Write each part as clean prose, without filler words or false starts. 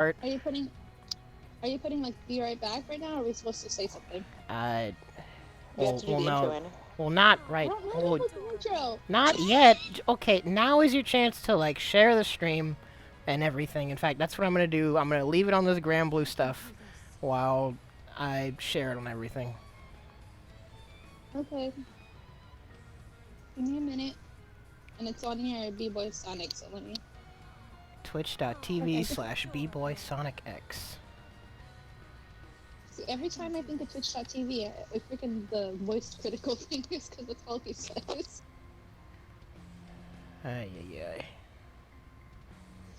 Are you putting like be right back right now, or are we supposed to say something? Uh, We have well, to do well, the intro, no, Anna. well, not I right. don't know Well, about the intro. not yet. Okay, now is your chance to like share the stream and everything. In fact, that's what I'm gonna do. I'm gonna leave it on this Grand Blue stuff while I share it on everything. Okay. Give me a minute. And it's on your B-Boy Sonic, so let me... Okay. Twitch.tv/bboysonicx. See, every time I think of Twitch.tv, I freaking the voice critical thing is because that's all he says. Ay, ay, ay.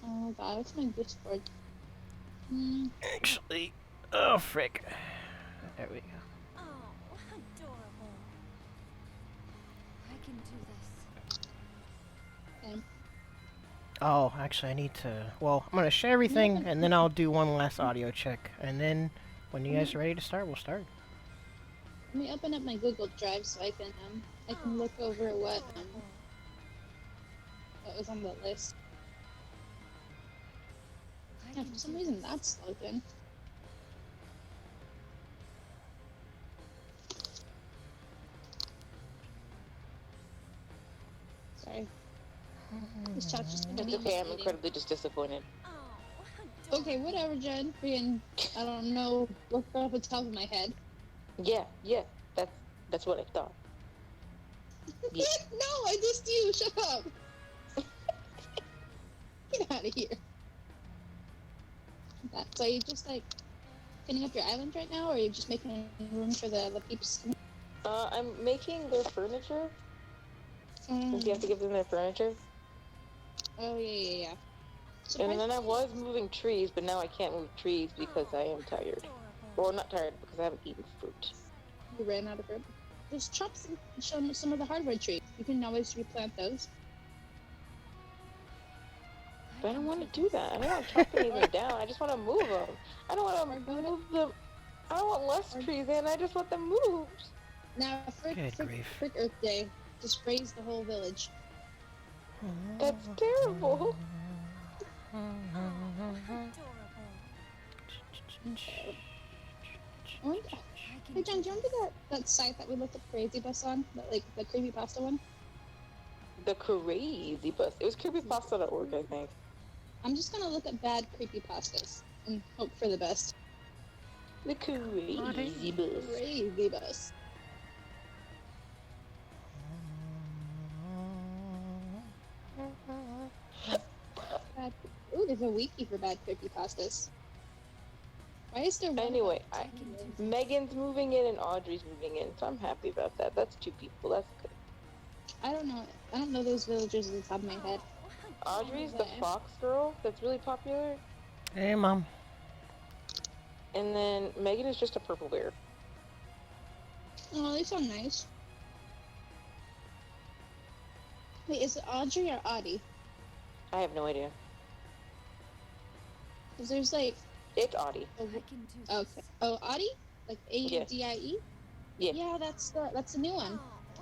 Oh god, it's my Discord. Actually, oh, frick. There we go. Oh, adorable. I can do this. Okay. Oh, actually, I need to... Well, I'm going to share everything, and then I'll do one last audio check. And then, when you guys are ready to start, we'll start. Let me open up my Google Drive so I can look over what was on the list. Yeah, for some reason that's logged in. Sorry. This chat's just gonna It's be okay, I'm misleading. incredibly just disappointed. Okay, whatever, Jen. Freaking, I don't know what's off the top of my head. Yeah, that's what I thought. Yeah. No, I just you. Shut up. Get out of here. So are you just like cleaning up your island right now, or are you just making room for the peeps? I'm making their furniture. Since you have to give them their furniture. Oh yeah. And then I was moving trees, but now I can't move trees because I am tired. Well, not tired, because I haven't eaten fruit. You ran out of fruit? Just chop some of the hardwood trees. You can always replant those. But I don't want to do that. I don't want to chop anything down. I just want to move them. I don't want to move them. I don't want less trees in. I just want them moved. Now, frick Earth Day. Just raise the whole village. That's terrible. Hey John, do you remember that site that we looked up Crazy Bus on? Like the creepypasta one? The crazy bus. It was creepypasta.org, I think. I'm just gonna look at bad creepypastas and hope for the best. The crazy bus. Crazy Bus. Ooh, there's a wiki for bad creepypastas. Why is there one? Anyway, Megan's moving in and Audrey's moving in, so I'm happy about that. That's 2 people. That's good. I don't know those villagers at the top of my head. Audrey's the fox girl that's really popular. Hey, Mom. And then Megan is just a purple bear. Oh, they sound nice. Wait, is it Audrey or Audie? I have no idea. Because there's like... It's Audie. Okay. Oh, Audie? Like A-U-D-I-E? Yeah. Yeah, that's the new one.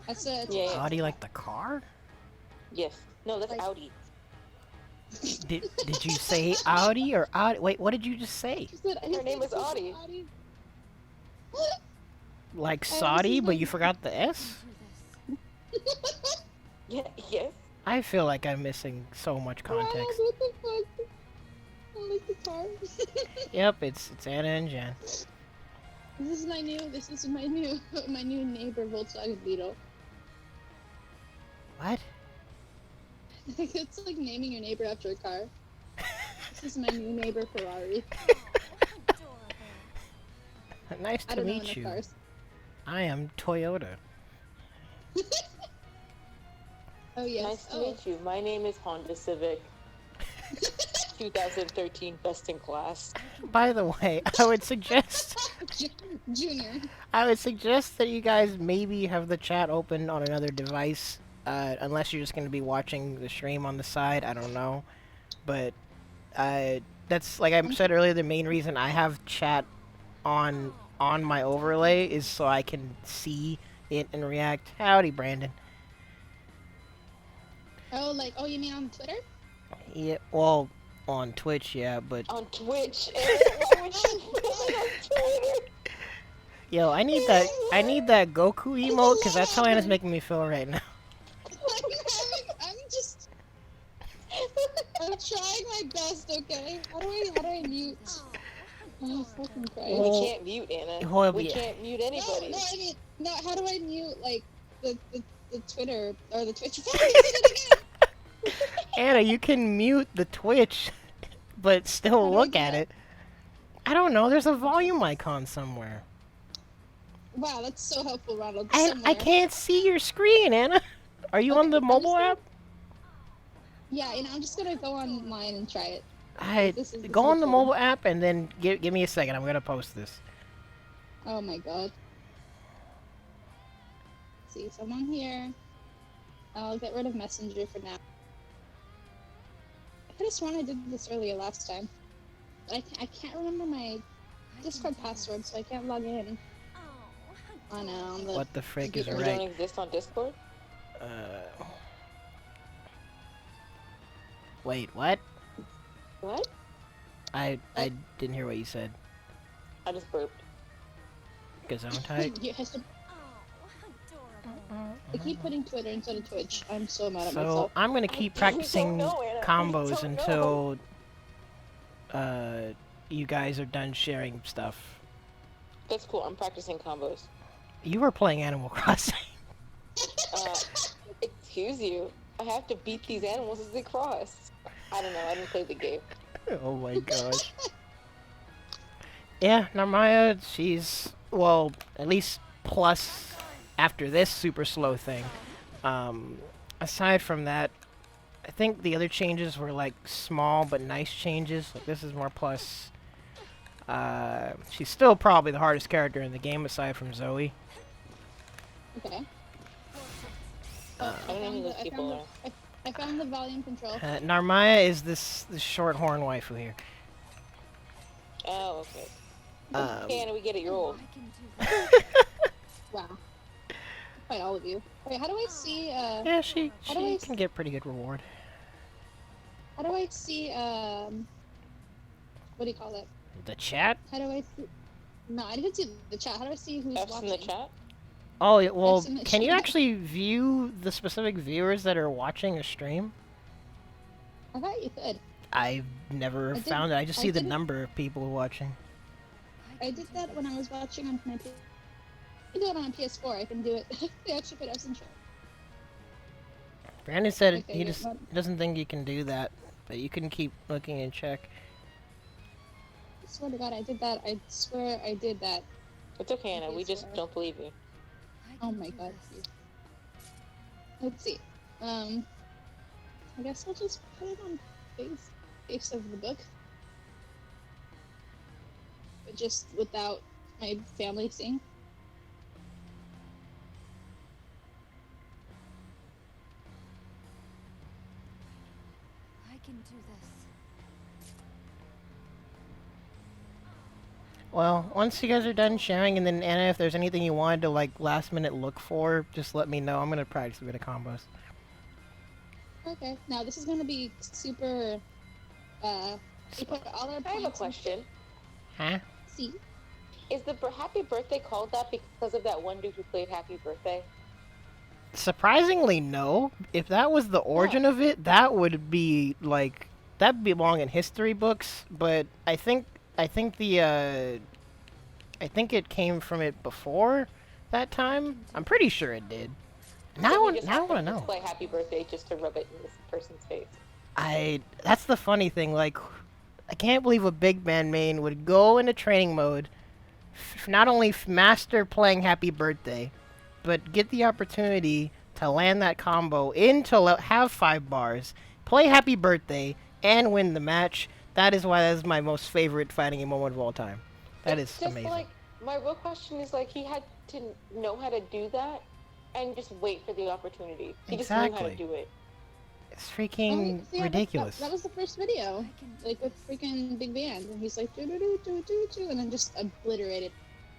That's a... Yeah. Audi like the car? Yes. No, that's Like- Audi. Did you say Audi or Audi? Wait, what did you just say? Her name is Audie. Like Saudi, but you forgot the S? Yeah, yes. I feel like I'm missing so much context. What the fuck? I like the car. Yep, it's Anna and Jen. This is my new neighbor Volkswagen Beetle. What? It's like naming your neighbor after a car. This is my new neighbor Ferrari. Nice to meet you. Cars. I am Toyota. Oh yes. Nice to meet you. My name is Honda Civic. 2013 best in class. By the way, I would suggest Junior. I would suggest that you guys maybe have the chat open on another device, unless you're just going to be watching the stream on the side. I don't know, but that's like I said earlier. The main reason I have chat on my overlay is so I can see it and react. Howdy, Brandon. Oh, you mean on Twitter? Yeah. Well, On Twitch, yeah, but On Twitch. Why would she put it on Twitter? yo, I need that Goku emote because that's how Anna's making me feel right now. I'm trying my best, okay? How do I mute? Oh, fucking Christ. We can't mute Anna. Well, We yeah. can't mute anybody. No, I mean, no, how do I mute, like, the Twitter, or the Twitch? Fuck, I did it again! Anna, you can mute the Twitch, but How still do I look do at that? it. I don't know. There's a volume icon somewhere. Wow, that's so helpful, Ronald. I Somewhere. can't see your screen, Anna. Are you on the I'm mobile just gonna- app? Yeah, I'm just gonna go online and try it. This is Go on the cool. mobile app and then give me a second. I'm gonna post this. Oh my god. Let's see, someone here. I'll get rid of Messenger for now. I could have sworn I did this earlier last time. But I can't remember my Discord password, so I can't log in. Oh no, on the... What the frick is You right? don't exist on Discord? Wait, what? What? I didn't hear what you said. I just burped. Gesundheit? You have to... Adorable. I keep putting Twitter instead of Twitch. I'm so mad at So myself. I'm gonna keep don't practicing know, Anna. I combos don't until you guys are done sharing stuff. That's cool. I'm practicing combos. You were playing Animal Crossing. Excuse you. I have to beat these animals as they cross. I don't know. I didn't play the game. Oh my gosh. Yeah, Narmaya, she's, well, at least plus after this super slow thing. Aside from that, I think the other changes were like small but nice changes. Like this is more plus. She's still probably the hardest character in the game aside from Zoe. Okay. I don't know who those people are. I found the volume control. Narmaya is this short horn waifu here. Oh, okay. Um, Okay, Anna, we get it. You're old. I can do that. Wow. By all of you. Wait, how do I see, yeah, she How do I can get pretty good reward. how do I see, what do you call it? The chat? How do I see... No, I didn't see the chat. How do I see who's F's watching? in the chat? Oh, yeah, well, Yes, in the can you chat. actually view the specific viewers that are watching a stream? I thought you could. I've never I did- found it. I just I see the didn't- number of people watching. I did that when I was watching on my P... I can do it on PS4. I can do it. They actually put us in chat. Brandon said Okay, he yeah, just but- doesn't think you can do that, but you can keep looking and check. I swear to God, I did that. I swear I did that. It's okay, Anna. We Okay, just sorry. don't believe you. I Oh can my do God. this. Let's see. I guess I'll just put it on face of the book. But just without my family seeing. I can do this. Well, once you guys are done sharing, and then Anna, if there's anything you wanted to like last minute look for, just let me know. I'm gonna practice a bit of combos. Okay. Now this is gonna be super. We put all our I have a points in- question. Huh? See. Is the Happy Birthday called that because of that one dude who played Happy Birthday? Surprisingly, no. If that was the origin of it, that would be like that'd belong in history books. But I think the I think it came from it before that time. I'm pretty sure it did. Now I So he want just now I happened want to to know. play Happy Birthday just to rub it in this person's face. That's the funny thing. Like, I can't believe a big man main would go into training mode, not only master playing Happy Birthday, but get the opportunity to land that combo have 5 bars, play Happy Birthday, and win the match. That is why that is my most favorite fighting game moment of all time. That It's is just amazing. like, my real question is like, he had to know how to do that and just wait for the opportunity. He just knew how Exactly. to do it. It's freaking Yeah, ridiculous. That was the first video. I can do Like with freaking Big Band. And he's like, do do do do do do, and then just obliterated.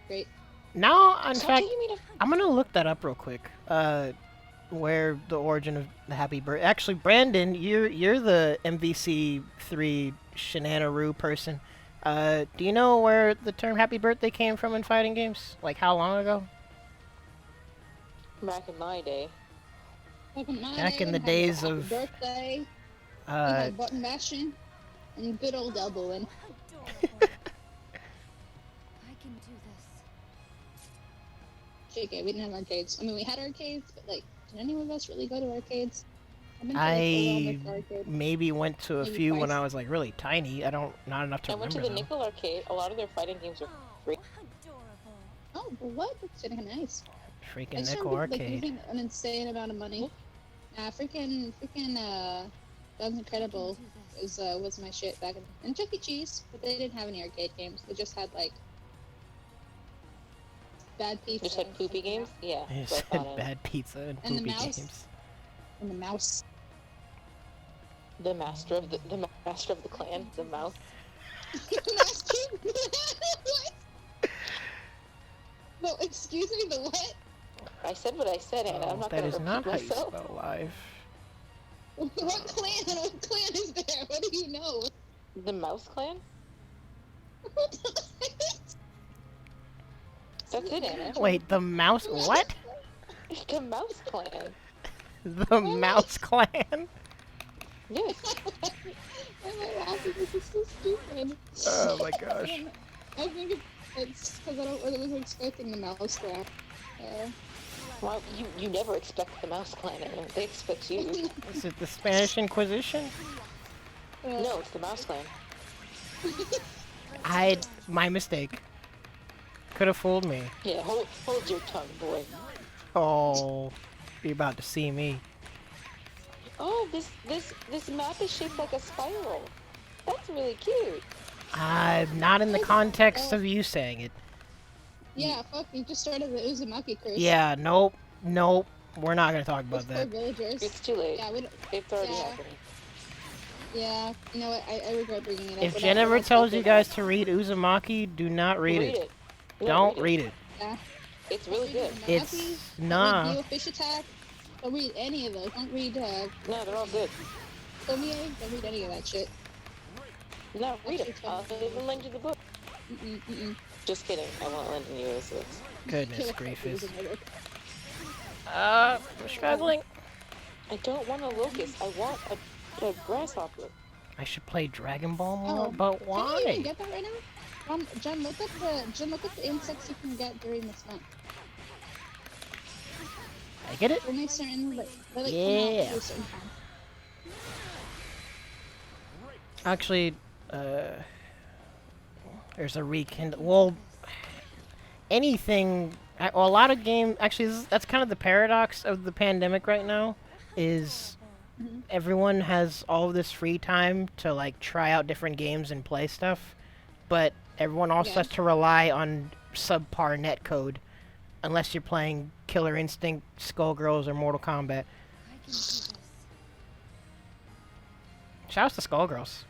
Great. Now, in Stop fact, taking me to... I'm gonna look that up real quick. Where the origin of the Happy Birthday? Actually, Brandon, you're the MVC3 shenanaroo person. Do you know where the term happy birthday came from in fighting games? Like, how long ago? Back in my day. Back in the days of... birthday, we had button mashing, and good old elbowing. Adorable. I can do this. JK, we didn't have arcades. I mean, we had arcades, but like, did any of us really go to arcades? I've been to, like, I Nickel arcade. maybe went to a Maybe few when twice. I was like really tiny. Not enough to I went remember to the them. Nickel arcade. A lot of their fighting games are free. Adorable. Oh, but what? That's kind of nice. Freaking I just Nickel remember like Arcade. using an insane amount of money. Freaking, Guns Incredible was my shit back in. And Chuck E. Cheese, but they didn't have any arcade games. They just had like bad pizza. Just like poopy games? Yeah. I that's what I said thought of. bad pizza and And the poopy mouse. games. And the mouse. The master of the master of the clan, the mouse. Master? What? No, excuse me, the what? I said what I said, Anna. I'm Oh, not that gonna is repeat not how you myself. spell live. What clan? What clan is there? What do you know? The mouse clan? What the That's it, Anna. Wait, the mouse... What? The mouse clan. The mouse clan? Yes. Why am I laughing? This is so stupid. Oh my gosh. I think it's because I wasn't expecting the mouse clan. Well, you never expect the mouse clan, Anna. They expect you. Is it the Spanish Inquisition? No, it's the mouse clan. My mistake. Could have fooled me. Yeah, hold your tongue, boy. Oh, you're about to see me. Oh, this map is shaped like a spiral. That's really cute. Not in the context of you saying it. Yeah, fuck, you just started the Uzumaki curse. Yeah, nope. We're not gonna talk about Those poor that. villagers. It's too late. Yeah, we don't, It's already yeah. happening. yeah, you know what, I regret bringing it up. If We're Jen not- ever we're not tells you talking guys to read Uzumaki, do not read it. No, Don't read it. Yeah. It's really good. Uzumaki, It's don't read nah. Neo Fish Attack. Don't read any of those. Don't read, No, they're all good. Tomie. Don't read any of that shit. No, read it. I'll even lend you the book. Mm-mm. Just kidding. I won't lend you those books. Goodness gracious. Uzumaki. I'm struggling. I don't want a locust. I want a grasshopper. I should play Dragon Ball more, Oh, but Can you why? even get that right now? Jen, look up the insects you can get during this month. I get it? Only certain, they come out Yeah. at a certain time. Actually, there's a rekindle. Well, anything. Well, a lot of games. Actually, that's kind of the paradox of the pandemic right now. Is everyone has all of this free time to like try out different games and play stuff, but everyone also Yeah. has to rely on subpar netcode, unless you're playing Killer Instinct, Skullgirls, or Mortal Kombat. I can do this. Shouts to Skullgirls.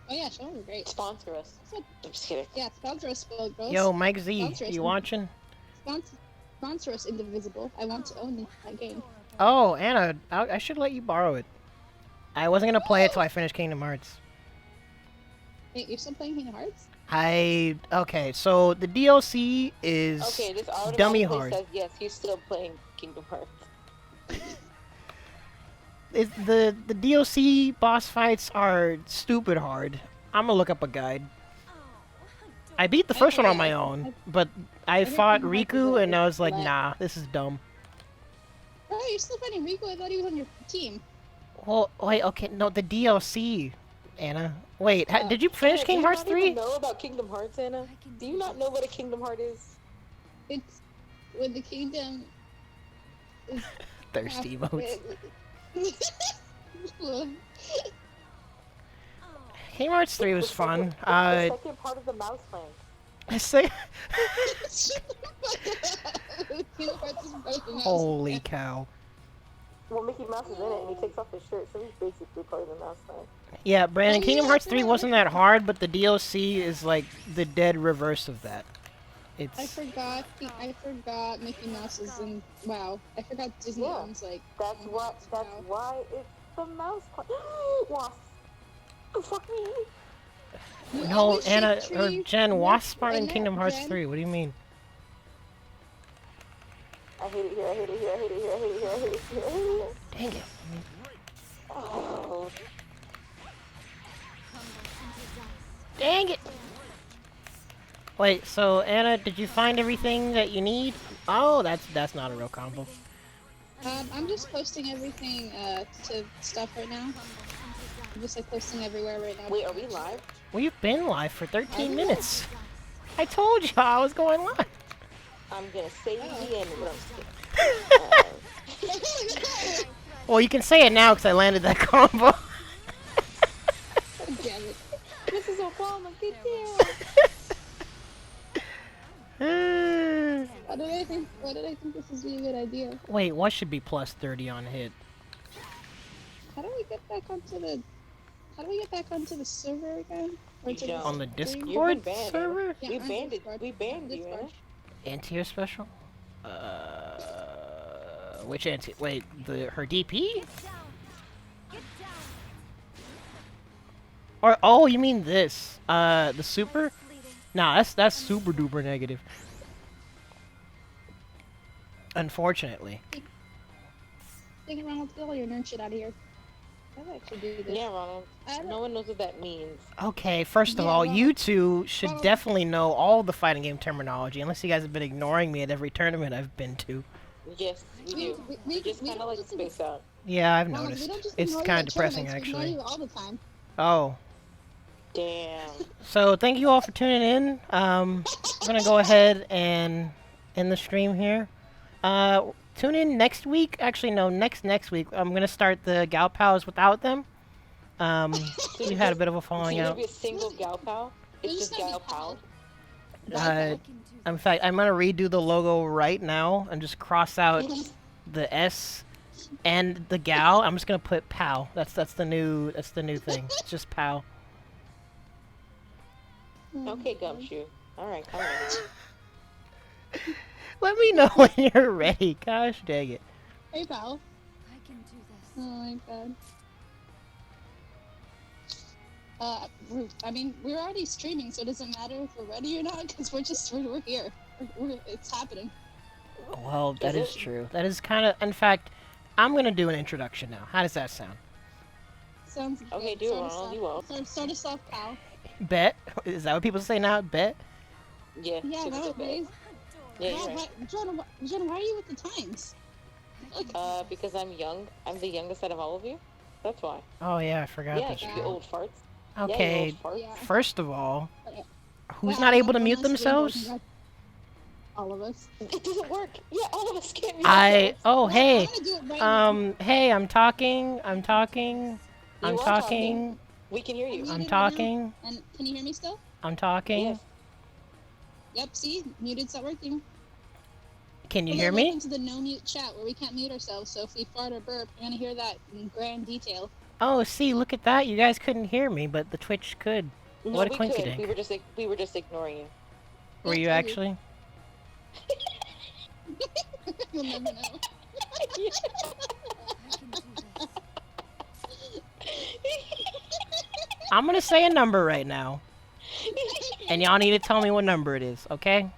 Oh yeah, show were great. Sponsor us. I'm just kidding. Yeah, sponsor us, Spoiled Girls. Yo, Mike Z, Sponsor us. you watching? Sponsor us, Indivisible. I want to own that game. Oh, Anna, I should let you borrow it. I wasn't gonna play it till I finished Kingdom Hearts. Wait, you're still playing Kingdom Hearts? Okay, so the DLC is Okay, this dummy automatically hard. says yes, he's still playing Kingdom Hearts. The DLC boss fights are stupid hard. I'm gonna look up a guide. I beat the first one on my own, but I think fought Kingdom Hearts is Riku a- and I was like, like- nah, this is dumb. Oh, you're still fighting Rico? I thought he was on your team. Well, wait, okay, no, the DLC, Anna. Wait, Oh. did you finish Anna, Kingdom Hearts Do you not even 3? know about Kingdom Hearts, Anna? I can Do you not know what a Kingdom Heart is? It's when the kingdom is Thirsty emotes. Kingdom Hearts 3 was fun. The second part of the mouse clan. I say, Kingdom Hearts is better than that. holy cow. Well, Mickey Mouse is in it, and he takes off his shirt, so he's basically part of the mouse clan. Yeah, Brandon, Oh, Kingdom yeah, Hearts I 3 forgot. wasn't that hard, but the DLC is like the dead reverse of that. I It's forgot Mickey Mouse is in. Wow, I forgot Disney Yeah. owns like. That's Wow. why it's the mouse clan. Wasp. Fuck me. You No, always Anna shake or tree Jen, wasps aren't in Isn't it, Kingdom Hearts Jen? 3. What do you mean? I hate it here, I hate it here, I hate it here, I hate it here, I hate it here, I hate it here. Dang it. Oh. Dang it. Wait, so Anna, did you find everything that you need? Oh, that's not a real combo. I'm just posting everything to stuff right now. I'm just like posting everywhere right now. Wait, are we live? We've been live for 13 minutes. I told you I was going live. I'm gonna say the end, but I'm scared. Well, you can say it now because I landed that combo. Damn it. Mrs. Obama, get down! Why did I think this would be a good idea? Wait, what should be plus 30 on hit? How do we get back onto the server again? Or to the On the stream? Discord banned, server? Yeah, We on banned it. Discord. We banned you, Discord. Anna. Anti-air special? Which anti? Wait, her DP? Get down. Get down. Or oh, you mean this? The super? Bleeding. Nah, that's super duper negative. Unfortunately. Take it, Ronald. Get all your nerd shit out of here. How do I actually do this? Yeah, Ronald. I don't- No one knows what that means. Okay, first of Yeah, all, well- you two should well- definitely know all the fighting game terminology, unless you guys have been ignoring me at every tournament I've been to. Yes, we do. We just kind of like space out. Yeah, I've Ronald, we noticed. don't just It's ignore you kind at of depressing, tournaments, we ignore actually. you all the time. Oh. Damn. So, thank you all for tuning in. I'm gonna go ahead and end the stream here. Tune in next week. Actually, no, next week. I'm gonna start the Gal Pals without them. We had a bit of a falling It's gonna out. be a single gal pal. It's Who's just gonna be gal pal. Uh, I can do in fact, I'm gonna redo the logo right now and just cross out the S and the gal. I'm just gonna put pal. That's the new thing. It's just pal. Okay, Gumshoe. Alright, come on. Let me know when you're ready. Gosh dang it. Hey, pal. I can do this. Oh my god. I mean, we're already streaming, so it doesn't matter if we're ready or not, because we're here. It's happening. Well, that Is is it? true. That is kind of. In fact, I'm gonna do an introduction now. How does that sound? Sounds Okay, good. do it, Start us Ronald, off. you won't. Start us off, pal. Bet? Is that what people say now? Bet? Yeah. Yeah, super that bad. way. Yeah, you're right. John, why are you with the times? Because I'm young. I'm the youngest out of all of you. That's why. Oh yeah, I forgot Yeah, that's you true. old farts. Okay, Yeah, you old farts. Yeah. first of all, who's Yeah, not able to everyone mute has to be themselves? able to- All of us. It doesn't work. Yeah, all of us can't mute I. ourselves. Oh I'm hey. gonna do it right now. Hey, I'm talking. You are talking. We can hear you. I'm I'm muted right now. talking. And can you hear me still? I'm talking. Yes. Yep. See, muted's not working. Can you Hello, hear me? Welcome to the no mute chat where we can't mute ourselves. So if we fart or burp, you're gonna hear that in grand detail. Oh, see, look at that. You guys couldn't hear me, but the Twitch could. No, What a we could. coincidence. We were just ignoring you. Were Yeah, you totally. actually? You'll never know. I can do this. I'm gonna say a number right now, and y'all need to tell me what number it is, okay?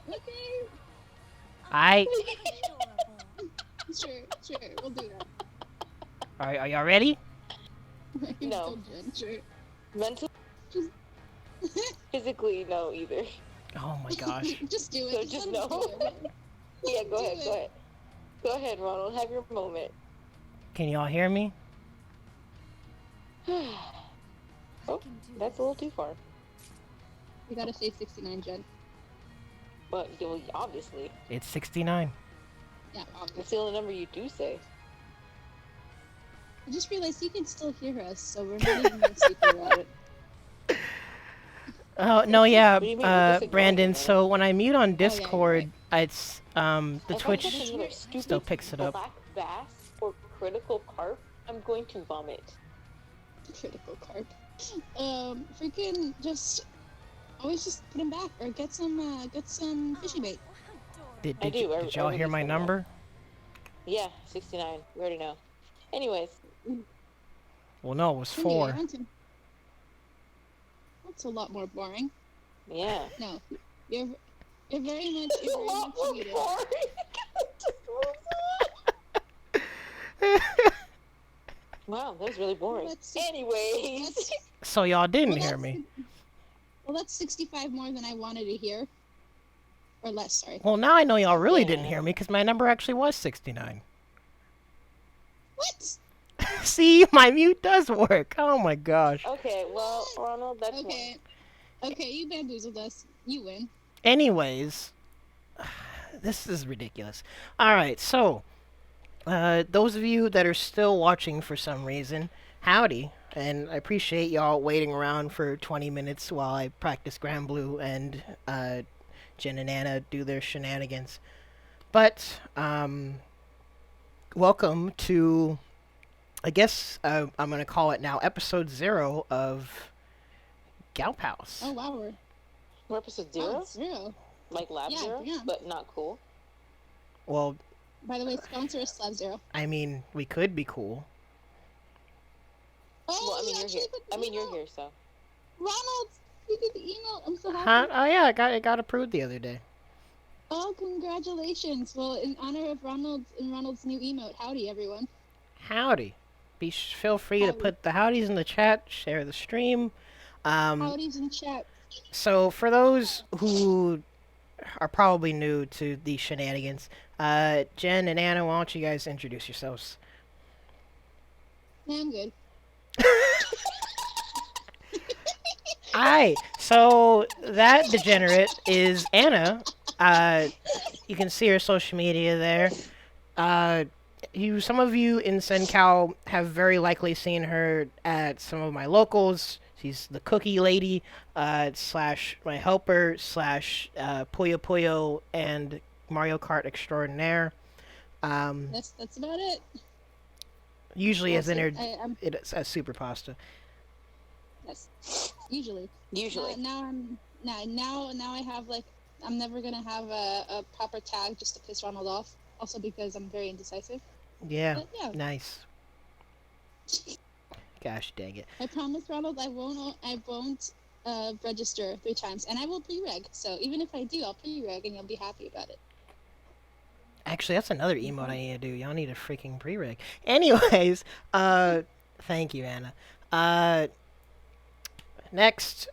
Okay. I. Adorable. Sure, we'll do that. Are y'all ready? No. Sure. Mentally, physically, no either. Oh my gosh. Just do it. So just let us know. do it. Yeah, go Do ahead, it. go ahead. Go ahead, Ronald. Have your moment. Can y'all hear me? I Oh, can do that's a little too far. We gotta say 69, Jen. But obviously, It's 69. Yeah, obviously. that's the only number you do say. I just realized you can still hear us, so we're not even gonna speak about it. Oh no, yeah, What do you mean? We're just ignoring Brandon. you, So when I mute on yeah, Discord, you're it's the If I Twitch catch another stupid still picks it up. black bass or critical carp, I'm going to vomit. Critical carp. Freaking just always just put them back or get some fishing bait. Did, I did, do, you- I- did I y'all hear released my them all. number? Yeah, 69. We already know. Anyways, Well, no, it was Anyway, 4. on to... That's a lot more boring. Yeah. No, you're very much. It's a You're very lot much more muted. boring. Wow, that was really boring. That's- Anyways. that's- So y'all didn't well, hear that's- me. Well, that's 65 more than I wanted to hear. Or less, sorry. Well, now I know y'all really Yeah. didn't hear me because my number actually was 69. What? See, my mute does work. Oh my gosh. Okay, well, Ronald, that's Okay. Okay, you bamboozled us. You win. Anyways, this is ridiculous. Alright, so, those of you that are still watching for some reason, howdy. And I appreciate y'all waiting around for 20 minutes while I practice Grand Blue and Jen and Anna do their shenanigans. But, welcome to, I guess I'm going to call it now, episode 0 of Galp House. Oh, wow. We're episode Oh, 0? 0. Like Lab Yeah, 0? yeah. But not cool. Well, By the way, sponsor is Slab 0. I mean, we could be cool. Oh, Well, I you mean, you're actually here. put the I mean, you're email. here, so. Ronald, you did the email. I'm so happy. Huh? Oh yeah, it got approved the other day. Oh, congratulations. Well, in honor of Ronald's new emote, howdy, everyone. Howdy. Feel free to Howdy. put the howdies in the chat, share the stream. Howdy's in chat. So for those who are probably new to these shenanigans, Jen and Anna, why don't you guys introduce yourselves? Yeah, I'm good. Aye. So that degenerate is Anna. You can see her social media there. Some of you in SenCal have very likely seen her at some of my locals. She's the cookie lady, slash my helper, slash Puyo Puyo and Mario Kart extraordinaire. That's about it. Usually as in her, I'm it's as Super Pasta. yes. Usually. Usually. Now I have like I'm never gonna have a proper tag just to piss Ronald off. Also because I'm very indecisive. Yeah, But yeah. nice. Gosh dang it. I promise, Ronald, I won't register 3 times, and I will pre-reg. So even if I do, I'll pre-reg, and you'll be happy about it. Actually, that's another emote I need to do. Y'all need a freaking pre-reg. Anyways, thank you, Anna. Next,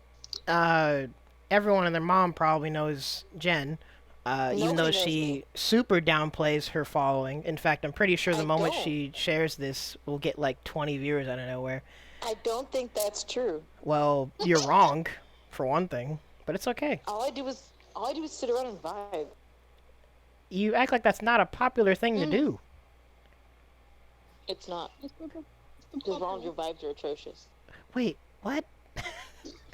everyone and their mom probably knows Jen, even though Nobody knows she me. super downplays her following. In fact, I'm pretty sure the I moment don't. she shares this, we'll get like 20 viewers out of nowhere. I don't think that's true. Well, you're wrong, for one thing, but it's okay. All I do is sit around and vibe. You act like that's not a popular thing to do. It's not. It's proper- Because Ronald, your vibes are atrocious. Wait, what?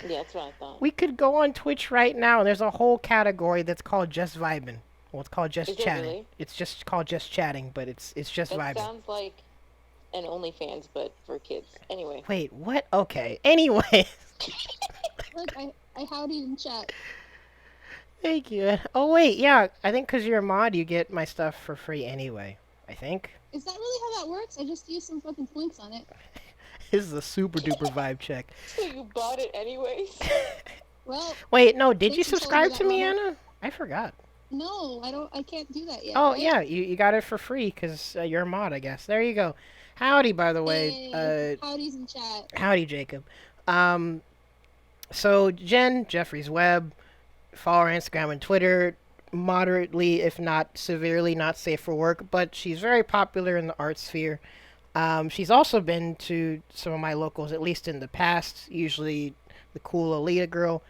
Yeah, that's what I thought. We could go on Twitch right now, and there's a whole category that's called Just Vibing. Well, it's called Just Is there Chatting. really? It's just called Just Chatting, but it's just That vibing. sounds like an OnlyFans, but for kids. Anyway. Wait, what? Okay. Anyway, Look, I howdy in chat. thank you. Oh wait, yeah. I think because you're a mod, you get my stuff for free anyway. I think. Is that really how that works? I just used some fucking points on it. This is a super duper vibe check. So you bought it anyways? Well, Wait, no. Did Thank you you for subscribe to telling me me, that, Anna? I forgot. no, I can't do that yet. Oh right? yeah, you got it for free because you're a mod, I guess. There you go. Howdy, by the way. Hey, howdy's in chat. Howdy, Jacob. So Jen, Jeffrey's Web, follow her Instagram and Twitter, moderately, if not severely, not safe for work, but she's very popular in the art sphere. She's also been to some of my locals, at least in the past, usually the cool Alita girl,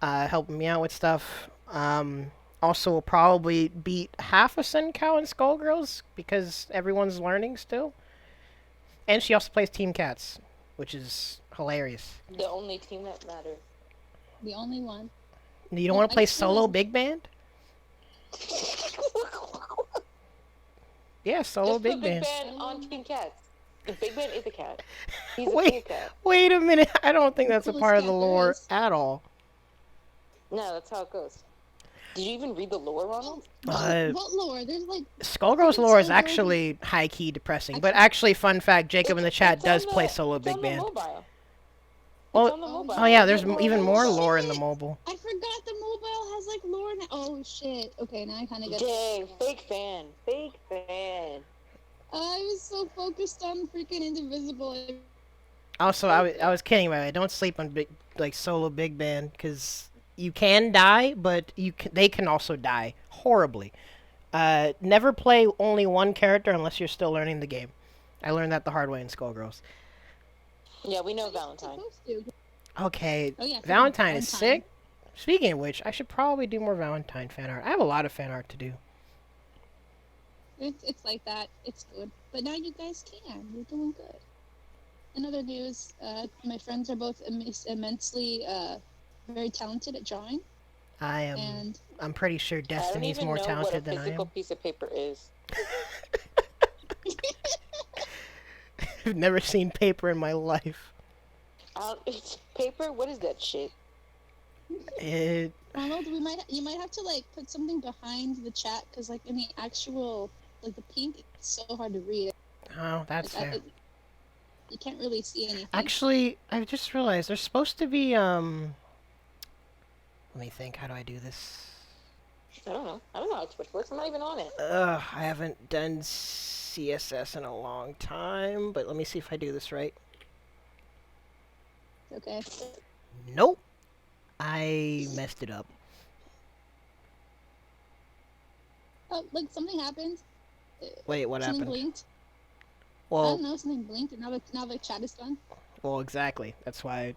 helping me out with stuff. Also will probably beat half of Sencow and Skullgirls, because everyone's learning still. And she also plays Team Cats, which is hilarious. The only team that matters. The only one. You don't Well, want to I play just solo realized- big band? Yeah, solo Just put big Big band. Band on Team Cats. The Big Band is a cat. He's a Wait. cool cat. Wait a minute. I don't think that's a Coolest part of the cat there lore is. at all. No, that's how it goes. Did you even read the lore, Ronald? What lore? There's like Skullgirl's fucking lore is Skullgirl- actually high-key depressing. But actually, fun fact, Jacob in the chat It's on does play the- solo it's on big the band. mobile. Oh, It's on the mobile. oh yeah, there's It's even on the more mobile. lore in the Shit. mobile. I forgot the mobile has like lore. Oh shit. Okay, now I kind of get. Dang, fake fan. Fake fan. I was so focused on freaking Indivisible. Also, I was kidding about it. Don't sleep on solo big band because you can die, but they can also die horribly. Never play only one character unless you're still learning the game. I learned that the hard way in Skullgirls. Yeah, we know What are you Valentine. supposed to? Okay, Oh yeah, freaking Valentine is Valentine. sick. Speaking of which, I should probably do more Valentine fan art. I have a lot of fan art to do. It's like that. It's good. But now you guys can. You're doing good. In other news, my friends are both immensely very talented at drawing, I'm and pretty sure I don't Destiny's even more know what a talented than I physical am. piece of paper is. I've never seen paper in my life. It's paper? What is that shit? It Ronald, you might have to like put something behind the chat because like in the actual like the pink, it's so hard to read. oh, that's Like, fair. you can't really see anything. Actually, I just realized there's supposed to be let me think. How do I do this? I don't know. I don't know how Twitch works. I'm not even on it. I haven't done CSS in a long time, but let me see if I do this right. Okay. Nope. I messed it up. Oh, like something happened. Wait, what Something happened? blinked. I Well, don't know. Something blinked, and now the chat is done. well, exactly. That's why.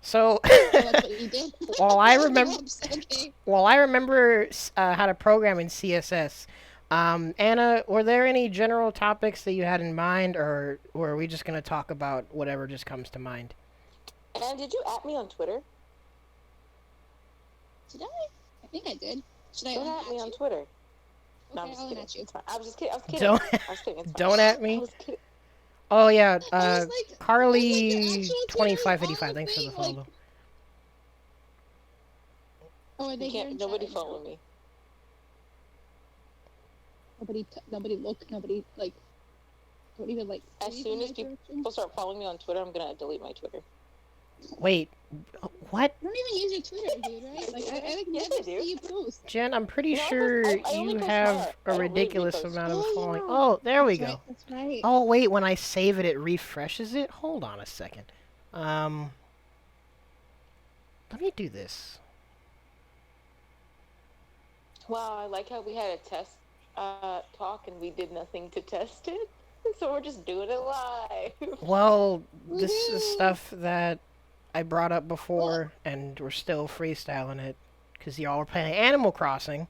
So, Oh, that's what you did. while I remember, Oops, okay. while I remember how to program in CSS, Anna, were there any general topics that you had in mind, or were we just gonna talk about whatever just comes to mind? And did you at me on Twitter? Did I? I think I did. Should I Don't unhat at me on you? Twitter. Okay, No, I'm just I'll kidding. unhat you. It's fine. I was just kidding. I was kidding. Don't I was kidding. It's fine. don't at I me. was kidding. Oh yeah, I was like, Carly your actual Twitter 2585. on the Thanks for the thing, like- follow. Oh, are they You here can't. in Nobody chat right follow now? me. Nobody look. Nobody like. Don't even like. As read soon my as people directions. start following me on Twitter, I'm gonna delete my Twitter. Wait, what? I don't even use your Twitter, dude. Right? Like I like Yes, never I do. see you post. Jen, I'm pretty No, I sure post- I only you post have art. a I don't really ridiculous repost. amount of Oh, following. yeah. Oh, there we That's go. right, that's right. Oh wait, when I save it, it refreshes it. Hold on a second. Let me do this. Wow, I like how we had a test talk and we did nothing to test it. So we're just doing it live. Well, this is Woohoo! stuff that I brought up before, and we're still freestyling it because y'all are playing Animal Crossing.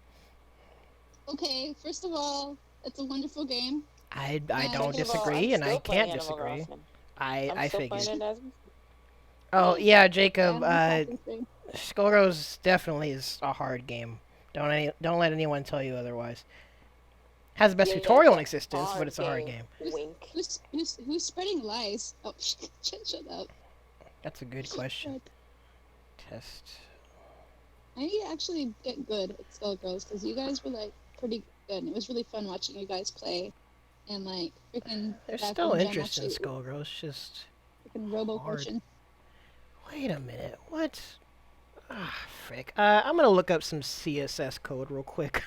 Okay, first of all, it's a wonderful game. I Yeah, don't Second of all, disagree, I'm and I still playing can't Animal disagree. Crossing. I I'm still figured. playing it as Oh yeah, Jacob. Animal Crossing thing. Skullgirls definitely is a hard game. Don't let anyone tell you otherwise. Has the best Yeah, tutorial in it's a existence, but it's a hard game. Wink. Who's spreading lies? Oh, shut up. That's a good question. Test. I need to actually get good at Skullgirls because you guys were like pretty good. And it was really fun watching you guys play, and like freaking. There's back still when Jen interest in actually Skullgirls, just freaking Robo hard. Fortune. wait a minute. What? Ah, frick. I'm gonna look up some CSS code real quick.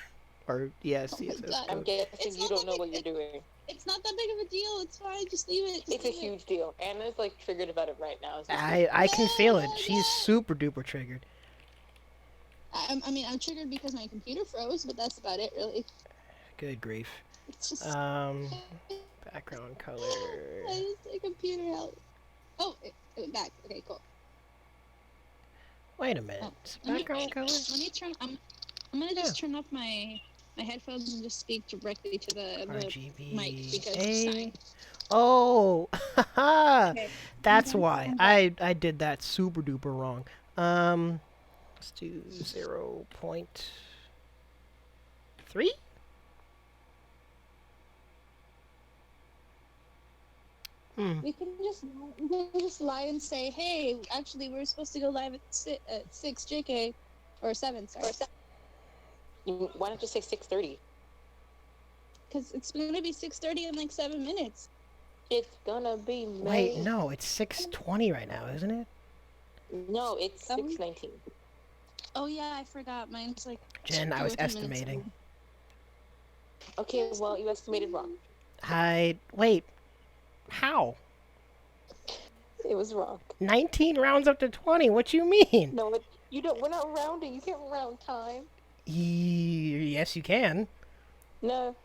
Or yeah, Oh my CSS God. I'm code. guessing It's you not don't know that what big- you're doing. It's not that big of a deal. It's fine. Just leave it. Just It's a leave it. huge deal. Anna's like triggered about it right now. So I can feel it. No, She's no. super duper triggered. I mean, I'm triggered because my computer froze, but that's about it, really. Good grief. It's just. Background color. I just the computer out. Oh, it went back. Okay, cool. Wait a minute. Oh, Is it let me- background color? Let me turn. I'm gonna just turn off my headphones and just speak directly to the mic because it's RGBA. fine. Oh, haha. Okay. That's Okay, why. I'm I did that super duper wrong. Let's do 0.3. We can just lie and say, hey, actually, we're supposed to go live at 6 JK or 7. Sorry. Why not just say 6:30? Because it's gonna be 6:30 in like 7 minutes. It's gonna be Wait, May. no, it's 6:20 right now, isn't it? No, it's 6:19. Oh yeah, I forgot. Mine's like. Jen, I 2 was or 3 minutes estimating. ago. Okay, well, you estimated wrong. Wait, how? It was wrong. 19 rounds up to 20, what you mean? No, you don't. We're not rounding. You can't round time. Yes, you can. No,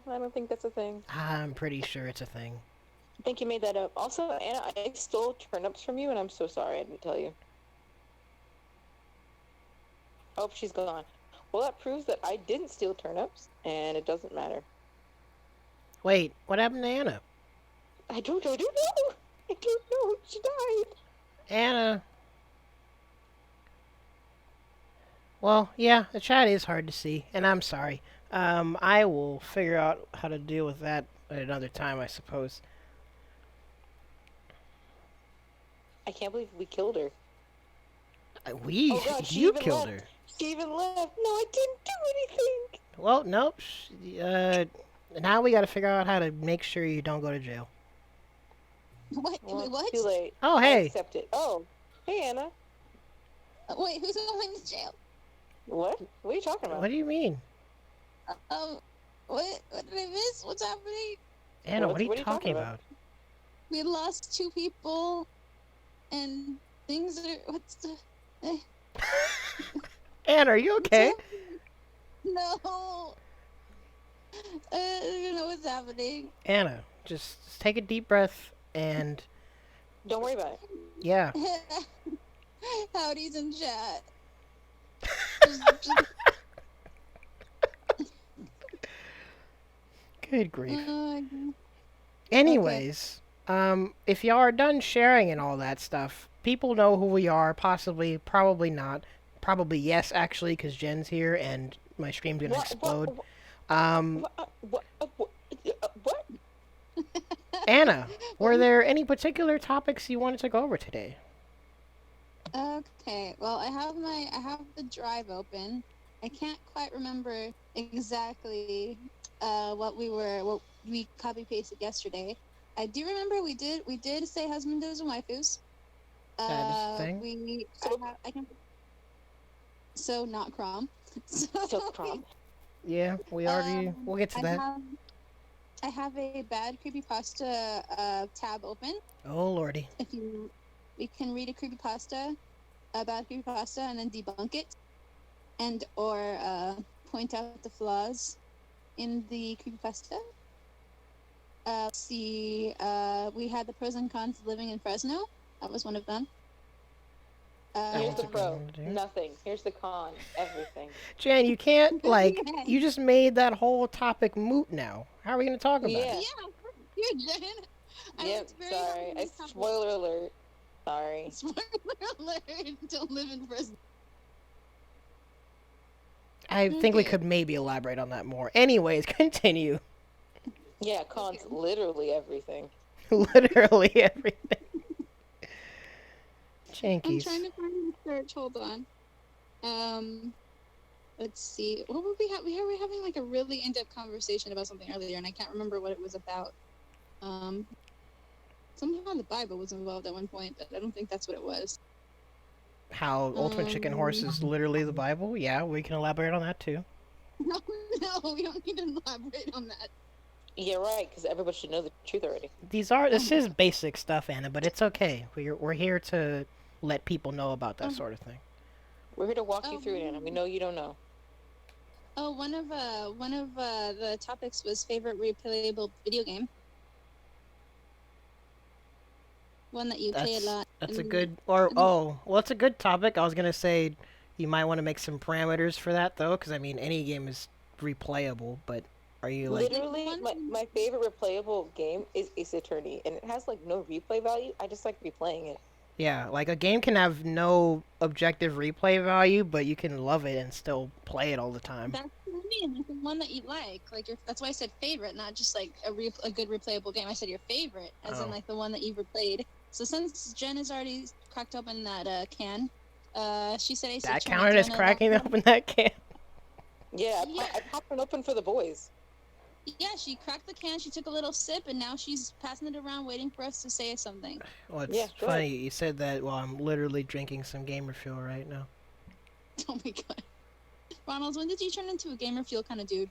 I don't think that's a thing. I'm pretty sure it's a thing. I think you made that up. Also, Anna, I stole turnips from you, and I'm so sorry I didn't tell you. Oh, she's gone. Well, that proves that I didn't steal turnips, and it doesn't matter. Wait, what happened to Anna? I don't know. I don't know. She died. Anna. Well, yeah, the chat is hard to see, and I'm sorry. I will figure out how to deal with that at another time, I suppose. I can't believe we killed her. We? Oh God, she You even killed left. her. She even left. No, I didn't do anything. Well, nope. Now we gotta figure out how to make sure you don't go to jail. What? Well, Wait, what? Too late. Oh, I hey. accept it. Oh, hey, Anna. Wait, who's going to jail? What? What are you talking about? What do you mean? What? What did I miss? What's happening? Anna, what are you What are you talking talking about? We lost 2 people, and things are. What's the? Anna, are you okay? No. I don't know what's happening. Anna, just take a deep breath and Don't worry about it. yeah. Howdy's in chat. Good grief. Uh, Anyways, if y'all are done sharing and all that stuff, people know who we are. Possibly, probably not. Probably yes, actually, because Jen's here and my stream's gonna explode. What? Anna, were there any particular topics you wanted to go over today? Okay. Well, I have the drive open. I can't quite remember exactly what we copy pasted yesterday. I do remember we did say husbandos and waifus. That is a thing. I can. So not Crom. So Crom. Yeah, we'll get to that. I have a bad creepypasta tab open. Oh lordy. We can read a creepypasta, a bad creepypasta, and then debunk it, and or point out the flaws in the creepypasta. Let's see. We had the pros and cons of living in Fresno. That was one of them. Here's was the a good pro. one to do. Nothing. Here's the con. Everything. Jen, you can't you just made that whole topic moot now. How are we gonna talk about Yeah. it? You Jen. Yep. Sorry. Spoiler alert. Sorry. Spoiler alert! Don't live in Fresno. I think we Okay. could maybe elaborate on that more. Anyways, continue. Yeah, cons. Okay. Literally everything. Literally everything. I'm Jankies. trying to find the search. Hold on. Let's see. What were we were having like a really in-depth conversation about something earlier, and I can't remember what it was about. Somehow the Bible was involved at one point, but I don't think that's what it was. How Ultimate Chicken Horse is literally the Bible? Yeah, we can elaborate on that too. No, we don't need to elaborate on that. Yeah, right. Because everybody should know the truth already. This is basic stuff, Anna, but it's okay. We're here to let people know about that Oh. sort of thing. We're here to walk you Oh. through it, Anna. We know you don't know. Oh, one of the topics was favorite replayable video game. One that you play a lot. That's a and- good it's a good topic. I was gonna say you might want to make some parameters for that though, because I mean any game is replayable. But are you like Literally, my favorite replayable game is Ace Attorney, and it has like no replay value. I just like replaying it. yeah, like a game can have no objective replay value, but you can love it and still play it all the time. That's what I mean. Like the one that you like. That's why I said favorite, not just like a good replayable game. I said your favorite, as in Oh. like the one that you've replayed. So since Jen has already cracked open that can, she said Ace That Attorney. counted Do you as wanna cracking elaborate? open that can. Yeah, Yeah. I popped one open for the boys. Yeah, she cracked the can, she took a little sip, and now she's passing it around waiting for us to say something. Well, it's Yeah, go funny ahead. you said that while I'm literally drinking some gamer fuel right now. Oh my god. Ronald, when did you turn into a gamer fuel kind of dude?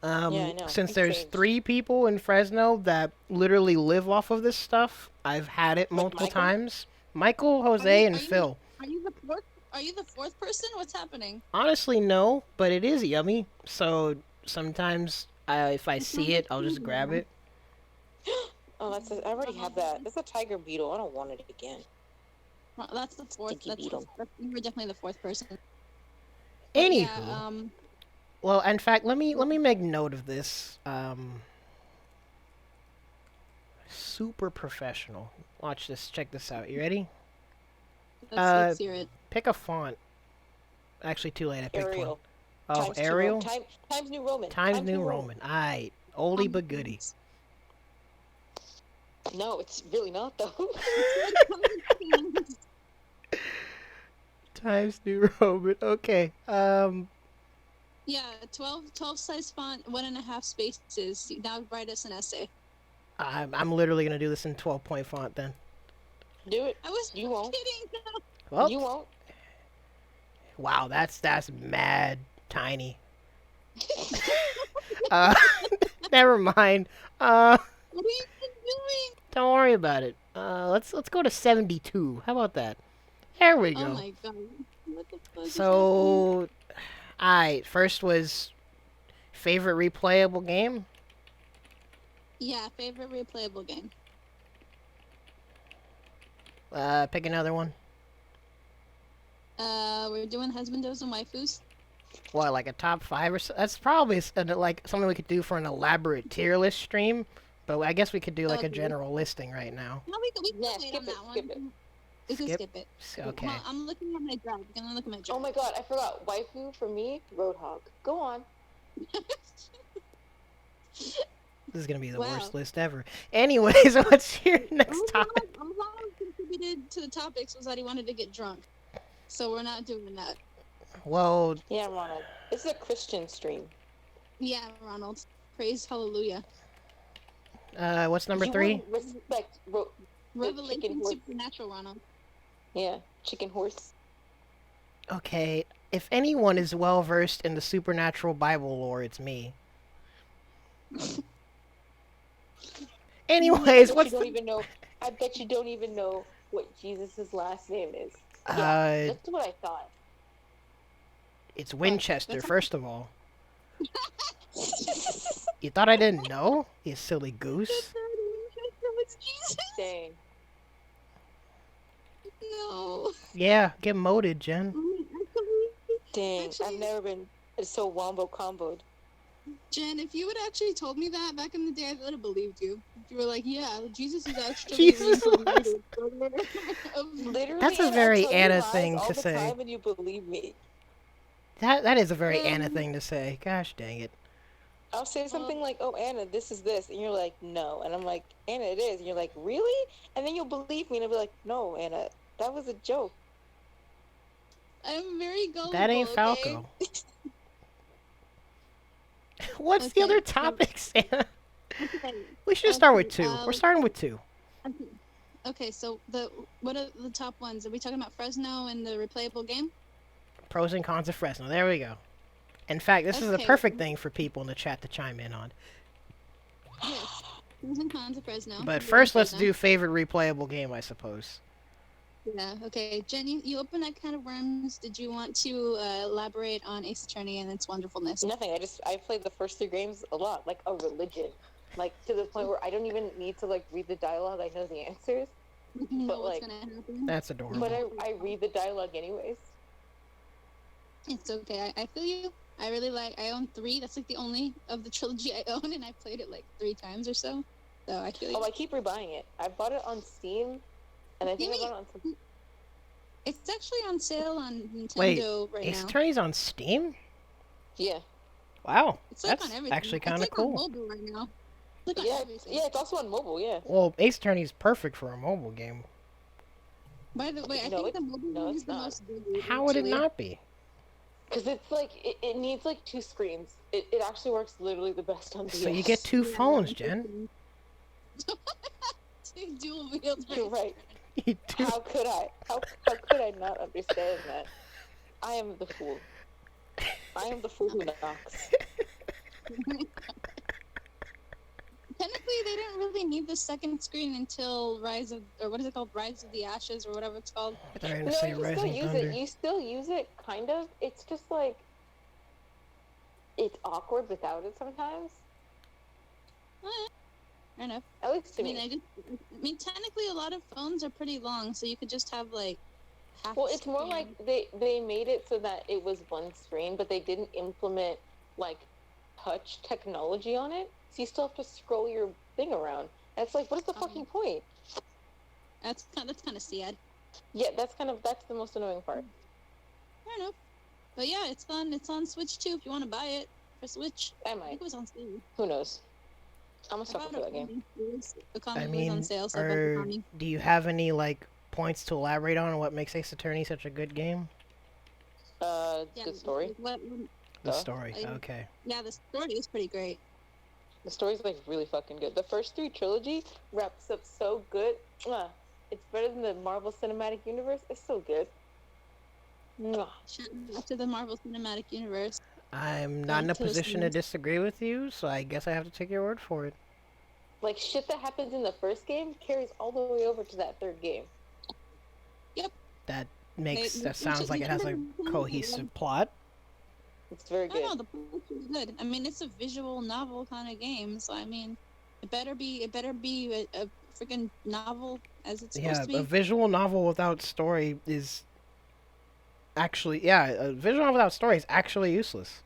Yeah, I know. Since You've there's changed. 3 people in Fresno that literally live off of this stuff, I've had it Like multiple Michael? times. Michael, Jose, and Phil. Are you the fourth? Are you the fourth person? What's happening? Honestly, no, but it is yummy. So sometimes, if I It's see not it, I'll just grab it. Oh, I already have that. That's a tiger beetle. I don't want it again. Well, that's the fourth. Stinky beetle. You were definitely the fourth person. But Anywho, yeah, well, in fact, let me make note of this. Super professional. Watch this. Check this out. You ready? let's hear it. Pick a font. Actually, too late. I picked one. Arial. Oh, Times Arial. Times New Roman. Times New Roman. Aight. Oldie but goodie. No, it's really not though. Times New Roman. Okay. Yeah, 12 size font, 1.5 spaces. Now write us an essay. I'm literally gonna do this in 12-point font then. Do it. I was You won't. kidding. Well, You won't. wow, that's mad tiny. Uh, never mind. What are you doing? Don't worry about it. Let's go to 72. How about that? There we go. Oh my god. What the fuck is So, alright, first was favorite replayable game. happening? Yeah, favorite replayable game. Pick another one. We're doing husbandos and waifus. What, like a top 5 or so? That's probably like something we could do for an elaborate tier list stream. But I guess we could do like a Okay. general listing right now. No, we can Yeah, wait skip on it, that one. skip it. We can Skip? skip it. Okay. Well, I'm looking at my drive. I'm gonna look at my drive. Oh my god, I forgot. Waifu for me, Roadhog. Go on. This is gonna be the Wow. worst list ever. Anyways, what's your next topic? All Ronald contributed to the topics was that he wanted to get drunk. So we're not doing that. Well, Yeah, Ronald. This is a Christian stream. Yeah, Ronald. Praise hallelujah. what's number You 3? wouldn't respect Revelation chicken horse. supernatural, Ronald. Yeah, chicken horse. Okay, if anyone is well versed in the supernatural Bible lore, it's me. Anyways, I bet what's you don't the... even know. I bet you don't even know what Jesus' last name is. Uh, Yeah, that's what I thought. It's Winchester, that's- first of all. You thought I didn't know? You silly goose. It's Jesus. Dang. No. Yeah, get moded, Jen. Dang, Actually- I've never been so wombo comboed. Jen, if you had actually told me that back in the day, I would have believed you. If you were like, yeah, Jesus is actually Jesus reincarnated. Literally, That's a and I very tell you Anna lies thing all to the say. time and you believe me. That is a very Anna thing to say. Gosh dang it. I'll say something like, "Oh, Anna, this is this," and you're like, "No," and I'm like, "Anna, it is," and you're like, "Really?" And then you'll believe me, and I'll be like, "No, Anna, that was a joke." I'm very gullible. That ain't okay? Falco. What's the Okay, other so- topics, Anna? Okay. We should start with Okay, 2. We're starting with 2. Okay, so what are the top ones? Are we talking about Fresno and the replayable game? Pros and cons of Fresno. There we go. In fact, this is the Okay. perfect thing for people in the chat to chime in on. Yes. Pros and cons of Fresno. But We're doing first, let's Fresno. do favorite replayable game, I suppose. Yeah, okay. Jen, you opened that can of worms. Did you want to elaborate on Ace Attorney and its wonderfulness? Nothing. I played the first 3 games a lot, like a religion, like to the point where I don't even need to like read the dialogue. I know the answers, You know but, what's like- gonna happen. That's adorable. but I read the dialogue anyways. It's okay. I feel you. I really I own 3. That's like the only of the trilogy I own, and I played it like 3 times or so. So I feel you. Oh, I keep rebuying it. I bought it on Steam, and I think I bought it on some. It's actually on sale on Nintendo Wait, right Ace now. Attorney's on Steam? Yeah, Wow, It's like that's on everything. actually kind of It's like on cool. mobile right now. It's like on yeah, everything. yeah. It's also on mobile. Yeah. Well, Ace Attorney's perfect for a mobile game. By the way, I No, think the mobile no, one it's is the not. most good. How would it actually. not be? Because it's like it needs like 2 screens. It actually works literally the best on DS. So you get 2 phones, Jen. Two dual wheels. You're right. You do. How could I? How could I not understand that? I am the fool. I am the fool who knocks. Technically, they didn't really need the second screen until Rise of, or what is it called? Rise of the Ashes, or whatever it's called. I'm trying No, to say you still Rising use Thunder. it. You still use it, kind of. It's just like it's awkward without it sometimes. Fair enough. At least to I me. mean, technically, a lot of phones are pretty long, so you could just have like half. Well, it's more screen. like they made it so that it was one screen, but they didn't implement like touch technology on it. So you still have to scroll your thing around. And it's like, what is the fucking point? That's kind of sad. Yeah, that's the most annoying part. Fair enough. But yeah, it's on Switch too. If you want to buy it for Switch, I I might. think it was on sale. Who knows? I'm a I sucker bought for a that game. Okami I was mean, on sale, so I bought Okami. do you have any like points to elaborate on what makes Ace Attorney such a good game? Yeah, Good story. The Duh. story. I- Okay. Yeah, the story is pretty great. The story's like really fucking good. The first 3 trilogy wraps up so good. Mwah. It's better than the Marvel Cinematic Universe. It's so good. Mwah. Shout out to the Marvel Cinematic Universe. I'm not in a to the position to series. disagree with you, so I guess I have to take your word for it. Like shit that happens in the first game carries all the way over to that 3rd game. That They- that sounds which- like it has a cohesive plot. It's very I good. don't know, the plot is good. I mean, it's a visual novel kind of game, so I mean, it better be a freaking novel as it's supposed Yeah, to be. a visual novel without story is actually a visual novel without story is actually useless.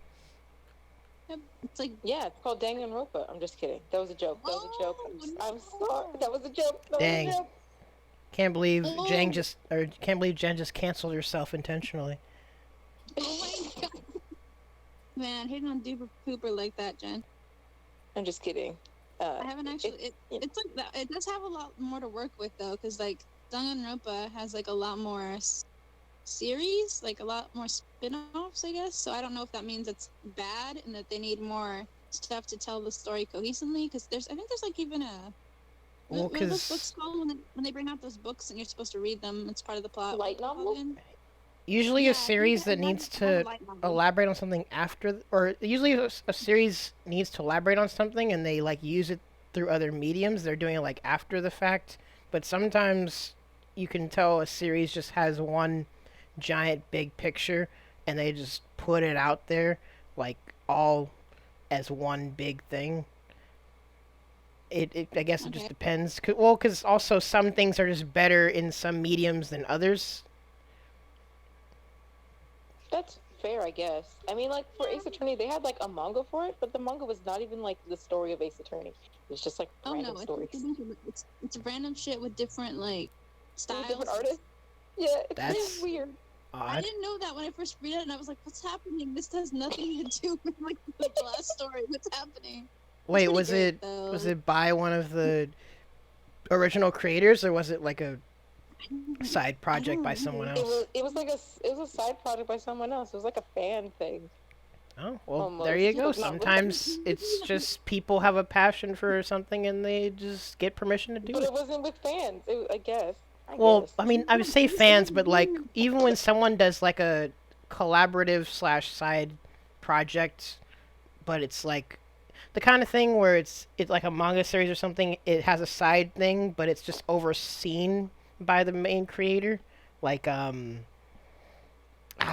It's like Yeah, it's called Danganronpa. I'm just kidding. That was a joke. That was a joke. I'm no. sorry. That was a joke. That Dang. was a joke. Can't believe Oh. can't believe Jen just canceled herself intentionally. Oh my god. Man, hating on Duper Pooper like that, Jen. I'm just kidding. I haven't actually. yeah. It's like that. It does have a lot more to work with though, because like Danganronpa has like a lot more series, like a lot more spin-offs, I guess. So I don't know if that means it's bad and that they need more stuff to tell the story cohesively. Because I think there's like even a. Well, what are those 'cause- books called when they bring out those books and you're supposed to read them? It's part of the plot. Light What are they novel? called again? Usually Yeah, I a think series that might needs have a to light novel. elaborate on something after, or usually a series needs to elaborate on something and they like use it through other mediums. They're doing it like after the fact, but sometimes you can tell a series just has one giant big picture and they just put it out there like all as one big thing. I guess it just Okay. depends. Well, because also some things are just better in some mediums than others. That's fair, I guess. I mean, like for Ace Attorney, they had like a manga for it, but the manga was not even like the story of Ace Attorney. It was just like Oh random no, stories. it's random shit with different like With styles. different artists. Yeah, it's That's- really weird. I Odd. didn't know that when I first read it, and I was like, "What's happening? This has nothing to do with like the last story. What's happening?" Wait, pretty was great, it though. was it by one of the original creators or was it like a side project by someone know. else? It was like it was a side project by someone else. It was like a fan thing. Oh, well, Almost. there you go. But not really. Sometimes it's just people have a passion for something and they just get permission to do But it. it wasn't with fans, I guess. Well, guess. I mean, I would say fans, but like even when someone does like a collaborative / side project, but it's like the kind of thing where it's like a manga series or something, it has a side thing, but it's just overseen by the main creator. Like I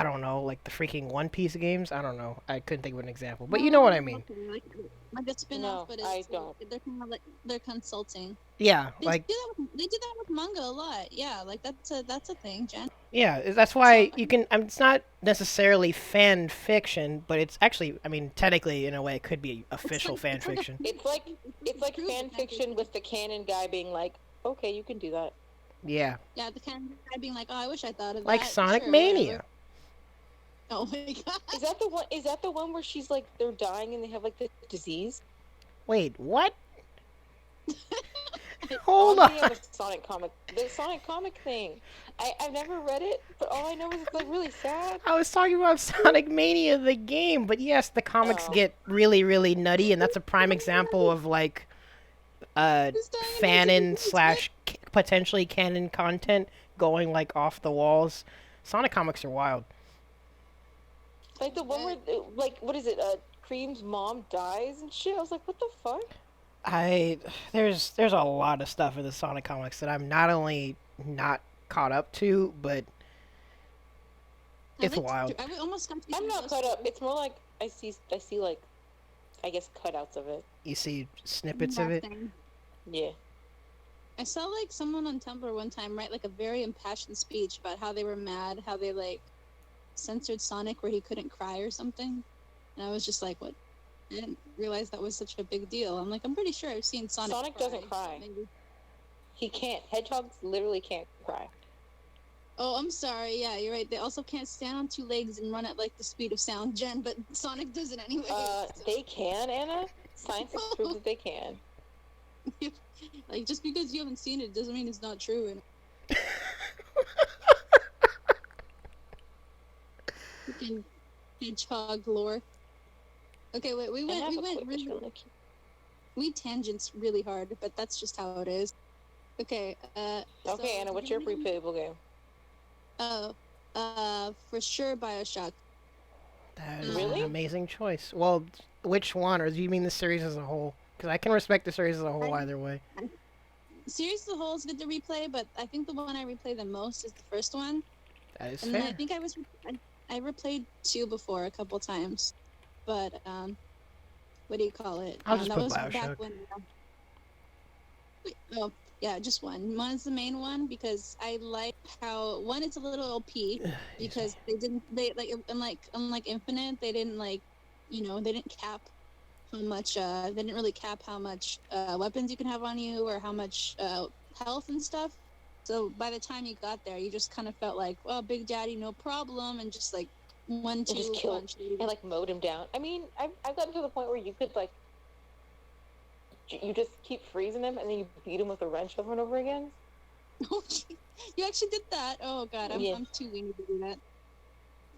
don't know, like the freaking One Piece games. I don't know. I couldn't think of an example, but you know what I mean. Okay, like a spin-off, No, but it's I like, don't. they're kind of like they're consulting. Yeah, They like do that with manga a lot. Yeah, like that's a thing, Jen. yeah, that's why So- you can. It's not necessarily fan fiction, but it's actually. I mean, technically, in a way, it could be official fan it's like a- fiction. It's like true fan fiction with the canon guy being like, okay, you can do that. Yeah, Yeah, the kind of guy being like, "Oh, I wish I thought of like that." Sonic Sure, Mania. whatever. Oh my god. Is that the one? Is that the one where she's like they're dying and they have like the disease? Wait, what? Hold I'm on. thinking of the Sonic comic thing. I've never read it, but all I know is it's like really sad. I was talking about Sonic Mania, the game, but yes, the comics Oh. get really, really nutty, and that's a prime example of like This time it was fanon a slash potentially canon content going like off the walls. Sonic comics are wild. Like the one where, like, what is it? Cream's mom dies and shit. I was like, what the fuck? There's a lot of stuff in the Sonic comics that I'm not only not caught up to, but it's wild. I almost got to I'm not caught up. It's more like I see like, I guess cutouts of it. You see snippets of it. Yeah. I saw like someone on Tumblr one time write like a very impassioned speech about how they were mad, how they like censored Sonic where he couldn't cry or something. And I was just like, what? I didn't realize that was such a big deal. I'm like, I'm pretty sure I've seen Sonic. Sonic doesn't cry. Maybe. He can't. Hedgehogs literally can't cry. Oh, I'm sorry. Yeah, you're right. They also can't stand on two legs and run at like the speed of sound, Jen. But Sonic does it anyway. They can, Anna. Science has proved that they can. Like, just because you haven't seen it doesn't mean it's not true. And freaking hedgehog lore. Okay, wait. We tangents really hard, but that's just how it is. Okay. Okay, so, Anna. What's your replayable game? For sure, BioShock. That is Really? an amazing choice. Well, which one, or do you mean the series as a whole? Because I can respect the series as a whole either way. Series as a whole is good to replay, but I think the one I replay the most is the first one. That is And fair. then I think I replayed 2 before a couple times, but what do you call it? I'll just that put was BioShock. back when. Oh yeah, just one. One is the main one because I like how one it's a little OP because they unlike Infinite they didn't they didn't cap how much they didn't really cap how much weapons you can have on you or how much health and stuff. So by the time you got there, you just kind of felt like, well, Big Daddy, no problem, and just like 1, 2 just kill punch. and like mowed him down. I mean, I've gotten to the point where you could like, you just keep freezing him and then you beat him with a wrench over and over again. You actually did that? Oh god, Yeah. I'm too weenie to do that.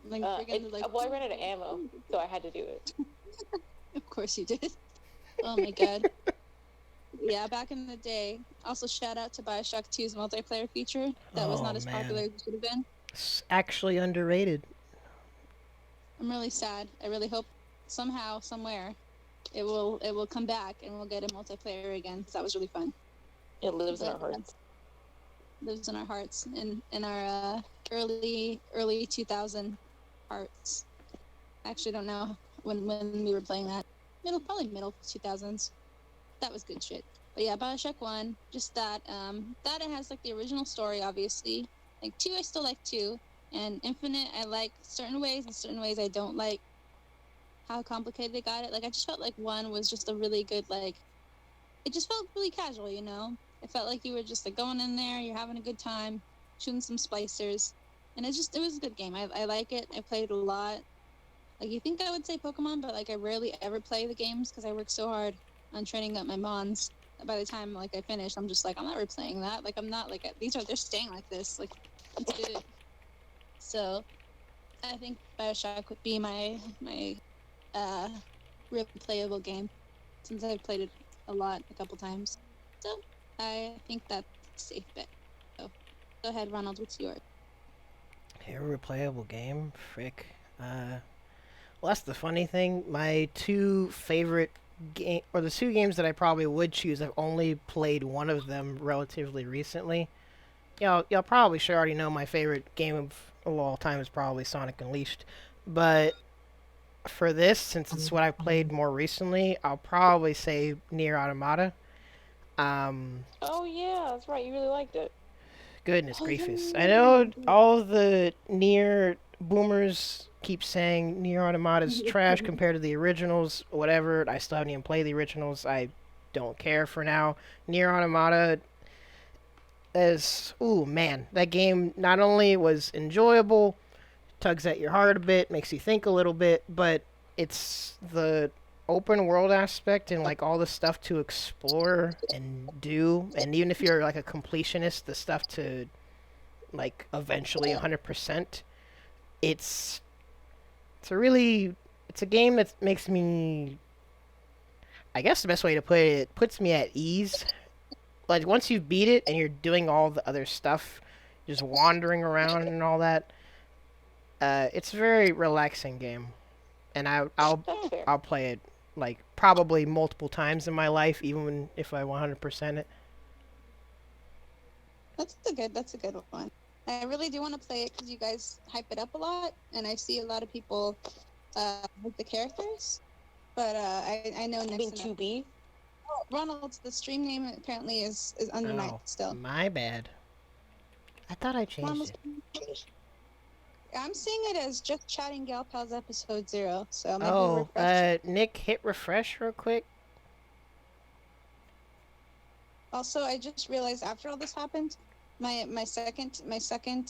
Like, Well, I ran out of ammo, so I had to do it. Of course you did. Oh my god. Yeah, back in the day. Also, shout out to BioShock 2's multiplayer feature. That was not as popular as it should have been. It's actually underrated. I'm really sad. I really hope somehow, somewhere, it will come back and we'll get a multiplayer again because that was really fun. It lives in our hearts. Lives in our hearts, in our early 2000 hearts. I actually don't know when we were playing that. Probably middle 2000s. That was good shit. But yeah, BioShock 1, just that. That it has like the original story, obviously. Like 2, I still like 2, and Infinite, I like certain ways, and certain ways I don't like how complicated they got it. Like I just felt like 1 was just a really good like. It just felt really casual, you know. It felt like you were just like going in there, you're having a good time, shooting some splicers, and it was a good game. I like it. I played it a lot. Like you think I would say Pokemon, but like I rarely ever play the games because I work so hard on training up my mons. By the time like I finish, I'm just like I'm not replaying that. Like I'm not like they're staying like this. Like let's do it. So I think BioShock would be my replayable game since I've played it a couple times. So I think that's a safe bet. So go ahead, Ronald. What's yours? A replayable game? Frick. Well, that's the funny thing. My 2 favorite the 2 games that I probably would choose, I've only played one of them relatively recently. Y'all probably should already know my favorite game of all time is probably Sonic Unleashed. But for this, since it's what I've played more recently, I'll probably say Nier Automata. Oh yeah, that's right. You really liked it. Goodness gracious. I know all the Nier boomers keep saying Nier Automata's trash compared to the originals, whatever. I still haven't even played the originals. I don't care for now. Nier Automata is... Ooh, man. That game not only was enjoyable, tugs at your heart a bit, makes you think a little bit, but it's the open world aspect and like all the stuff to explore and do, and even if you're like a completionist, the stuff to like eventually 100%. It's it's a really it's a game that makes me, I guess the best way to put it, it puts me at ease. Like once you beat it and you're doing all the other stuff, just wandering around and all that, it's a very relaxing game, and That's fair. I'll play it like probably multiple times in my life, even if I 100% it. That's a good one. I really do want to play it because you guys hype it up a lot, and I see a lot of people with the characters. But I know I next mean, enough. 2B. Ronald's the stream name apparently is under Mike Oh, still. my bad. I thought I changed Ronald's, it. I'm seeing it as just chatting gal pals episode 0. So maybe Oh, refresh. Nick, hit refresh real quick. Also, I just realized after all this happened, my second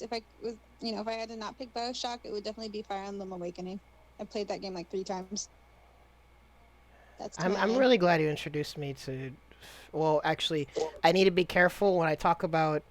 if I was if I had to not pick BioShock, it would definitely be Fire Emblem Awakening. I played that game like 3 times. That's I'm really glad you introduced me to. Well, actually, I need to be careful when I talk about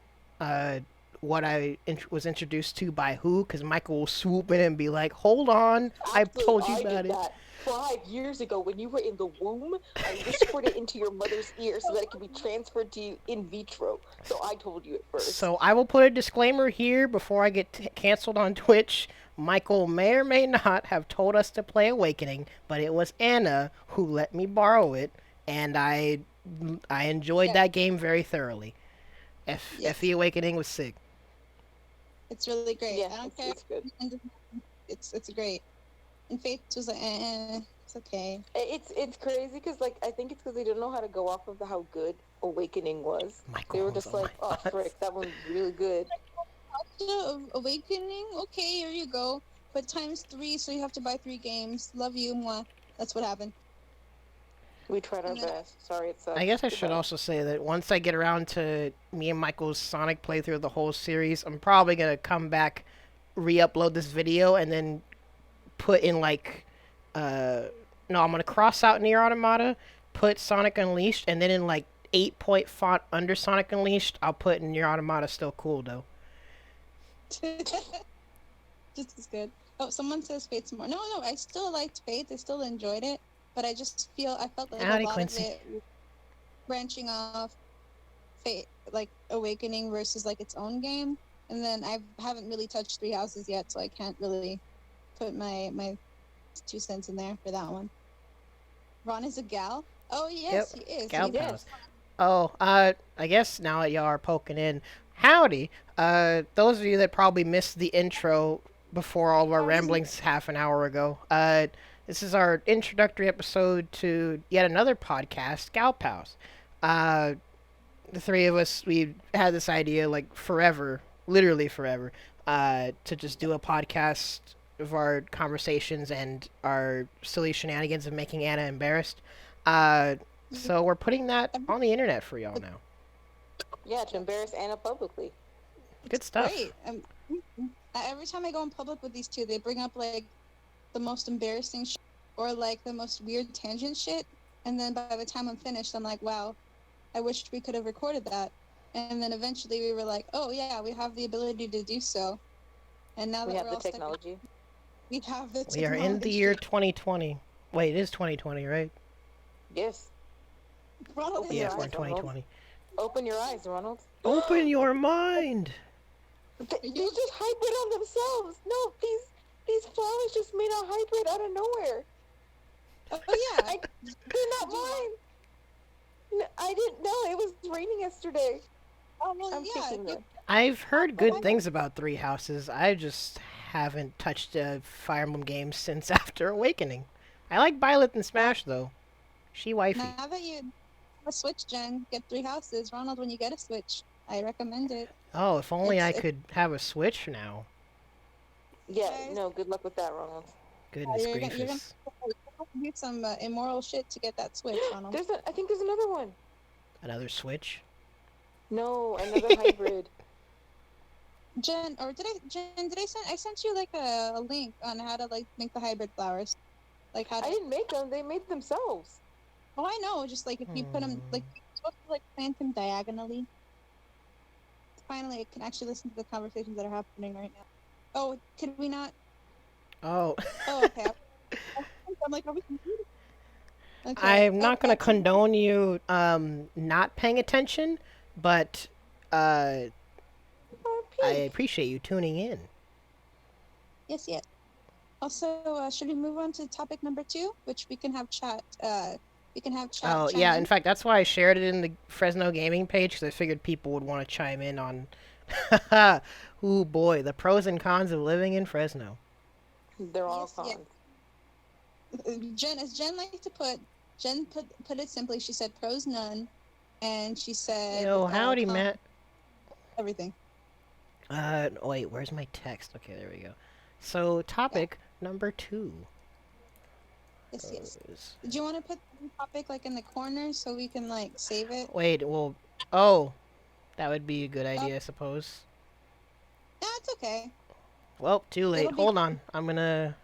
what I was introduced to by who, because Michael will swoop in and be like, "Hold on, I've Actually, told you I about did it." that 5 years ago when you were in the womb. I whispered it into your mother's ear so that it could be transferred to you in vitro. So I told you it first. So I will put a disclaimer here before I get canceled on Twitch. Michael may or may not have told us to play Awakening, but it was Anna who let me borrow it, and I enjoyed that game very thoroughly. Yes. FE Awakening was sick. It's really great. Yeah, I don't care. it's good. It's great. And Faith was like, it's okay. It's crazy because like I think it's because they didn't know how to go off of how good Awakening was. Michael They were was just on like, my oh thoughts. frick, that one's really good. Awakening, okay, here you go. But times 3, so you have to buy 3 games. Love you, mwah. That's what happened. We tried our And then- best. Sorry, it sucks. I guess I should Goodbye. also say that once I get around to me and Michael's Sonic playthrough of the whole series, I'm probably gonna come back, re-upload this video, and then put in like, no, I'm gonna cross out Near Automata, put Sonic Unleashed, and then in like 8-point font under Sonic Unleashed, I'll put Near Automata still cool though. Just as good. Oh, someone says Fate's more. No, I still liked Fate. I still enjoyed it, but I felt like Howdy, a lot Quincy. of it was branching off Fate, like Awakening versus like its own game. And then I haven't really touched Three Houses yet, so I can't really put my 2 cents in there for that one. Ron is a gal. Oh yes, Yep, he is. gal He pals. is. Oh, I guess now that y'all are poking in, howdy. Those of you that probably missed the intro before all of our ramblings half an hour ago, this is our introductory episode to yet another podcast, Gal Pals. The 3 of us, we had this idea like forever, literally forever, to just do a podcast of our conversations and our silly shenanigans of making Anna embarrassed. So we're putting that on the internet for y'all now. Yeah, to embarrass Anna publicly. Good stuff. Great. Every time I go in public with these 2, they bring up like the most embarrassing shit or like the most weird tangent shit, and then by the time I'm finished, I'm like, wow, I wish we could have recorded that. And then eventually we were like, oh yeah, we have the ability to do so. And now that We have we're the all stuck- technology. we have the We are in the year 2020. Wait, it is 2020, right? Yes. Ronald is Yeah, Yeah, we're in I don't know. 2020. Open your eyes, Ronald. Open your mind. They just hybrid on themselves. No, these flowers just made a hybrid out of nowhere. Oh yeah. They're not mine. No, I didn't know. It was raining yesterday. Oh well, I'm yeah. taking them. I've heard good things about Three Houses. I just haven't touched a Fire Emblem game since after Awakening. I like Violet and Smash though. She wifey. Now that you have a Switch, Jen, get 3 houses. Ronald, when you get a Switch, I recommend it. Oh, if only I It's- could have a Switch now. Yeah, Guys. no, good luck with that, Ronald. Goodness You're gonna- gracious. Do some immoral shit to get that Switch, Ronald. I think there's another one. Another Switch? No, another hybrid. Jen, did I send you like a link on how to like make the hybrid flowers? Like how I to. didn't make them. They made themselves. Oh, I know. Just like if you put them, like you're supposed to like plant them diagonally. Finally, I can actually listen to the conversations that are happening right now. Oh, could we not? Oh. Oh, okay. I'm like, are we computing? Okay. I'm not gonna condone you not paying attention, but I appreciate you tuning in. Yes, yes. Also, should we move on to topic number 2, which we can have chat. We can have chat. Oh chime yeah, in. in fact, that's why I shared it in the Fresno gaming page because I figured people would want to chime in on. Ooh boy, the pros and cons of living in Fresno. They're all Yes, cons. Jen, as Jen likes to put, Jen put it simply. She said pros none, and she said Yo, howdy, cons, Matt. everything. Wait, where's my text? Okay, there we go. So, topic number 2. Yes, yes. Did you want to put the topic like in the corner so we can like save it? Wait, well, oh, that would be a good idea, I suppose. No, it's okay. Well, too late. It'll be- Hold on. I'm gonna.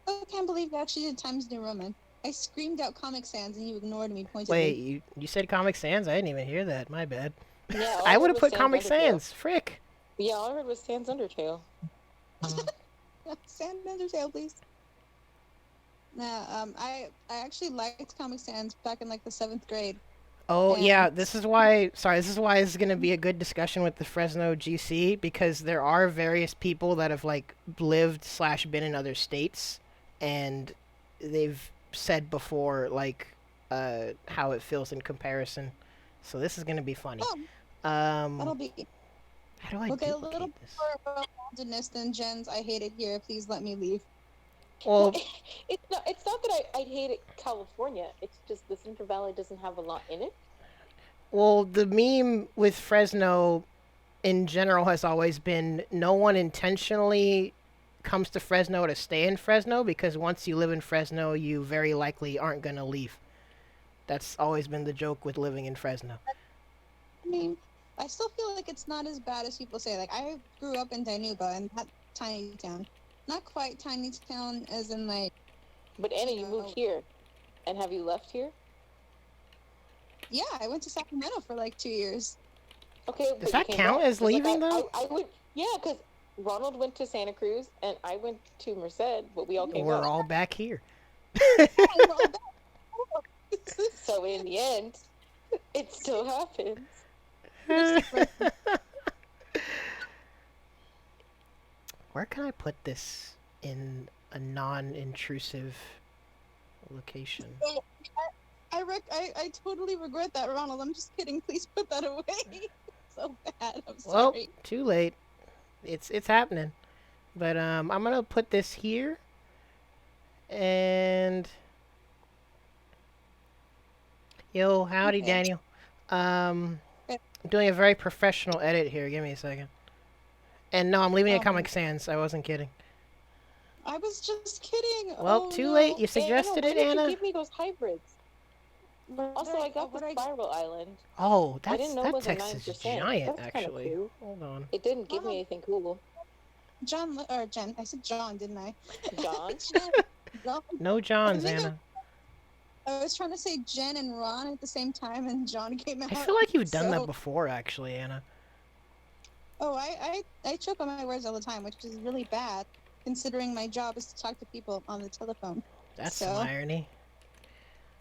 I can't believe you actually did Times New Roman. I screamed out Comic Sans and you ignored me pointedly. Wait, you said Comic Sans? I didn't even hear that. My bad. Yeah, all I would heard have was put Comic Undertale. Sans. Frick. Yeah, all I heard was Sans Undertale. Sans Undertale, please. No, I actually liked Comic Sans back in like the 7th grade. Oh And- yeah, this is why. Sorry, this is why this is gonna be a good discussion with the Fresno GC because there are various people that have like lived / been in other states, and they've said before like how it feels in comparison. So this is gonna be funny. Oh, that'll be How do I okay. A duplicate little this? more well-roundedness than Jen's. I hate it here. Please let me leave. Well, It's not that I hate it, California. It's just the Central Valley doesn't have a lot in it. well, the meme with Fresno in general has always been no one intentionally comes to Fresno to stay in Fresno because once you live in Fresno, you very likely aren't going to leave. That's always been the joke with living in Fresno. I mean, I still feel like it's not as bad as people say. Like, I grew up in Dinuba, and that tiny town. Not quite tiny town as in, like... But Anna, you No. moved here, and have you left here? Yeah, I went to Sacramento for, like, 2 years. Okay, but Does you that came count back. as 'Cause, like, leaving, though? I went, yeah, because Ronald went to Santa Cruz, and I went to Merced, but we all came We're back. all back here. So in the end, it still happens. Where can I put this in a non-intrusive location? I totally regret that, Ronald. I'm just kidding. Please put that away. So bad. I'm Well, sorry. too late. It's happening. But I'm gonna put this here. And yo, howdy, Okay. Daniel. I'm doing a very professional edit here. Give me a second. And no, I'm leaving it Comic Sans. I wasn't kidding. I was just kidding. Well, Oh, too no. late. You suggested Anna, it, why did Anna. you give me those hybrids? What Also, did I got what the did I- Spiral Island. Oh, I didn't know it that was a text is 9%. giant, That's kinda actually. cool. Hold on. It didn't give Wow. me anything cool. John or Jen. I said John, didn't I? John? John. No Johns, think Anna. I was trying to say Jen and Ron at the same time, and John came out. I feel like you've done so- that before, actually, Anna. Oh, I choke on my words all the time, which is really bad, considering my job is to talk to people on the telephone. That's So- some irony.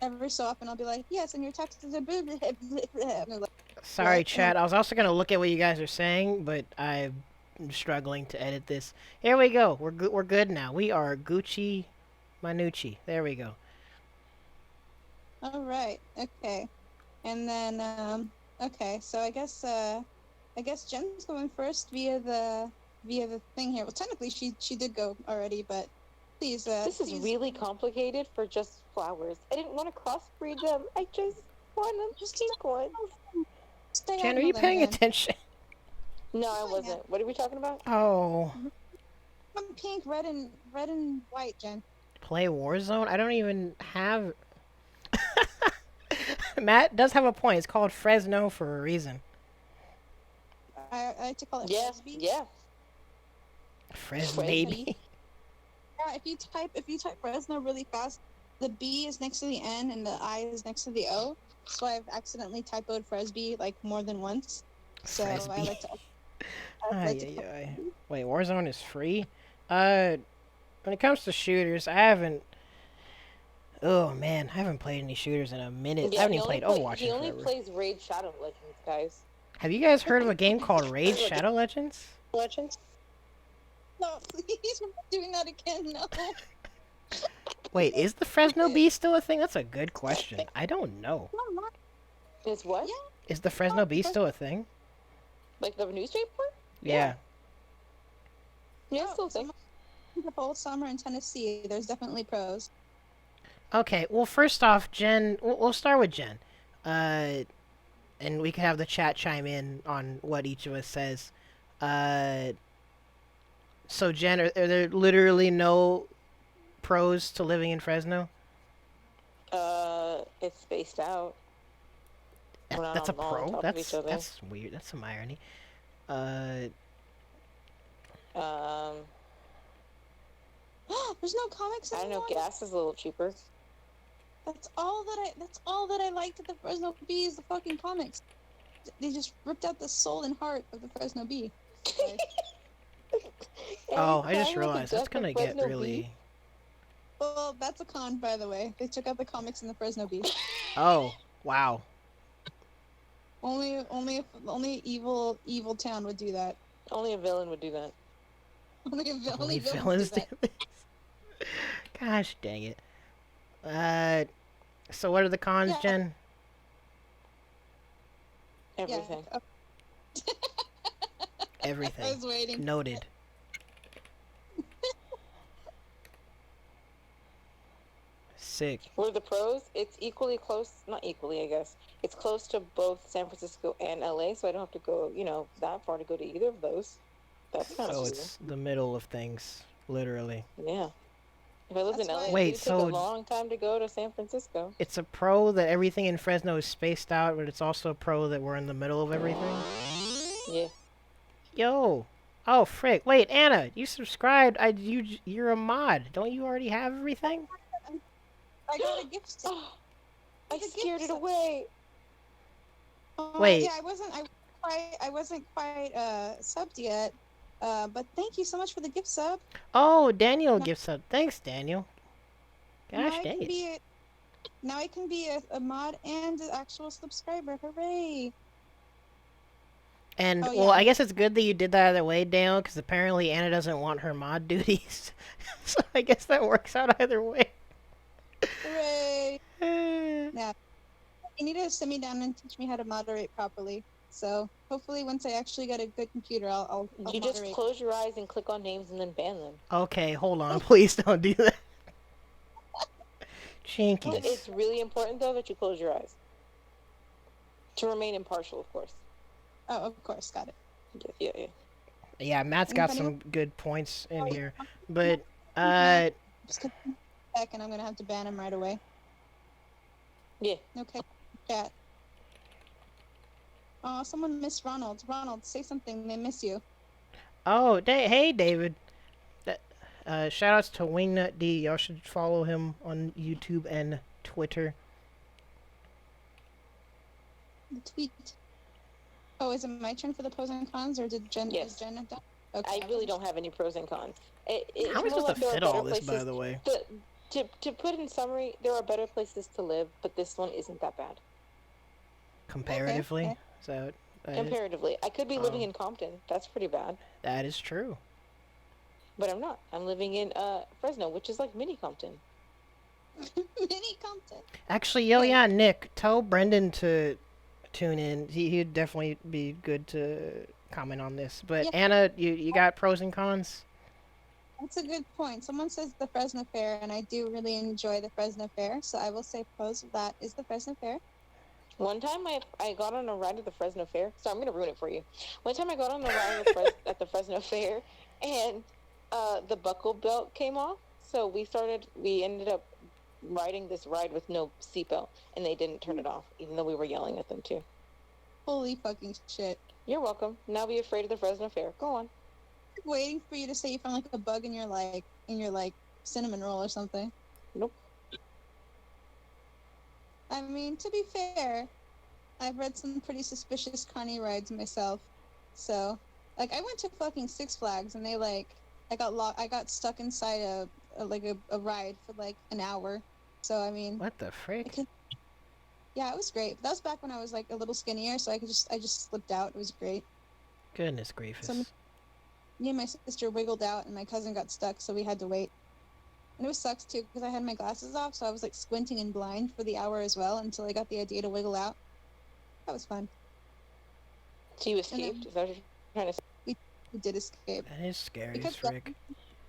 Every so often, I'll be like, "Yes, and your text is a blah, blah, blah, blah." And they're like, Sorry, What? chat. I was also gonna look at what you guys are saying, but I'm struggling to edit this. Here we go. We're good now. We are Gucci Manucci. There we go. All right, okay, and then okay, so I guess Jen's going first via the thing here. Well, technically, she did go already, but please. This is please, really complicated for just flowers. I didn't want to crossbreed them. I just want them pink ones. stay Jen, out are of you them paying then. attention? No, I wasn't. What are we talking about? Oh, I'm pink, red, and white, Jen. play Warzone? I don't even have. Matt does have a point. It's called Fresno for a reason. I like to call it Yeah, Frisbee. yeah. Fres Fresno. baby. Yeah, if you type Fresno really fast, the B is next to the N and the I is next to the O. So I've accidentally typoed Fresby like more than once. So I Fresby. like to. Ay, ay, ay. Wait, Warzone is free? Uh, when it comes to shooters, I haven't. Oh man, I haven't played any shooters in a minute. I Yeah, haven't even played Overwatch he in only forever. plays Raid Shadow Legends, guys. Have you guys heard of a game called Raid Shadow Legends? Legends? No, please, we're not doing that again. No. Wait, is the Fresno Bee still a thing? That's a good question. I don't know. Is what? Yeah. Is the Fresno Bee still a thing? Like the newspaper? Yeah. Yeah, Oh, still think. The whole summer in Tennessee, there's definitely pros. Okay, well, first off, Jen, we'll start with Jen. And we can have the chat chime in on what each of us says. So, Jen, are there literally no pros to living in Fresno? It's spaced out. We're not That's a all on pro? top of each other. That's weird. That's some irony. There's no comics I don't anymore. know. Gas is a little cheaper. That's all that I liked at the Fresno Bee is the fucking comics. They just ripped out the soul and heart of the Fresno Bee. Sorry. Oh, I just Every time with the realized that's death of gonna get Fresno really. Bee. Well, that's a con, by the way. They took out the comics in the Fresno Bee. Oh, wow. Only evil town would do that. Only a villain would do that. Only villains villains do do that. this. Gosh dang it. So what are the cons, Yeah. Jen? Everything. Yeah. Everything. I was waiting. Noted. Sick. Where the pros, it's equally close, not equally, I guess. It's close to both San Francisco and LA, so I don't have to go, that far to go to either of those. That's kind of So cool. it's the middle of things, literally. Yeah. If I lived in That's LA, why- Wait, it would take so- a long time to go to San Francisco. It's a pro that everything in Fresno is spaced out, but it's also a pro that we're in the middle of everything. Yeah. Yo. Oh, frick. Wait, Anna, you subscribed. You're a mod. Don't you already have everything? I got a gift stick. Oh, I It's a scared gift it set. away. Wait. Yeah, I wasn't quite subbed yet. But thank you so much for the gift sub. Oh, Daniel gives up. Thanks, Daniel. Now Gosh I dang can it. be now I can be a mod and an actual subscriber. Hooray! And, Oh, well, yeah. I guess it's good that you did that other way, Daniel, because apparently Anna doesn't want her mod duties. So I guess that works out either way. Hooray! Eh. You need to sit me down and teach me how to moderate properly. So hopefully, once I actually get a good computer, I'll You just moderate. close your eyes and click on names and then ban them. Okay, hold on. Please don't do that. Chinkies. It's really important, though, that you close your eyes. To remain impartial, of course. Oh, of course, got it. Yeah. Yeah, Matt's got some Anybody- good points in here. But, Just kidding. Back, and I'm gonna have to ban him right away. Yeah. Okay, chat. Oh, someone missed Ronald. Ronald, say something. They miss you. oh, hey, David. Shoutouts to Wingnut D. Y'all should follow him on YouTube and Twitter. The tweet. Oh, is it my turn for the pros and cons, or did Jen? Yes. Is Jen have done? Okay. I really don't have any pros and cons. It's How am I more supposed like to there are fit all better this, by places- the way? To put in summary, there are better places to live, but this one isn't that bad. Comparatively? okay. So, Comparatively. I could be living Oh. in Compton. That's pretty bad. that is true. But I'm not. I'm living in Fresno, which is like mini Compton. Mini Compton. Actually, yeah, Nick, tell Brendan to tune in. He'd definitely be good to comment on this. But Yeah. Anna, you got pros and cons? That's a good point. Someone says the Fresno Fair, and I do really enjoy the Fresno Fair, so I will say pros of that is the Fresno Fair. One time I got on a ride at the Fresno Fair. So I'm going to ruin it for you. One time I got on a ride at the Fresno Fair, and the buckle belt came off. So we ended up riding this ride with no seatbelt, and they didn't turn it off, even though we were yelling at them too. Holy fucking shit. You're welcome. Now be afraid of the Fresno Fair. Go on. Waiting for you to say you found like a bug in your cinnamon roll or something. Nope. I mean, to be fair, I've read some pretty suspicious carny rides myself. So, like, I went to fucking Six Flags and they I got stuck inside a ride for like an hour. So I mean, What the frick? Yeah, it was great. That was back when I was like a little skinnier, so I just slipped out. It was great. Goodness gracious. So me and my sister wiggled out, and my cousin got stuck, so we had to wait. And it was sucks too because I had my glasses off, so I was like squinting and blind for the hour as well until I got the idea to wiggle out. That was fun. So you escaped? Is that what you're trying to say? We did escape. That is scary Because as frick.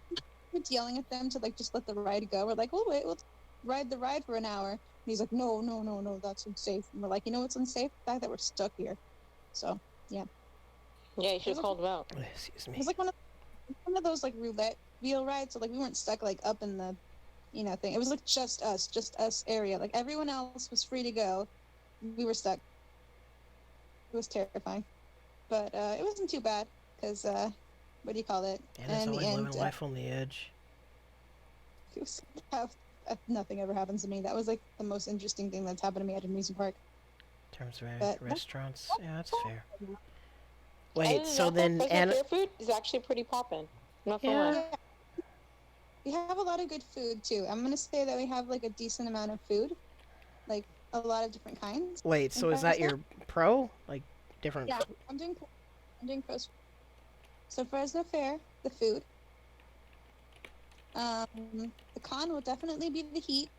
we were yelling at them to like just let the ride go. We're like, oh wait, we'll ride the ride for an hour. And he's like, no, that's unsafe. And we're like, you know what's unsafe? The fact that we're stuck here. So yeah. Yeah, you should have called him out. Excuse It me. was like one of those like roulette wheel rides. So like we weren't stuck like up in the, thing. It was like just us area. Like everyone else was free to go. We were stuck. It was terrifying, but it wasn't too bad because what do you call it? Anna's always living life on the edge. It was nothing ever happens to me. That was like the most interesting thing that's happened to me at an amusement park. In terms of But restaurants, yeah, that's fair. Other Wait, than so that, then Fresno Anna, Fair food is actually pretty poppin'. Not gonna Yeah. lie. We have a lot of good food too. I'm gonna say that we have like a decent amount of food, like a lot of different kinds. wait, so is that your pro? Like different? Yeah, I'm doing pros. So Fresno Fair, the food. The con will definitely be the heat.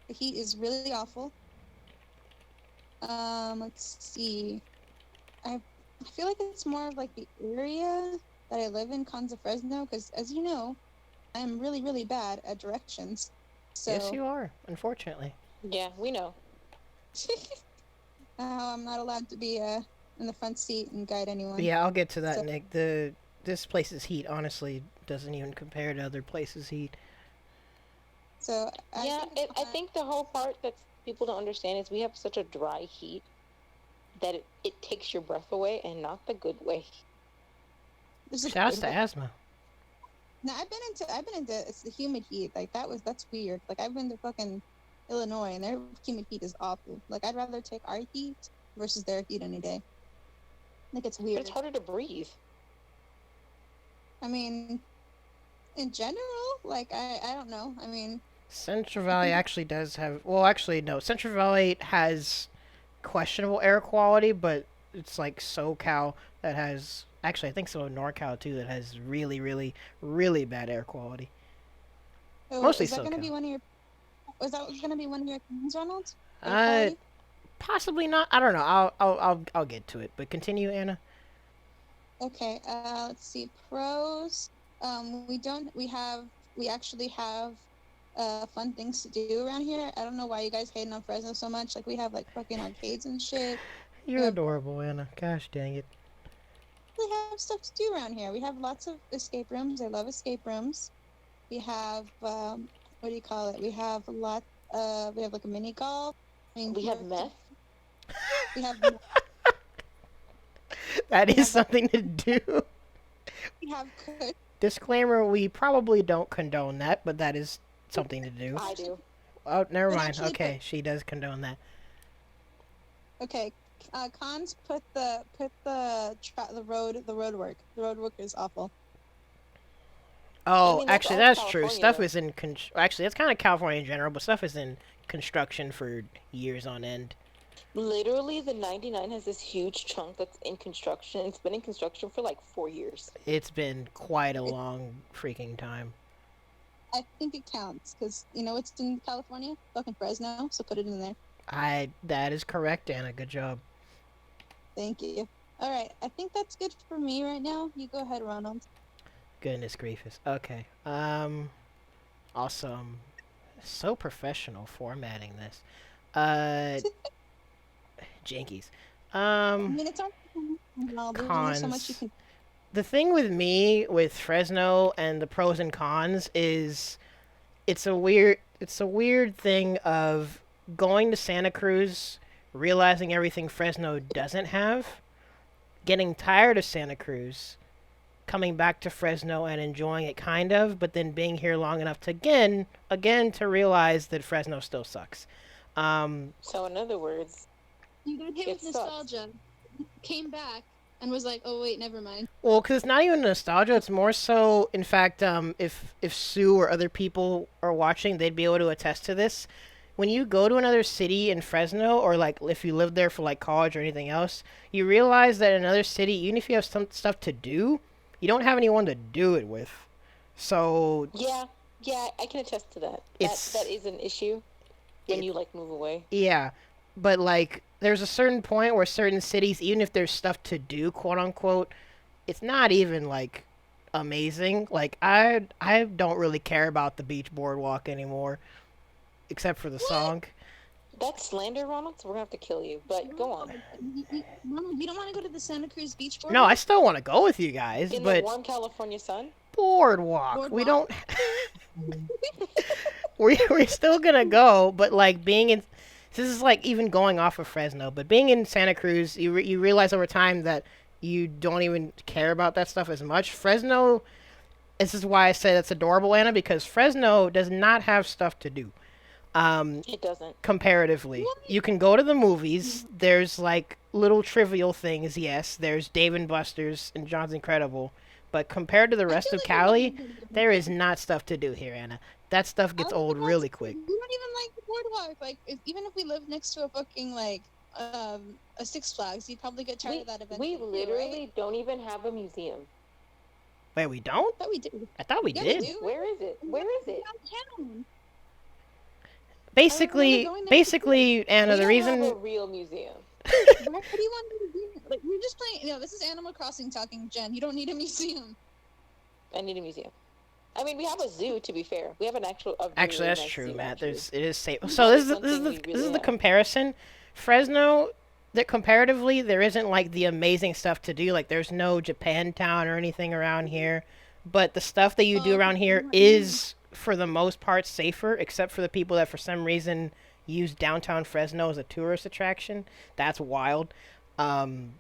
The heat is really awful. Let's see. I feel like it's more of like the area that I live in, cons of Fresno, because as you know, I am really, really bad at directions. So Yes, you are. Unfortunately. Yeah, we know. I'm not allowed to be in the front seat and guide anyone. But yeah, I'll get to that, So- Nick. This place's heat honestly doesn't even compare to other places' heat. So Yeah, I think the whole part that people don't understand is we have such a dry heat that it takes your breath away, and not the good way. Shouts to asthma. No, I've been into it's the humid heat. Like that's weird. Like I've been to fucking Illinois and their humid heat is awful. Like I'd rather take our heat versus their heat any day. Like it's But weird. it's harder to breathe. I mean, in general, like I don't know. I mean, Central Valley actually does have. Well, actually, no. Central Valley has questionable air quality, but it's like SoCal that has. Actually, I think so. NorCal too, that has really, really, really bad air quality. so Mostly is that going to SoCal. be one of your? Was that going to be one of your things, Ronald? Air Uh, quality? possibly not. I don't know. I'll get to it. But continue, Anna. Okay, let's see. Pros. We actually have fun things to do around here. I don't know why you guys hating on Fresno so much. Like we have like fucking arcades and shit. You're Yeah. adorable, Anna. Gosh dang it. We have stuff to do around here. We have lots of escape rooms. I love escape rooms. We have what do you call it? We have a lot. We have like a mini golf. We have meth. We have That Yeah. is something to do. we have cook. Disclaimer: we probably don't condone that, but that is something to do. I do. Oh, never But mind. actually, Okay, she does condone that. Okay, cons put the road work. The road work is awful. Oh, mean, that's actually, all that's true. California, Stuff though. is in actually, that's kind of California in general, but stuff is in construction for years on end. Literally, the 99 has this huge chunk that's in construction. It's been in construction for like 4 years. It's been quite a long freaking time. I think it counts because it's in California, fucking Fresno. So put it in there. That is correct, Anna. Good job. Thank you. All right, I think that's good for me right now. You go ahead, Ronald. Goodness gracious. Okay. Awesome. So professional formatting this. Jinkies. I mean, it's all Ronald. There's only so much you Cons. can. The thing with me with Fresno and the pros and cons is it's a weird thing of going to Santa Cruz, realizing everything Fresno doesn't have, getting tired of Santa Cruz, coming back to Fresno and enjoying it kind of, but then being here long enough to again to realize that Fresno still sucks. So in other words, You got hit It with sucks. nostalgia, came back, and was like, oh wait, never mind. Well, because it's not even nostalgia. It's more so, in fact, if Sue or other people are watching, they'd be able to attest to this. When you go to another city in Fresno, or like if you live there for like college or anything else, you realize that in another city, even if you have some stuff to do, you don't have anyone to do it with. So yeah, I can attest to that. It's- That is an issue when you like move away. yeah, but like there's a certain point where certain cities, even if there's stuff to do, quote unquote, it's not even like amazing. Like I don't really care about the beach boardwalk anymore, except for the song. That's slander, Ronald. So we're gonna have to kill you. But go on. Ronald, you don't want to go to the Santa Cruz beach board? No, I still want to go with you guys, In the but warm California sun. boardwalk. We Boardwalk? don't. We're still gonna go, but like being in, this is like even going off of Fresno, but being in Santa Cruz, you realize over time that you don't even care about that stuff as much. Fresno, this is why I say that's adorable, Anna, because Fresno does not have stuff to do. It doesn't. Comparatively, you can go to the movies. There's like little trivial things. Yes, there's Dave and Buster's and John's Incredible, but compared to the rest of Cali, there is not stuff to do here, Anna. That stuff gets old really quick. We don't even like the boardwalk. Like, even if we live next to a fucking like a Six Flags, you'd probably get tired of that eventually. We literally don't even have a museum. Wait, we don't? But we do. I thought we Yeah, did. we do. Where is it? Where is it? Downtown. Basically, going there. basically, Anna, the We don't have reason. a real museum. What do you want me to do? Like, we're just playing. You know, this is Animal Crossing talking, Jen. You don't need a museum. I need a museum. I mean, we have a zoo. To be fair, we have an actual. A Actually, really that's nice true, zoo, Matt. actually. It is safe. That So is this is something we this really is the have. comparison. Fresno, that comparatively, there isn't like the amazing stuff to do. Like there's no Japantown or anything around here, but the stuff that you do around here is, for the most part, safer, except for the people that for some reason use downtown Fresno as a tourist attraction. That's wild. Don't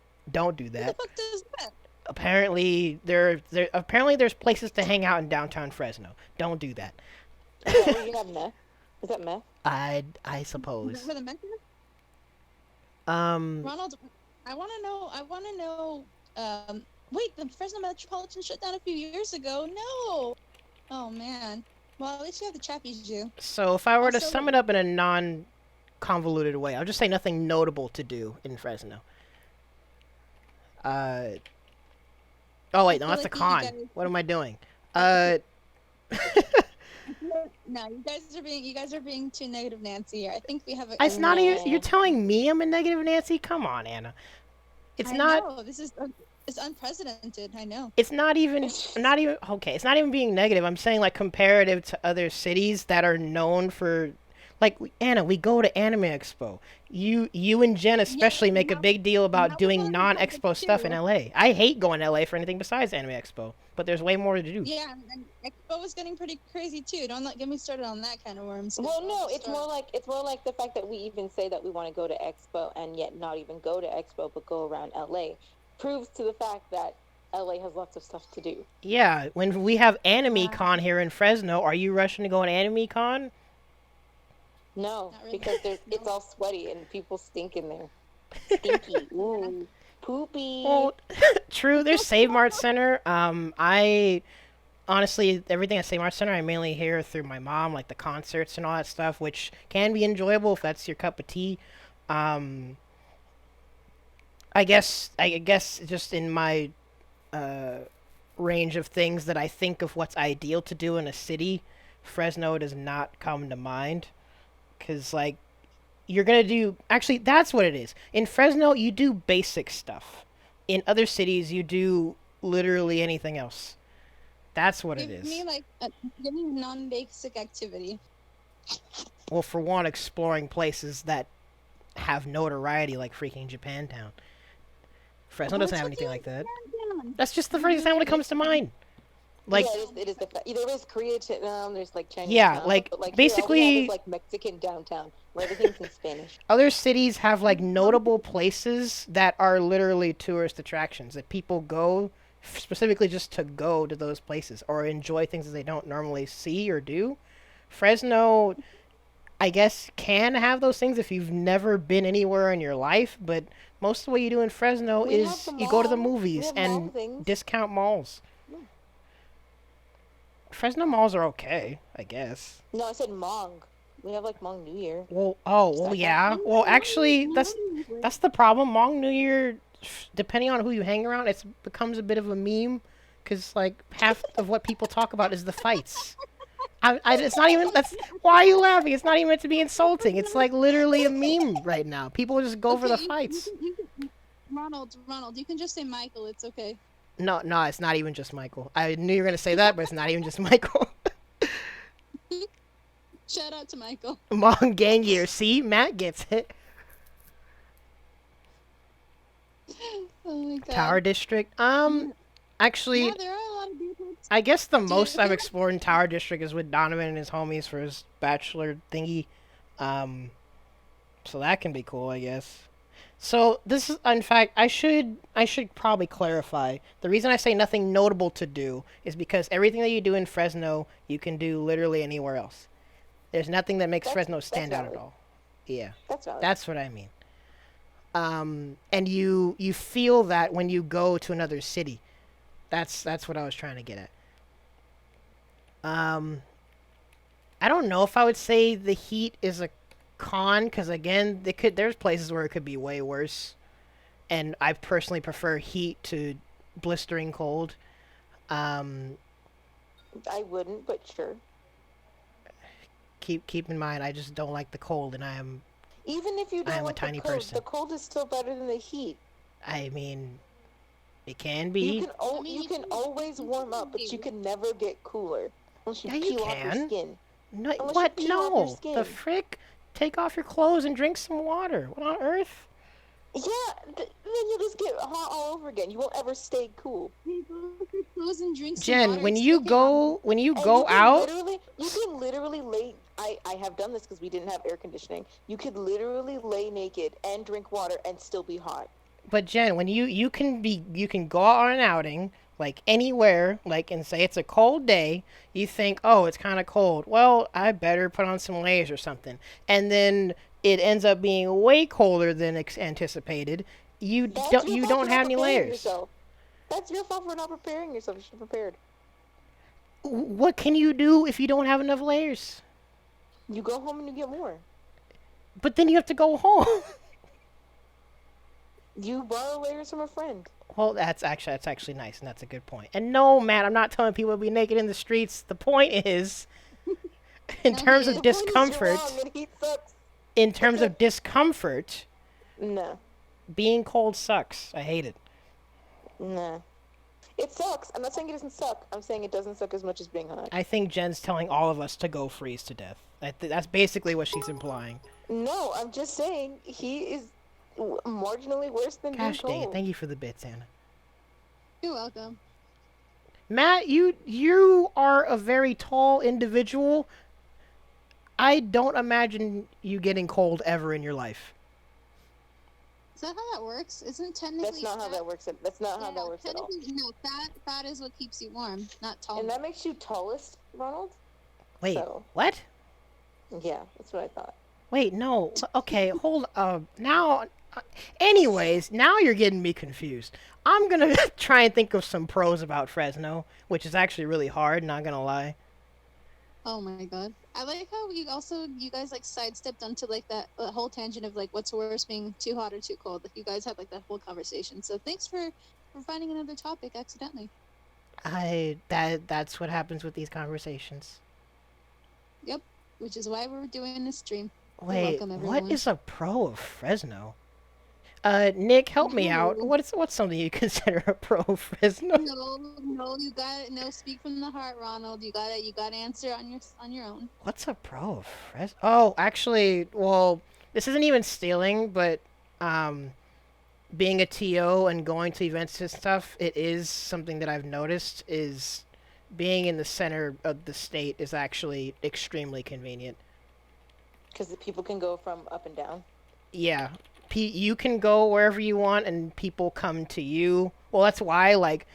do Who the that. fuck does that? Apparently, apparently there's places to hang out in downtown Fresno. Don't do that. Is that where you have meth? Is that meth? I Is suppose. that where the mention? Um, Ronald, I want to know. Wait, the Fresno Metropolitan shut down a few years ago. No. Oh man. Well, at least you have the Chappie Zoo. so if I were to Also- sum it up in a non-convoluted way, I'll just say nothing notable to do in Fresno. Oh wait, no, feel that's a like you con. guys- What am I doing? No, you guys are being too negative, Nancy. Here. I think we have a. It's not even. No. You're telling me I'm a negative Nancy? Come on, Anna. It's I not. know, this is it's unprecedented. I know. It's not even. Not even. Okay, it's not even being negative. I'm saying like comparative to other cities that are known for. Like Anna, we go to Anime Expo. You and Jen especially make a now- big deal now about we're doing going to non-Expo Expo stuff in too. LA. I hate going to LA for anything besides Anime Expo, but there's way more to do. Yeah, and Expo was getting pretty crazy too. Don't get me started on that kind of worms. 'cause Well, I'll no, just it's start- more like the fact that we even say that we want to go to Expo and yet not even go to Expo but go around LA proves to the fact that LA has lots of stuff to do. Yeah, when we have Anime Yeah. Con here in Fresno, are you rushing to go on Anime Con? No, Not really. because it's No. all sweaty and people stink in there. Stinky. Ooh. Poopy. Well, true. There's Save Mart Center. I honestly, everything at Save Mart Center, I mainly hear through my mom, like the concerts and all that stuff, which can be enjoyable if that's your cup of tea. I guess just in my range of things that I think of what's ideal to do in a city, Fresno does not come to mind. Because, like, you're going to do... Actually, that's what it is. In Fresno, you do basic stuff. In other cities, you do literally anything else. That's what it Give is. me like give me non-basic activity. Well, for one, exploring places that have notoriety like freaking Japantown. Fresno doesn't have anything like that. That's just the first thing that comes to mind. Like, yeah, it is the fact. There is Koreatown, there's like Chinese. Yeah, like, but, basically- here, all we have is, like Mexican downtown where everything's in Spanish. other cities have like notable places that are literally tourist attractions that people go specifically just to go to those places or enjoy things that they don't normally see or do. Fresno, I guess, can have those things if you've never been anywhere in your life, but most of what you do in Fresno We have is the you go to the mall. We movies have mall and things. discount malls. Yeah. Fresno malls are okay, I guess. No, I said Hmong. We have like Hmong New Year. Well, oh, well, Stop yeah. Well, actually, that's the problem. Hmong New Year, depending on who you hang around, it becomes a bit of a meme, because like half of what people talk about is the fights. It's not even. That's why are you laughing? It's not even meant to be insulting. It's like literally a meme right now. People just go for the fights. Ronald, you can just say Michael. It's okay. No, it's not even just Michael. I knew you were gonna say that, but it's not even just Michael. Shout out to Michael. Hmong gang year. See, Matt gets it. Oh my god. Tower District. Actually, Yeah, there are a lot of people. I guess the you most I've feel like- explored in Tower District is with Donovan and his homies for his bachelor thingy. So that can be cool, I guess. So this is, in fact, I should probably clarify. The reason I say nothing notable to do is because everything that you do in Fresno, you can do literally anywhere else. There's nothing that makes Fresno stand out at valid. all. Yeah, That's valid. that's what I mean. And you feel that when you go to another city. That's what I was trying to get at. I don't know if I would say the heat is a con, because again, there's places where it could be way worse, and I personally prefer heat to blistering cold. I wouldn't, but sure. Keep in mind, I just don't like the cold, and Even if you I don't am a like tiny the cold, person. the cold is still better than the heat. I mean, it can You be. can you can always warm up, but you can never get cooler unless you Yeah, you peel off your can. skin. No, unless you what? peel off your No, skin. the frick! Take off your clothes and drink some water. What on earth? Yeah, then you'll just get hot all over again. You won't ever stay cool. Close and drink some Jen, water. when It's you okay. go And you out, can literally lay. I have done this because we didn't have air conditioning. You could literally lay naked and drink water and still be hot. but Jen, when you can go out on an outing, like anywhere, like, and say it's a cold day, you think, oh, it's kind of cold. Well, I better put on some layers or something, and then it ends up being way colder than anticipated. You That's don't your you fault don't for not have any preparing layers. yourself. That's your fault for not preparing yourself. You should have prepared. What can you do if you don't have enough layers? You go home and you get more. But then you have to go home. You borrow layers from a friend. Well, that's actually nice, and that's a good point. And no, Matt, I'm not telling people to be naked in the streets. The point is, in No, terms he of is. The point is you're discomfort, wrong and heat sucks. in terms of discomfort, No. being cold sucks. I hate it. Nah. It sucks. I'm not saying it doesn't suck. I'm saying it doesn't suck as much as being hot. I think Jen's telling all of us to go freeze to death. That's basically what she's implying. No, I'm just saying he is marginally worse than Gosh being dang it! cold. Thank you for the bits, Anna. You're welcome. Matt, you are a very tall individual. I don't imagine you getting cold ever in your life. Is that how that works? Isn't technically That's not how that works. That's not how that works at all. technically- No, fat is what keeps you warm, not tall. And that makes you tallest, Ronald? Wait, So. what? Yeah, that's what I thought. Wait, no. Okay, hold. Now. Anyways, now you're getting me confused. I'm gonna try and think of some pros about Fresno, which is actually really hard. Not gonna lie. Oh my god. I like how you guys like sidestepped onto like that whole tangent of like what's worse, being too hot or too cold. Like you guys had like that whole conversation. So thanks for finding another topic accidentally. That's what happens with these conversations. Yep. Which is why we're doing this stream. Wait, welcome, what everyone. is a pro of Fresno? Nick, help me out. No. What's something you consider a pro of Fresno? No, you got no. Speak from the heart, Ronald. You got to answer on your own. What's a pro of Fresno? Oh, actually, well, this isn't even stealing, but being a TO and going to events and stuff, it is something that I've noticed is being in the center of the state is actually extremely convenient. Because the people can go from up and down. Yeah. You can go wherever you want and people come to you. Well, that's why, like,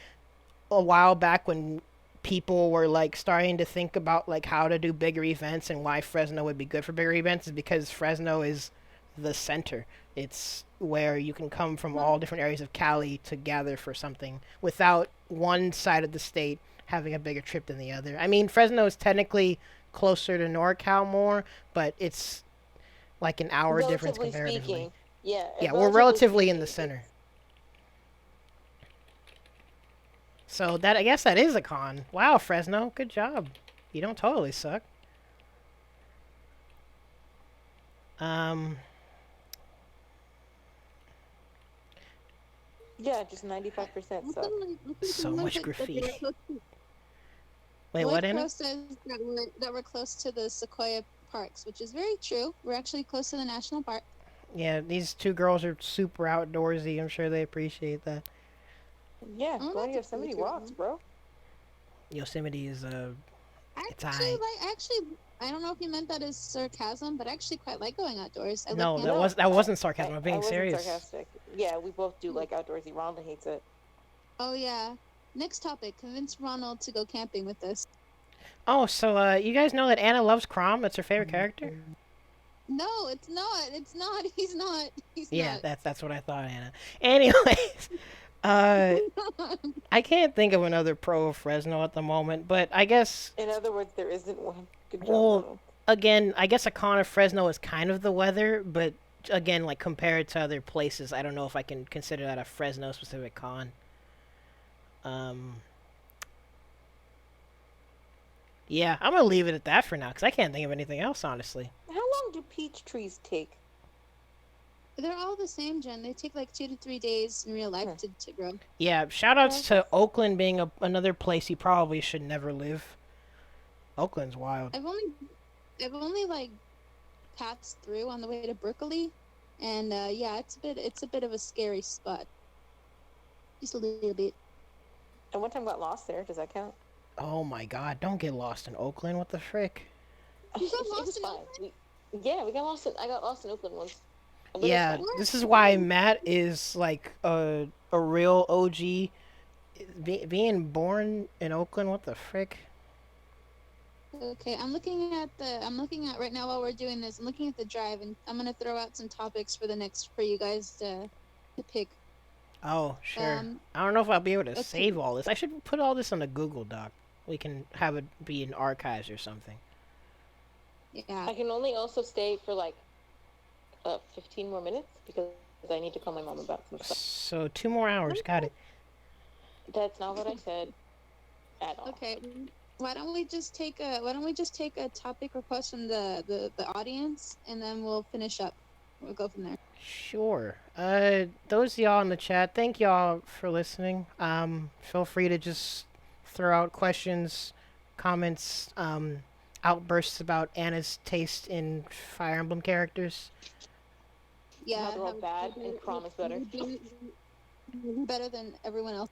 a while back when people were like starting to think about like how to do bigger events and why Fresno would be good for bigger events is because Fresno is the center. It's where you can come from all different areas of Cali to gather for something without one side of the state having a bigger trip than the other. I mean, Fresno is technically closer to NorCal more, but it's like an hour difference Relatively comparatively. speaking, yeah. Yeah, we're relatively in the center. So that I guess that is a con. Wow, Fresno, good job. You don't totally suck. Yeah, just 95% suck. So much graffiti. Wait, Lloyd what, Crow Anna? says that we're close to the Sequoia Parks, which is very true. We're actually close to the national park. Yeah, these two girls are super outdoorsy. I'm sure they appreciate that. Yeah, Oh, going to that's Yosemite true. rocks, bro. Yosemite is it's I don't know if you meant that as sarcasm, but I actually quite like going outdoors. I no, like that wasn't sarcasm. I'm being I wasn't serious. sarcastic. Yeah, we both do like outdoorsy. Rhonda hates it. Oh yeah. Next topic: convince Ronald to go camping with us. Oh, so you guys know that Anna loves Crom? That's her favorite character. No, it's not. It's not. He's not. He's Yeah, not. that's what I thought, Anna. Anyways, I can't think of another pro of Fresno at the moment, but I guess In other words, there isn't one. Good job, Well, Ronald. again, I guess a con of Fresno is kind of the weather, but again, like compared to other places, I don't know if I can consider that a Fresno specific con. Yeah, I'm gonna leave it at that for now because I can't think of anything else, honestly. How long do peach trees take? They're all the same, Jen. They take like 2 to 3 days in real life to grow. Yeah, shout outs to Oakland being another place you probably should never live. Oakland's wild. I've only like passed through on the way to Berkeley, and yeah, it's a bit of a scary spot. Just a little bit. And one time got lost there. Does that count? Oh my god, don't get lost in Oakland. What the frick? You got It lost was in fine. Oakland? We got lost. I got lost in Oakland once. But it was Yeah, fun. this is why Matt is like a real OG. Being born in Oakland, what the frick? Okay, I'm looking at right now while we're doing this. I'm looking at the drive, and I'm gonna throw out some topics for you guys to pick. Oh, sure. Um, I don't know if I'll be able to okay. save all this. I should put all this on a Google Doc. We can have it be in archives or something. Yeah. I can only also stay for like 15 more minutes because I need to call my mom about some stuff. So 2 more hours. Got it. That's not what I said at all. Okay. Why don't we just take a topic request from the audience, and then we'll finish up. We'll go from there. Sure. Those of y'all in the chat, thank y'all for listening. Feel free to just throw out questions, comments, outbursts about Anna's taste in Fire Emblem characters. Yeah. How they're all bad and Crom is better. Better than everyone else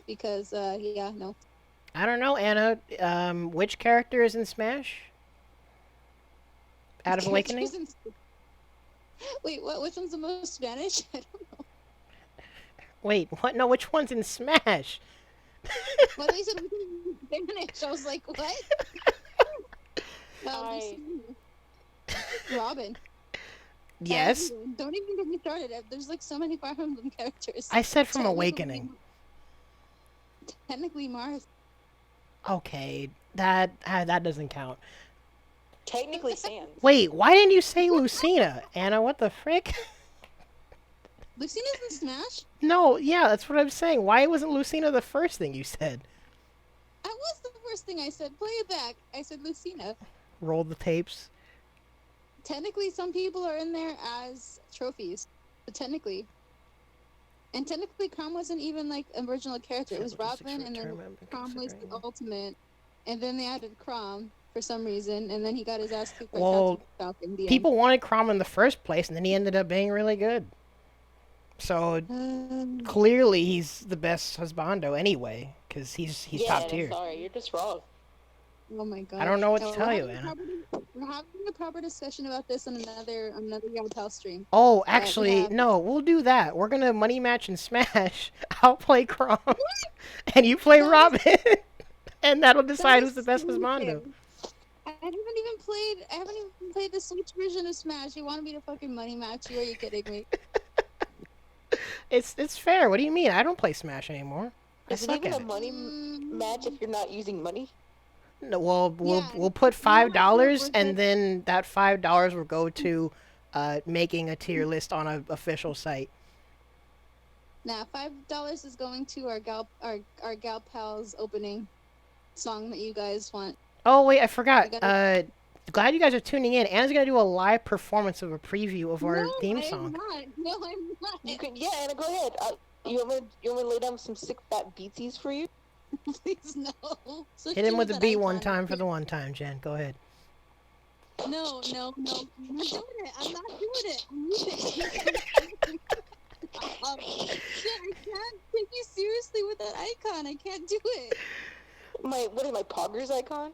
because yeah, no. I don't know, Anna. Which character is in Smash? Out of Awakening? Wait, what? Which one's the most Spanish? I don't know. Wait, what? No, which one's in Smash? Well, they said Spanish. I was like, what? Robin. Yes. Don't even get me started. There's like so many Fire Emblem characters. I said from Awakening. Technically Mars. Okay, that doesn't count. Technically Sans. Wait, why didn't you say Lucina, Anna? What the frick? Lucina's in Smash? No, yeah, that's what I'm saying. Why wasn't Lucina the first thing you said? That was the first thing I said. Play it back. I said Lucina. Roll the tapes. Technically, some people are in there as trophies. But technically. And technically, Crom wasn't even like an original character. It was Robin, and then Crom was the ultimate. And then they added Crom for some reason, and then he got his ass kicked by Falcon. People wanted Crom in the first place, and then he ended up being really good. So clearly, he's the best husbando anyway, because he's top tier. I'm sorry, you're just wrong. Oh my gosh. I don't know what Yeah, to tell you, Anna. We're having a proper discussion about this on another Yamatel stream. Oh, We actually, have no, we'll do that. We're gonna money match and smash. I'll play Crom, and you play That is- Robin, and that'll that decide is who's the best so Gizmondo. fair. I haven't even played the Switch version of Smash. You want me to fucking money match you? Are you kidding me? It's fair. What do you mean? I don't play Smash anymore. I Is it suck even at a it. money match if you're not using money? No, well, Yeah, we'll put you might do it $5, with and it. then that $5 will go to making a tier list on an official site. Now, $5 is going to our gal pals opening song that you guys want. Oh wait, I forgot. We gotta- Glad you guys are tuning in. Anna's gonna do a live performance of a preview of our No, theme I'm song. not. No, I'm not. You can, yeah, Anna, go ahead. You want me to lay down some sick fat beatsies for you? Please no. So Hit him she with the that beat one icon. time for the one time, Jen. Go ahead. No. I'm not doing it. I'm not doing it. I'm leaving. Shit, I can't take you seriously with that icon. I can't do it. What is my poggers icon?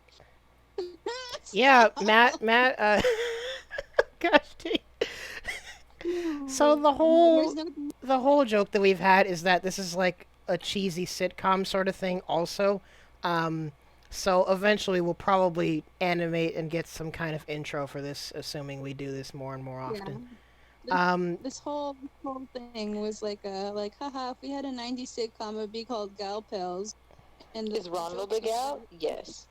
Yeah, Matt. Gosh, dang. So the whole joke that we've had is that this is like a cheesy sitcom sort of thing also. So eventually we'll probably animate and get some kind of intro for this, assuming we do this more and more often. This whole thing was like haha, if we had a 90s sitcom, it would be called Gal Pals. And Is Ronald a gal? Yes.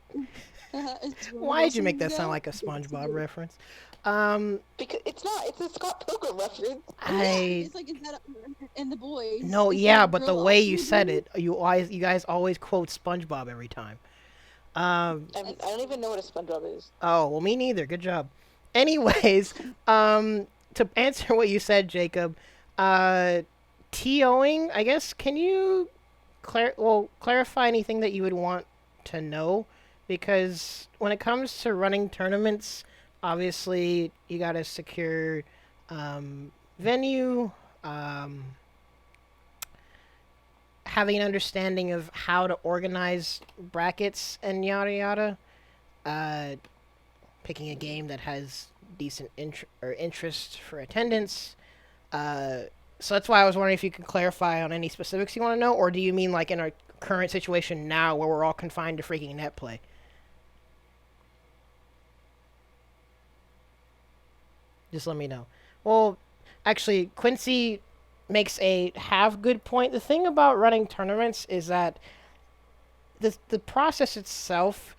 Why did you make that sound like a SpongeBob reference? Because it's not. It's a Scott Pilgrim reference. It's like is that and the boys. No, Is yeah, that a but the girl way also you doing said it? it, you guys always quote SpongeBob every time. I don't even know what a SpongeBob is. Oh, well, me neither. Good job. Anyways, to answer what you said, Jacob, TOing, I guess, can you clarify anything that you would want to know? Because when it comes to running tournaments, obviously you got to secure venue, having an understanding of how to organize brackets and yada yada. Picking a game that has decent interest for attendance. So that's why I was wondering if you could clarify on any specifics you want to know, or do you mean like in our current situation now where we're all confined to freaking net play? Just let me know. Well, actually, Quincy makes a half good point. The thing about running tournaments is that the process itself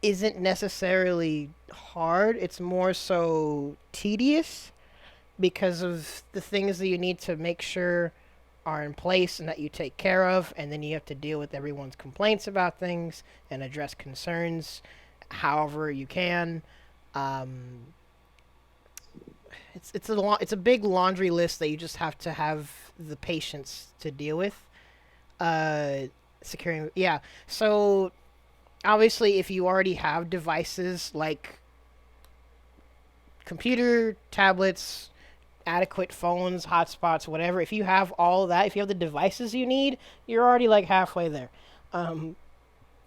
isn't necessarily hard. It's more so tedious because of the things that you need to make sure are in place and that you take care of, and then you have to deal with everyone's complaints about things and address concerns however you can. It's a big laundry list that you just have to have the patience to deal with. Securing, yeah. So obviously, if you already have devices like computer, tablets, adequate phones, hotspots, whatever, if you have all of that, if you have the devices you need, you're already like halfway there.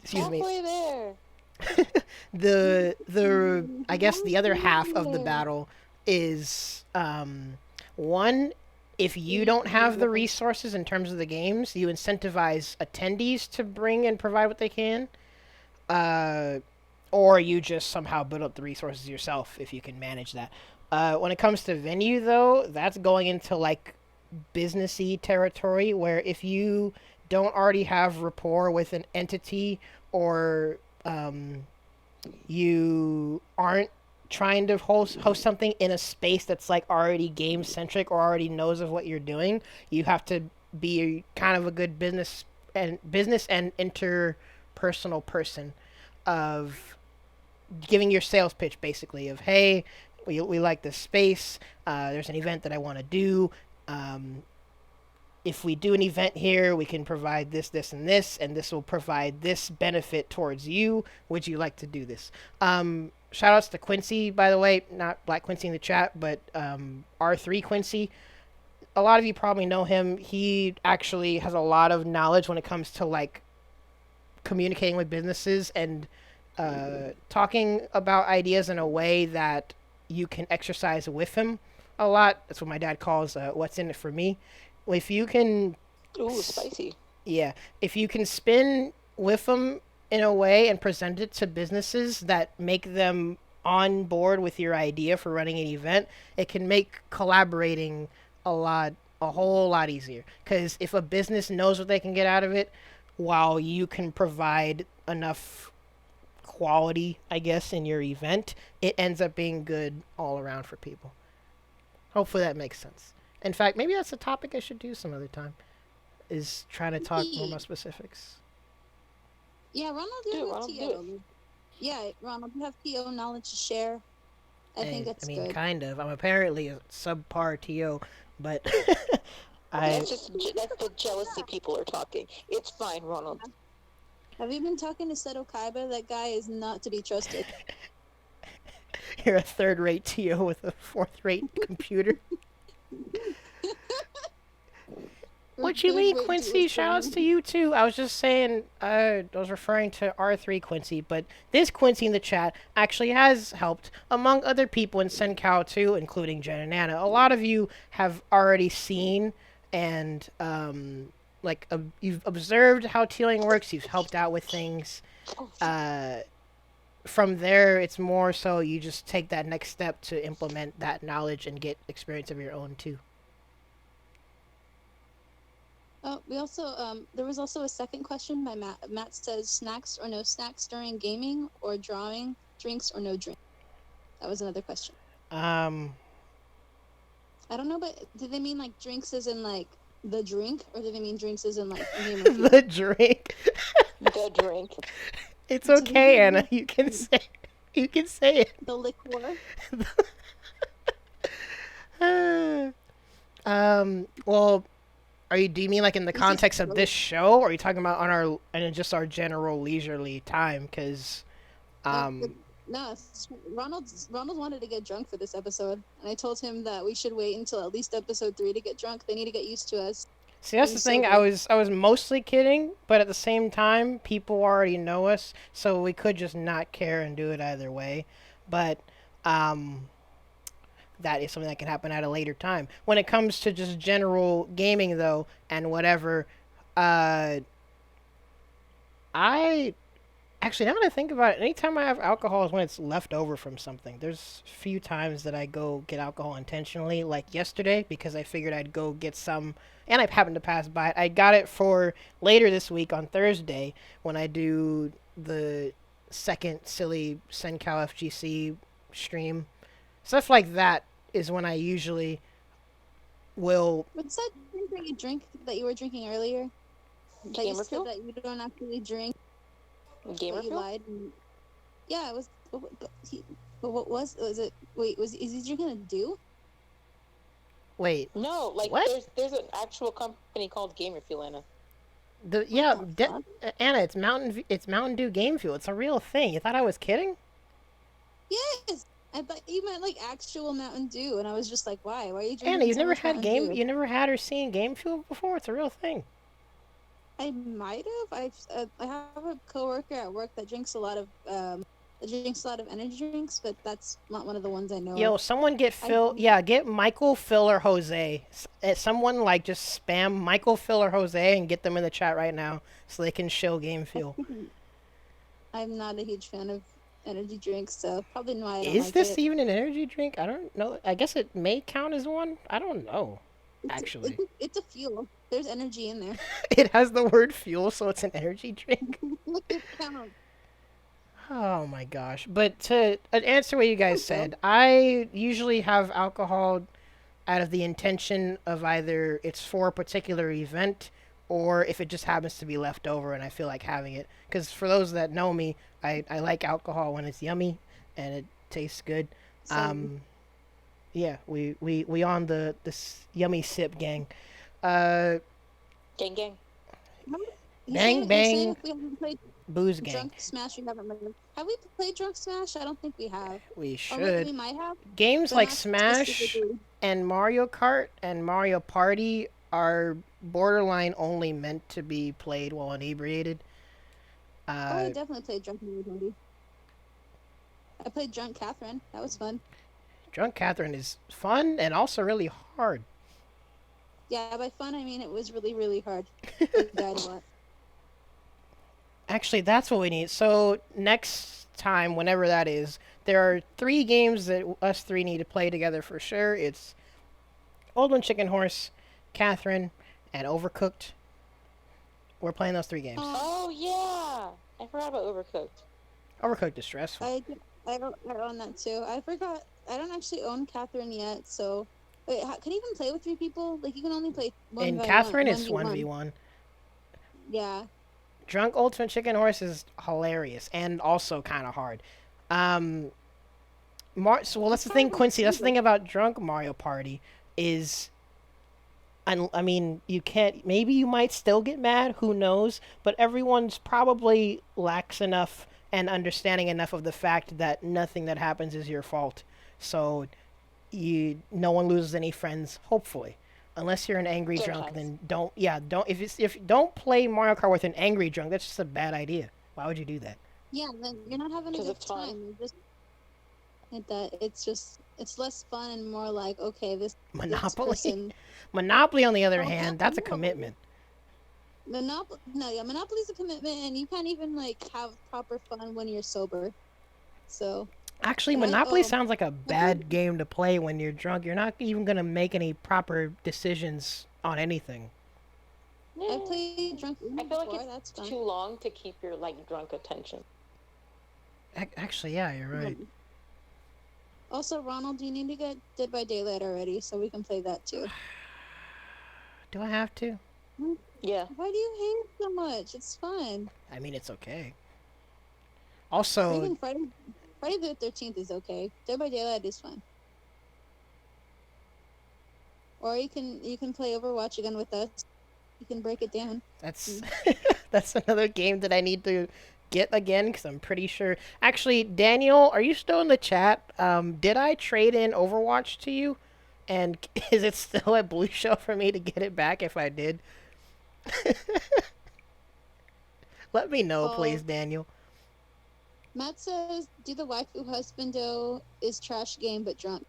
Excuse me. Halfway there. The I guess the other half of the battle is one, if you don't have the resources in terms of the games, you incentivize attendees to bring and provide what they can. Or you just somehow build up the resources yourself if you can manage that. When it comes to venue, though, that's going into like businessy territory where if you don't already have rapport with an entity or you aren't trying to host something in a space that's like already game centric or already knows of what you're doing, you have to be kind of a good business and interpersonal person of giving your sales pitch, basically, of, hey, we like this space, there's an event that I want to do, if we do an event here, we can provide this, this, and this will provide this benefit towards you. Would you like to do this? Shout outs to Quincy, by the way, not Black Quincy in the chat, but R3 Quincy. A lot of you probably know him. He actually has a lot of knowledge when it comes to like communicating with businesses and talking about ideas in a way that you can exercise with him a lot. That's what my dad calls what's in it for me. If you can, Ooh, spicy. yeah, if you can spin with them in a way and present it to businesses that make them on board with your idea for running an event, it can make collaborating a whole lot easier. Because if a business knows what they can get out of it, while you can provide enough quality, I guess, in your event, it ends up being good all around for people. Hopefully that makes sense. In fact, maybe that's a topic I should do some other time. Is trying to talk more about specifics. Yeah, Ronald, Do you it, have Ronald, do TO. Yeah, Ronald, you have TO knowledge to share. I think that's good. Kind of. I'm apparently a subpar TO, but I That's the jealousy people are talking. It's fine, Ronald. Have you been talking to Seto Kaiba? That guy is not to be trusted. you're a third-rate TO with a fourth-rate computer. What you mean, Quincy? Shoutouts to you too. I was just saying, I was referring to R3 Quincy, but this Quincy in the chat actually has helped, among other people in Sencal too, including Jen and Anna. A lot of you have already seen and you've observed how TOing works. You've helped out with things. From there, it's more so you just take that next step to implement that knowledge and get experience of your own too. Oh, we also there was also a second question by Matt. Matt says snacks or no snacks during gaming or drawing, drinks or no drink. That was another question. I don't know, but did they mean like drinks as in like the drink, or did they mean drinks as in like gamer fuel? The drink. The drink. It's okay, Anna. You can say it. The liqueur. Well, do you mean like in the context of this show, or are you talking about on just our general leisurely time? Because, no, Ronald wanted to get drunk for this episode, and I told him that we should wait until at least episode 3 to get drunk. They need to get used to us. See, that's the thing. I was mostly kidding, but at the same time, people already know us, so we could just not care and do it either way. But, that is something that can happen at a later time. When it comes to just general gaming, though, and whatever, I actually, now that I think about it, anytime I have alcohol is when it's left over from something. There's a few times that I go get alcohol intentionally, like yesterday, because I figured I'd go get some, and I happened to pass by it. I got it for later this week on Thursday when I do the second silly Sencal FGC stream. Stuff like that is when I usually will... What's that drink that you drink that you were drinking earlier? That you Gamer said fuel? that you don't actually drink. Gamer You fuel? lied. Yeah, it was. But what was it? Wait, is he drinking a Dew? Wait. No, like What? there's an actual company called Gamer Fuel, Anna. Anna, it's Mountain Dew Game Fuel. It's a real thing. You thought I was kidding? Yes. I thought you meant like actual Mountain Dew, and I was just like, why? Why are you drinking? Anna, you've so never much had Mountain Dew? you never had or seen Game Fuel before? It's a real thing. I might have. I have a coworker at work that drinks a lot of energy drinks, but that's not one of the ones I know. Yo, of. someone get Phil. Yeah, get Michael, Phil, or Jose. Someone like just spam Michael, Phil, or Jose and get them in the chat right now so they can show Game Fuel. I'm not a huge fan of energy drinks, so probably no. I don't Is like this it. even an energy drink? I don't know. I guess it may count as one. I don't know. Actually, It's a fuel. There's energy in there. it has the word fuel, so it's an energy drink. Look, it counts. Oh my gosh. But to answer what you guys said, I usually have alcohol out of the intention of either it's for a particular event or if it just happens to be left over and I feel like having it. Because for those that know me, I like alcohol when it's yummy and it tastes good. Yeah, we on this yummy sip gang. Gang gang. Bang, bang. We haven't played Booze gang. Drunk Smash. We haven't played. Have we played Drunk Smash? I don't think we have. We Or maybe we should. might have. Games but like not Smash specifically. and Mario Kart and Mario Party are borderline only meant to be played while inebriated. I definitely played Drunk Mario Party. I played Drunk Catherine. That was fun. Drunk Catherine is fun and also really hard. Yeah, by fun I mean it was really, really hard. I died a lot. Actually, that's what we need. So next time, whenever that is, there are 3 games that us 3 need to play together for sure. It's Old One Chicken Horse, Catherine, and Overcooked. We're playing those 3 games. Oh yeah, I forgot about Overcooked. Overcooked is stressful. I own that too. I forgot. I don't actually own Catherine yet, so wait, can you even play with 3 people? Like you can only play one. In by Catherine, one, it's 1v1. Yeah. Drunk Ultimate Chicken Horse is hilarious and also kind of hard. Well, that's the thing, Quincy. That's the thing about Drunk Mario Party is, I mean, you can't. Maybe you might still get mad. Who knows? But everyone's probably lax enough and understanding enough of the fact that nothing that happens is your fault. So, no one loses any friends. Hopefully. Unless you're an angry drunk, then don't don't play Mario Kart with an angry drunk. That's just a bad idea. Why would you do that? Yeah, then you're not having a good time. You're just like that. It's less fun and more like, okay, this Monopoly. This person... Monopoly, on the other hand, that's a commitment. Monopoly's a commitment, and you can't even like have proper fun when you're sober. So. Actually, Monopoly sounds like a bad game to play when you're drunk. You're not even going to make any proper decisions on anything. I played drunk. I feel like it's too long to keep your like drunk attention. Actually, yeah, you're right. Also, Ronald, you need to get Dead by Daylight already, so we can play that too. Do I have to? Yeah. Why do you hate it so much? It's fun. I mean, it's okay. Also, even Friday the 13th is okay. Dead by Daylight is fun. Or you can play Overwatch again with us. You can break it down. That's that's another game that I need to get again because I'm pretty sure. Actually, Daniel, are you still in the chat? Did I trade in Overwatch to you? And is it still at Blue Shell for me to get it back if I did? Let me know, please, Daniel. Matt says, "Do the waifu husbando is trash game but drunk."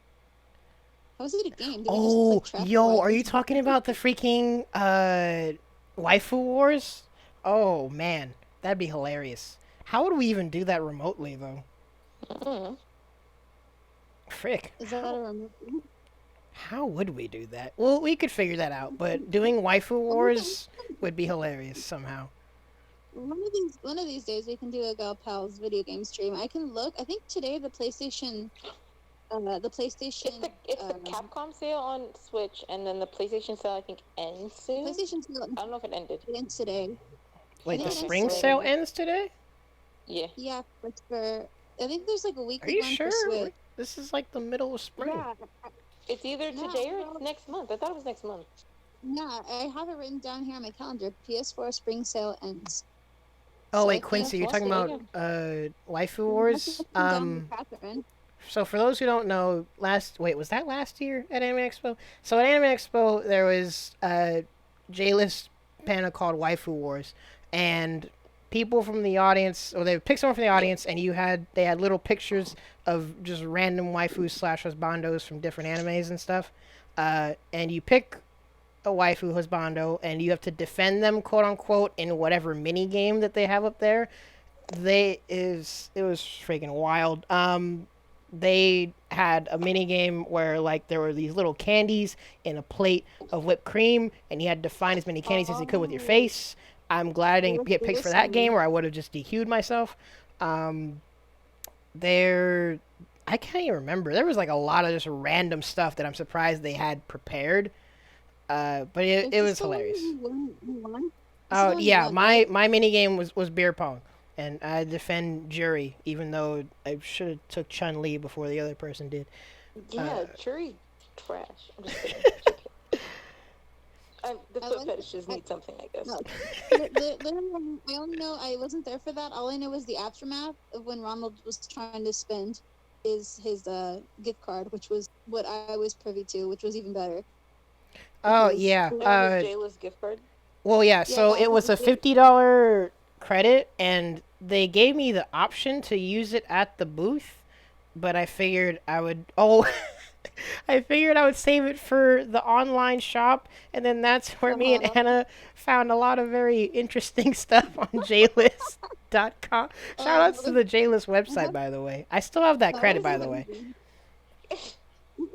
How is it a game? Are you talking about the freaking waifu wars? Oh man, that'd be hilarious. How would we even do that remotely though? Frick. Is that a remote? How would we do that? Well, we could figure that out, but doing waifu wars would be hilarious somehow. One of these days we can do a Gal Pals video game stream. I can look. I think today the PlayStation. It's the Capcom sale on Switch, and then the PlayStation sale I think ends soon. PlayStation sale. I don't know if it ended. It ends today. Wait, the spring sale ends today? Yeah. Yeah, I think there's like a weekly one sure? for Switch. This is like the middle of spring. Yeah. It's either today or next month. I thought it was next month. Yeah, I have it written down here on my calendar. PS4 spring sale ends. Oh, wait, Quincy, you're talking about waifu wars? So for those who don't know, was that last year at Anime Expo? So at Anime Expo, there was a J-list panel called Waifu Wars, and people from the audience, or they picked someone from the audience, and they had little pictures of just random waifus / husbandos from different animes and stuff, and you pick a waifu husbando, and you have to defend them, quote unquote, in whatever mini game that they have up there. It was freaking wild. They had a mini game where like there were these little candies in a plate of whipped cream, and you had to find as many candies as you could with your face. I'm glad I didn't get picked for that game, or I would have just DQ'd myself. I can't even remember. There was like a lot of just random stuff that I'm surprised they had prepared. But it was hilarious. Oh yeah, my mini game was beer pong. And I defend Jury, even though I should have took Chun-Li before the other person did. Yeah, Jury trash. I'm just kidding. The foot fetishes need something, I guess. No. I only know I wasn't there for that. All I know was the aftermath of when Ronald was trying to spend his gift card, which was what I was privy to, which was even better. Oh yeah. Jayla's gift card. Well, yeah. So it was a $50 credit, and they gave me the option to use it at the booth, but I figured I would. Oh, I figured I would save it for the online shop, and then that's where me and Anna found a lot of very interesting stuff on JList.com. Shout outs to the JList website, by the way. I still have that credit, by the way.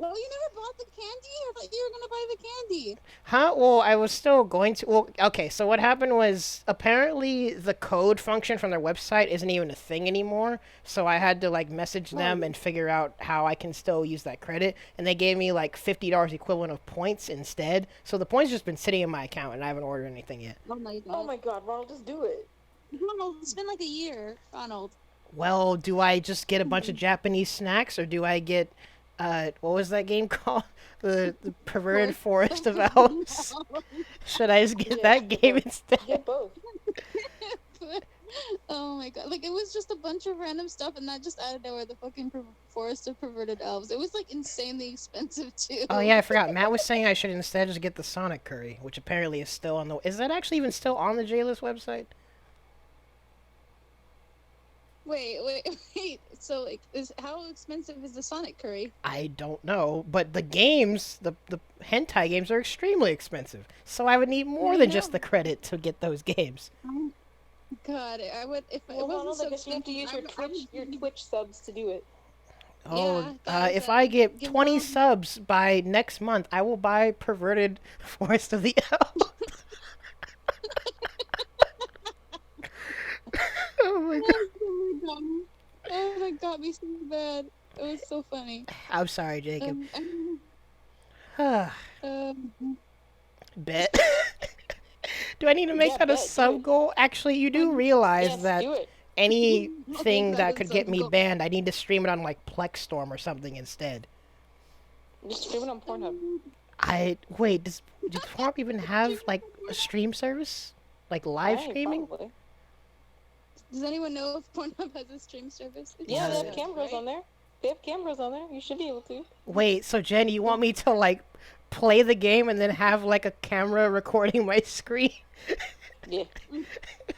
Oh, you never bought the candy? I thought you were gonna buy the candy. Huh? Well, I was still going to. Well, okay, so what happened was apparently the code function from their website isn't even a thing anymore. So I had to like message them and figure out how I can still use that credit. And they gave me like $50 equivalent of points instead. So the points just been sitting in my account and I haven't ordered anything yet. Oh my god. Oh my god, Ronald, just do it. Ronald, it's been like a year, Ronald. Well, do I just get a bunch of Japanese snacks or do I get what was that game called? The Perverted Forest of Elves? Should I just get that game instead? Get both. Oh my god. Like, it was just a bunch of random stuff, and that just added nowhere the fucking Forest of Perverted Elves. It was, like, insanely expensive, too. Oh yeah, I forgot. Matt was saying I should instead just get the Sonic Curry, which apparently is still on the... Is that actually even still on the JList website? Wait. So, like, how expensive is the Sonic Curry? I don't know, but the games, the hentai games are extremely expensive. So I would need more than just the credit to get those games. God, I would... If it Well, wasn't Ronald, so I guess you have to use expensive, your Twitch subs to do it. Oh, guys, if I get give 20 them- subs by next month, I will buy Perverted Forest of the Elves. Oh my god. Oh, that got me so bad. It was so funny. I'm sorry, Jacob. Um, Bet. Do I need to make Yeah, that a bet, do sub it. goal? Actually, you do realize Yes, that do it. anything that that is could sub get me goal. banned, I need to stream it on like Plexstorm or something instead. Just stream it on Pornhub. Wait, does Pornhub even have like a stream service? Like live Right, streaming? probably. Does anyone know if Pornhub has a stream service? Yeah, they Yeah. have cameras on there. They have cameras on there. You should be able to. Wait, so Jen, you want me to like play the game and then have like a camera recording my screen? Yeah.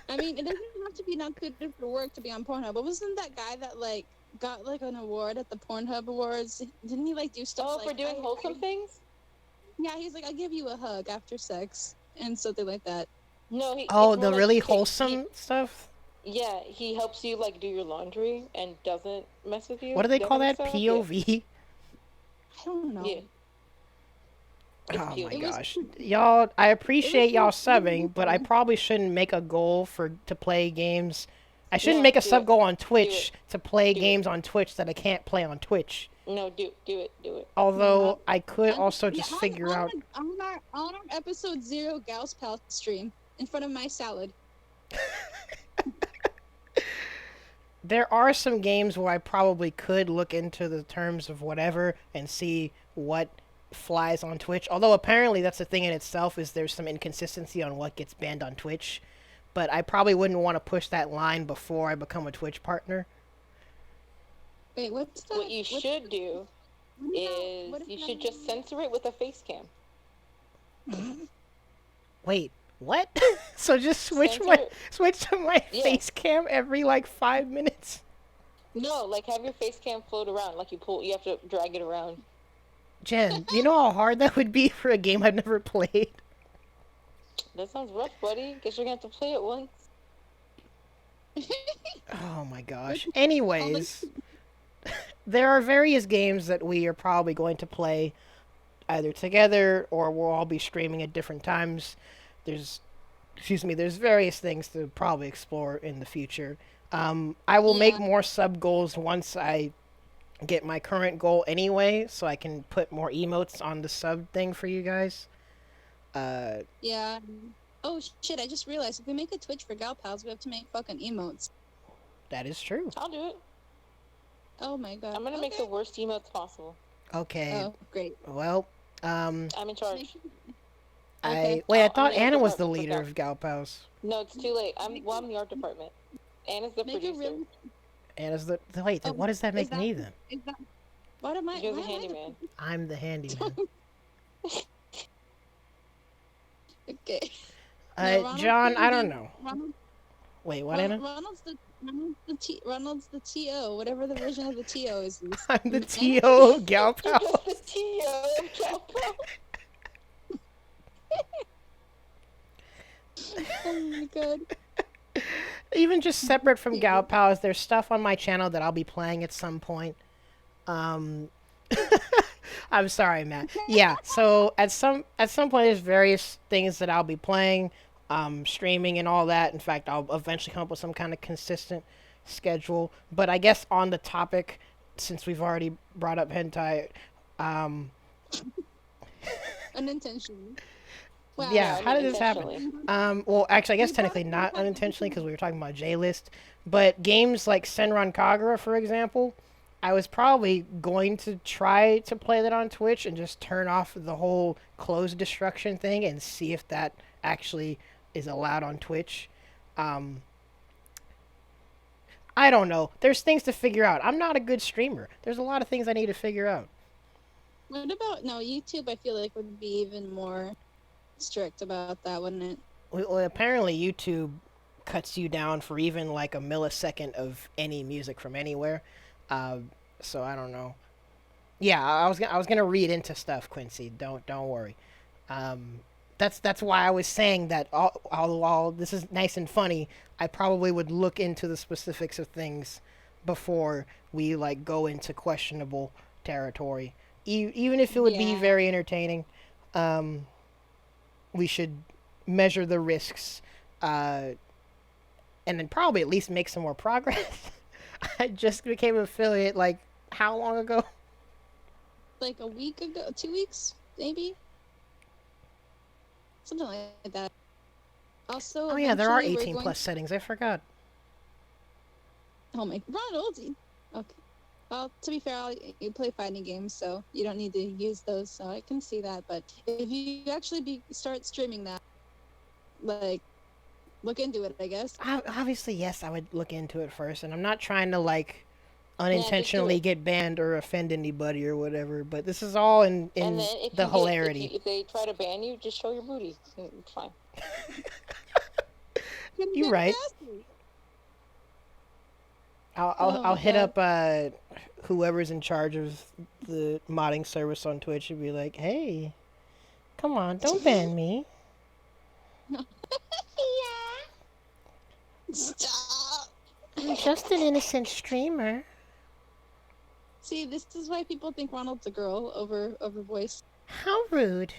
I mean, it doesn't have to be not good for work to be on Pornhub. But wasn't that guy that like got like an award at the Pornhub Awards? Didn't he like do stuff? Oh, like, for doing wholesome things? Yeah, he's like, I'll give you a hug after sex and something like that. No, he. Oh, it's the more like, really okay, wholesome stuff? Yeah, he helps you like do your laundry and doesn't mess with you. What do they call that? Style? POV? I don't know. Yeah. It's Oh cute. my It was- gosh. Y'all, I appreciate y'all really subbing, but I fun. probably shouldn't make a goal to play games. I shouldn't No, make a do sub it. goal on Twitch to play Do it. games on Twitch that I can't play on Twitch. No, do it. Although I could I'm- also yeah, just on- figure on out. our episode 0 Gauss Pal stream in front of my salad. There are some games where I probably could look into the terms of whatever and see what flies on Twitch. Although apparently that's the thing in itself is there's some inconsistency on what gets banned on Twitch. But I probably wouldn't want to push that line before I become a Twitch partner. Wait, what's that? What you should do is you should just censor it with a face cam. Wait, what? So just switch Censor- switch to my Yeah. face cam every like 5 minutes? No, like have your face cam float around, like you have to drag it around. Jen, do you know how hard that would be for a game I've never played? That sounds rough, buddy. Guess you're gonna have to play it once. Oh my gosh. Anyways, there are various games that we are probably going to play either together or we'll all be streaming at different times. There's various things to probably explore in the future. I will make Yeah. more sub goals once I get my current goal anyway, so I can put more emotes on the sub thing for you guys. Yeah. Oh shit! I just realized if we make a Twitch for Gal Pals, we have to make fucking emotes. That is true. I'll do it. Oh my god. I'm gonna make the worst emotes possible. Okay. Oh great. Well, I'm in charge. Okay. I I'm thought the Anna was the department for leader Gal- of Gal Pals. No, it's too late. I'm the art department. Anna's the Make it producer. really. Anna's the wait. Then Oh, what does that is make that- me then? Is that? What am I? You're the why am I handyman. I'm the handyman. Okay. John, I don't know. Ronald, Wait, what, Anna? Ronald's the Ronald's the TO, whatever the version of the TO is. I'm the And TO of Gal You're just Pals. the TO of Galpo. oh my god. Even just separate from Gal TO. Pals, there's stuff on my channel that I'll be playing at some point. Um, I'm sorry, Matt. Yeah, so at some point there's various things that I'll be playing, streaming and all that. In fact, I'll eventually come up with some kind of consistent schedule. But I guess on the topic, since we've already brought up hentai, um, Unintentionally. Wow. yeah, Yeah, how did this happen? unintentionally. Well, actually, I guess We brought technically up not hentai unintentionally because because we were talking about J-list, but games like Senran Kagura, for example, I was probably going to try to play that on Twitch and just turn off the whole closed destruction thing and see if that actually is allowed on Twitch. Um, I don't know. There's things to figure out. I'm not a good streamer. There's a lot of things I need to figure out. what about YouTube? I feel like would be even more strict about that, wouldn't it? Well, apparently YouTube cuts you down for even like a millisecond of any music from anywhere. Uh, so I don't know. Yeah, I was gonna read into stuff, Quincy. Don't worry. Um, that's why I was saying that all this is nice and funny, I probably would look into the specifics of things before we like go into questionable territory. Even if it would be Yeah. very entertaining, um, we should measure the risks, uh, and then probably at least make some more progress. I just became an affiliate like how long ago? Like a week ago, 2 weeks, maybe? Something like that. Also, Oh yeah, there are eventually we're 18 going. plus settings. I forgot. Oh my, Ronald. Okay. Well, to be fair, you play fighting games, so you don't need to use those. So I can see that. But if you actually start streaming that, like, look into it, I guess. Obviously, yes, I would look into it first, and I'm not trying to like Yeah, just do unintentionally it. get banned or offend anybody or whatever. But this is all in And in then if the you get hilarity. if they try to ban you, just show your booty. It's fine. Couldn't You're get right. faster. I'll Oh I'll my hit god. up whoever's in charge of the modding service on Twitch and be like, hey, come on, don't ban me. Stop. I'm just an innocent streamer. See, this is why people think Ronald's a girl over voice. How rude.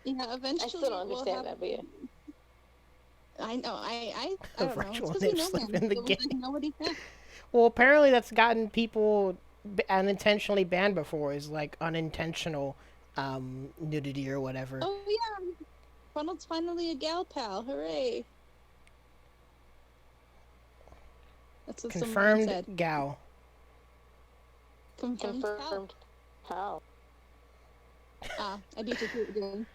Yeah, eventually. I still don't we'll understand have- that, but yeah. I know. I A don't know. virtual It's 'cause we nip know slip him, in the so we game. know what he thinks. Well, apparently that's gotten people unintentionally banned before is like unintentional nudity or whatever. Oh yeah, Ronald's finally a gal pal. Hooray! That's what someone Confirmed said. gal. Confirmed. pal. Confirmed. How? Ah, I beat you to it again.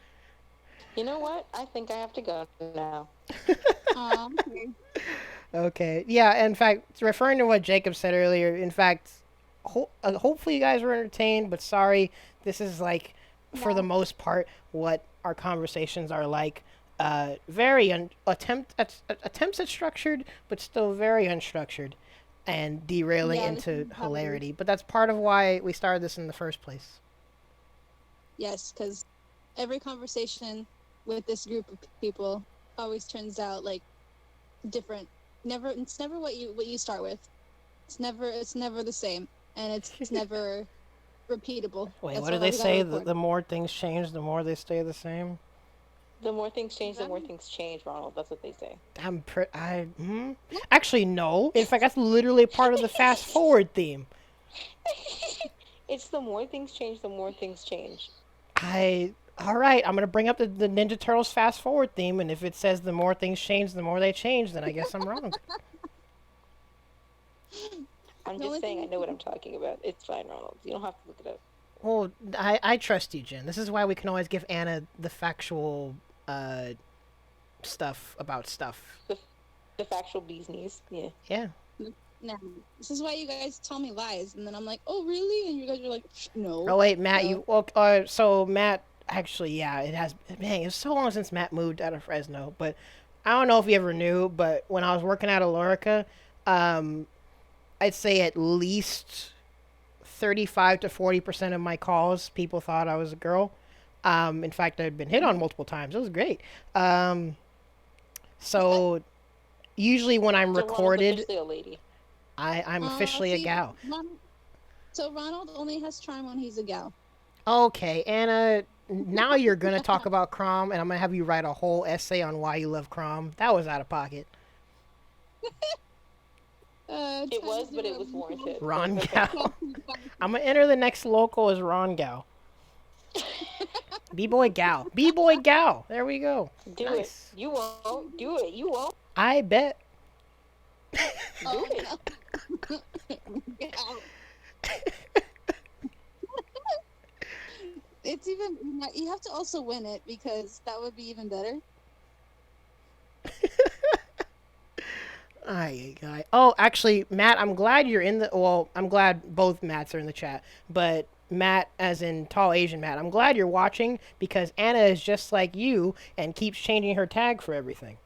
You know what? I think I have to go now. Okay. Okay. Yeah, in fact, referring to what Jacob said earlier, in fact, hopefully you guys were entertained, but sorry, this is like, for the most part, what our conversations are like. Very attempts at structured, but still very unstructured, and derailing Yeah, this into is how it is. hilarity. But that's part of why we started this in the first place. Yes, because every conversation with this group of people always turns out like different. It's never what you start with. It's never the same, and it's never repeatable. Wait, That's what do why they we gotta say? record. The more things change, the more they stay the same. The more things change, the more Right. things change, Ronald. That's what they say. Actually, no. In fact, that's literally part of the fast forward theme. It's the more things change, the more things change. All right, I'm gonna bring up the Ninja Turtles fast forward theme, and if it says the more things change, the more they change, then I guess I'm wrong. I'm The only just saying I thing- know what I'm talking about. It's fine, Ronald. You don't have to look it up. Well, I trust you, Jen. This is why we can always give Anna the factual stuff about stuff. The factual bee's knees. Yeah. Yeah. No, this is why you guys tell me lies, and then I'm like, oh really? And you guys are like, no. Oh wait, Matt, So- you so Matt, Actually, yeah, it has. Man, it's so long since Matt moved out of Fresno. But I don't know if you ever knew, but when I was working at Alorica, um, I'd say at least 35 to 40% of my calls, people thought I was a girl. In fact, I'd been hit on multiple times. It was great. Um, so usually when I'm So Ronald's recorded, officially a lady. I'm officially a See, gal. So Ronald only has charm when he's a gal. Okay, Anna, now you're going to talk about Crom, and I'm going to have you write a whole essay on why you love Crom. That was out of pocket. It was, but it was warranted. Ron Okay. Gal. I'm going to enter the next local as Ron Gal. B-boy gal. B-boy gal. There we go. Do Nice. it. You won't. Do it. You won't. I bet. Do it. No. Get out. It's even you have to also win it because that would be even better. Aye. Oh, actually, Matt, I'm glad you're in the. Well, I'm glad both Matts are in the chat, but Matt, as in tall Asian Matt, I'm glad you're watching because Anna is just like you and keeps changing her tag for everything.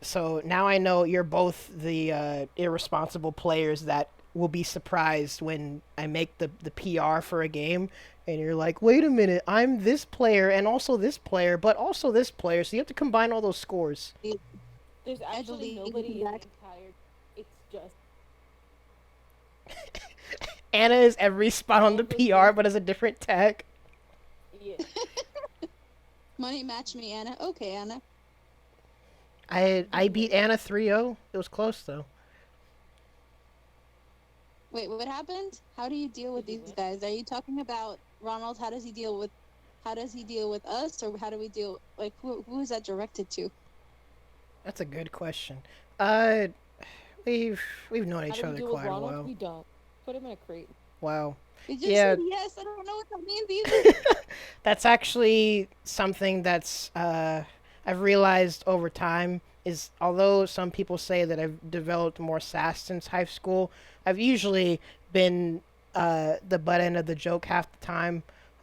So now I know you're both the irresponsible players that will be surprised when I make the PR for a game and you're like, wait a minute, I'm this player and also this player, but also this player, so you have to combine all those scores. There's actually believe nobody in the that. entire. It's just Anna is every spot on the PR, but as a different tag. yeah. Money match me, Anna. Okay, Anna. I beat Anna 3-0. It was close though. Wait, what happened? How do you deal with these guys? Are you talking about Ronald? How does he deal with us, or how do we deal? Like, who is that directed to? That's a good question. We've known How each do we other deal with quite a Ronald? while. We don't. Put him in a crate. Wow. You just Yeah. said yes. I don't know what that means either. That's actually something that's I've realized over time is although some people say that I've developed more sass since high school, I've usually been the butt end of the joke half the time.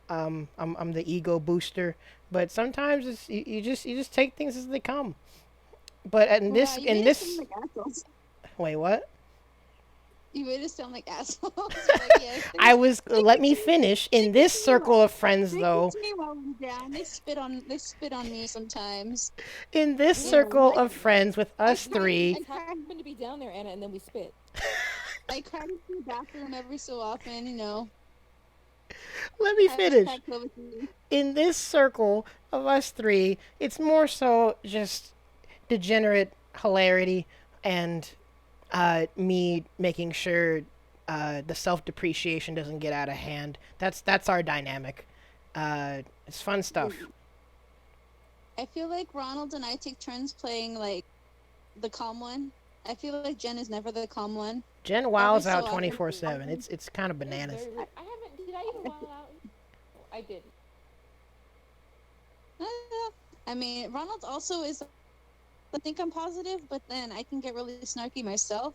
I'm the ego booster, but sometimes it's you just take things as they come. But in Wow, you made us sound like assholes. wait, what? You made us sound like assholes. Like, yes, I was let me finish. In this circle of friends they though, kick me while I'm down. They spit on me sometimes. in this Yeah, circle what? of friends with us I tried- three, I happened to be down there, Anna, and then we spit. I cry to the bathroom every so often, you know. let me finish. Hashtag COVID-19. In this circle of us three, it's more so just degenerate hilarity and me making sure the self-depreciation doesn't get out of hand. That's our dynamic. It's fun stuff. I feel like Ronald and I take turns playing like the calm one. I feel like Jen is never the calm one. Jen wows Every so out often- 24/7. It's kind of bananas. I haven't. Did I even wild out? I didn't. I mean, Ronald also is. I think I'm positive, but then I can get really snarky myself.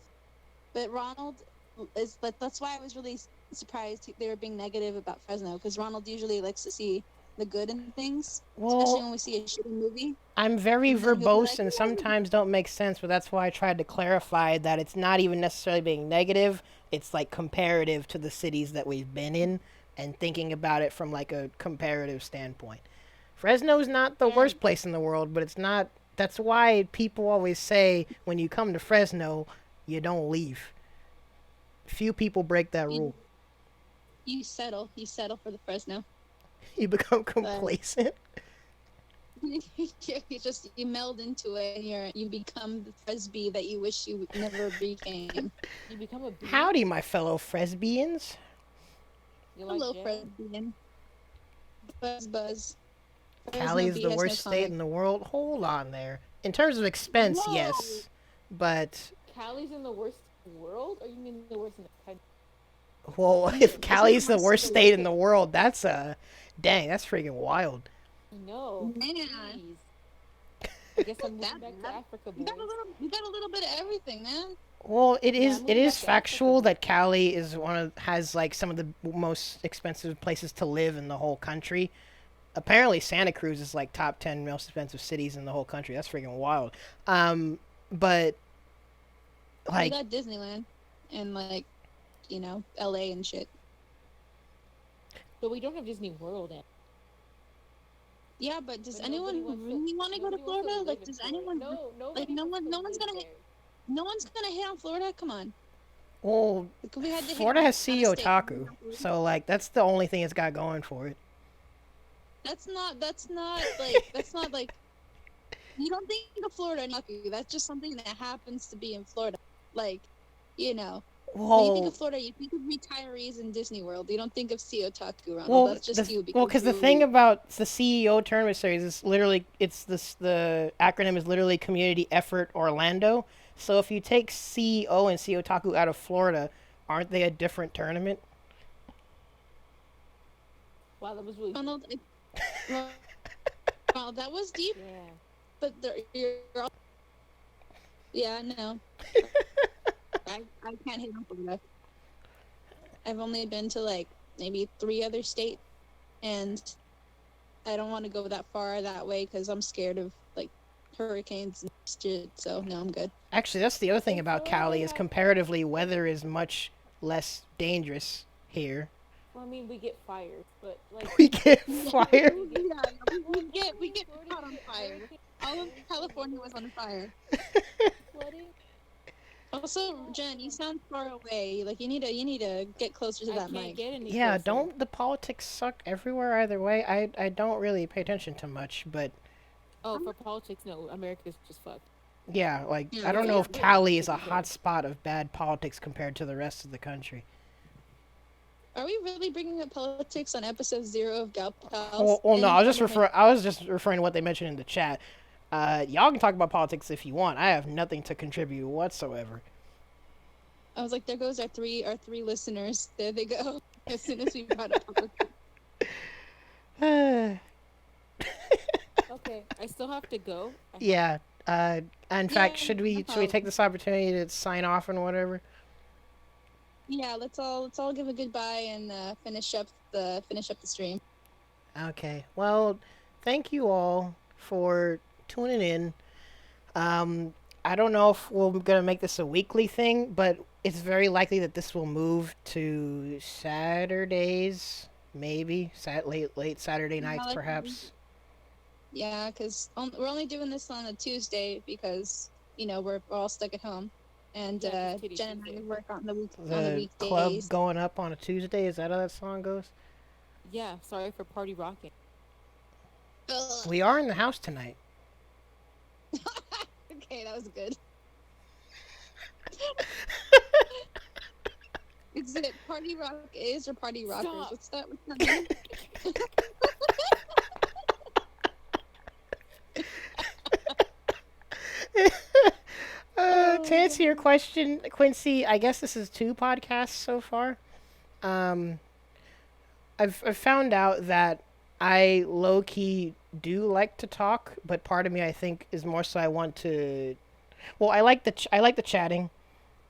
But Ronald is. But that's why I was really surprised they were being negative about Fresno, because Ronald usually likes to see the good in things, especially Well, when we see a shitty movie. I'm very And then he'll be verbose like, and "Yeah." sometimes don't make sense, but that's why I tried to clarify that it's not even necessarily being negative. It's like comparative to the cities that we've been in and thinking about it from like a comparative standpoint. Fresno's not the worst place in the world, but it's not. That's why people always say when you come to Fresno, you don't leave. Few people break that rule. You settle for the Fresno. You become complacent. You meld into it, and you become the Fresbee that you wish you never became. You become a bee. Howdy, my fellow Fresbians. You like Hello, jam? Fresbian. Buzz. Cali is the worst state in the world. Hold on there. In terms of expense, Whoa. yes, but Cali's in the worst world, or you mean the worst in the country? well, if Cali's the worst state in the world, that's dang, that's freaking wild. No. Man. Please. I guess I'm moving back to Africa, You boys. got a little bit of everything, man. Well, it Yeah, is I'm it going is back to factual Africa. that Cali is has like some of the most expensive places to live in the whole country. Apparently, Santa Cruz is like top 10 most expensive cities in the whole country. That's freaking wild. But We like, got Disneyland and like, LA and shit. But we don't have Disney World in. Yeah, but does But nobody anyone wants to. really want to go to Nobody wants to Florida? live Like, in does Florida. anyone No, like nobody wants to no one's live gonna there. no one's gonna hate on Florida? Come on. well, Like, we had to hate Florida on has out CEO of state. Otaku, so like that's the only thing it's got going for it. That's not like you don't think of Florida and Otaku. That's just something that happens to be in Florida. Like, when you think Well, of Florida, you think of retirees in Disney World. You don't think of Sea Otaku, Ronald. well, That's just you because because the thing about the CEO tournament series is literally the acronym is literally Community Effort Orlando. So if you take CEO and CEO Otaku out of Florida, aren't they a different tournament? Wow, that was really. Ronald. Well, that was deep, Yeah. but yeah, no. I can't hate on Florida. I've only been to like maybe 3 other states, and I don't want to go that far that way because I'm scared of like hurricanes and shit. So no, I'm good. Actually, that's the other thing In about Florida, Cali they is have. comparatively weather is much less dangerous here. Well, I mean, we get fires, but like. We get Yeah, fire. Well, we in get Florida, caught you on get fire. hurricane, All of hurricane California was warning, on fire. flooding. Also, Jen, you sound far away. Like you need to get closer to I that can't mic. get any Yeah, closer. don't the politics suck everywhere either way? I don't really pay attention to much, but Oh, for politics, no. America's just fucked. yeah, like Yeah, I don't Which know is if good, Cali to is a be fair. hot spot of bad politics compared to the rest of the country. Are we really bringing up politics on episode 0 of Gal Pals? Well, no, Any form of I was just referring to what they mentioned in the chat. Y'all can talk about politics if you want. I have nothing to contribute whatsoever. I was like, there goes our three listeners. There they go. As soon as we brought up politics. Okay, I still have to go. Yeah. In fact, Yeah, no should we problem. take this opportunity to sign off and whatever? Yeah, let's all give a goodbye and finish up the stream. Okay. Well, thank you all for tuning in. I don't know if we're gonna make this a weekly thing, but it's very likely that this will move to Saturdays, maybe late Saturday Yeah, nights, like- perhaps. Yeah, because we're only doing this on a Tuesday because we're all stuck at home, and Yeah, 'cause Kitty Jen and I Tuesday. work on the The weekdays. club going up on a Tuesday. Is that how that song goes? Yeah, sorry for party rocking. Ugh. We are in the house tonight. Okay, that was good. Is it Party Rock is or Party Rockers? Stop. What's that mean? To answer your question, Quincy, I guess this is 2 podcasts so far. Um, I've found out that I low key do like to talk, but part of me I think is more so I want to. Well, I like the chatting,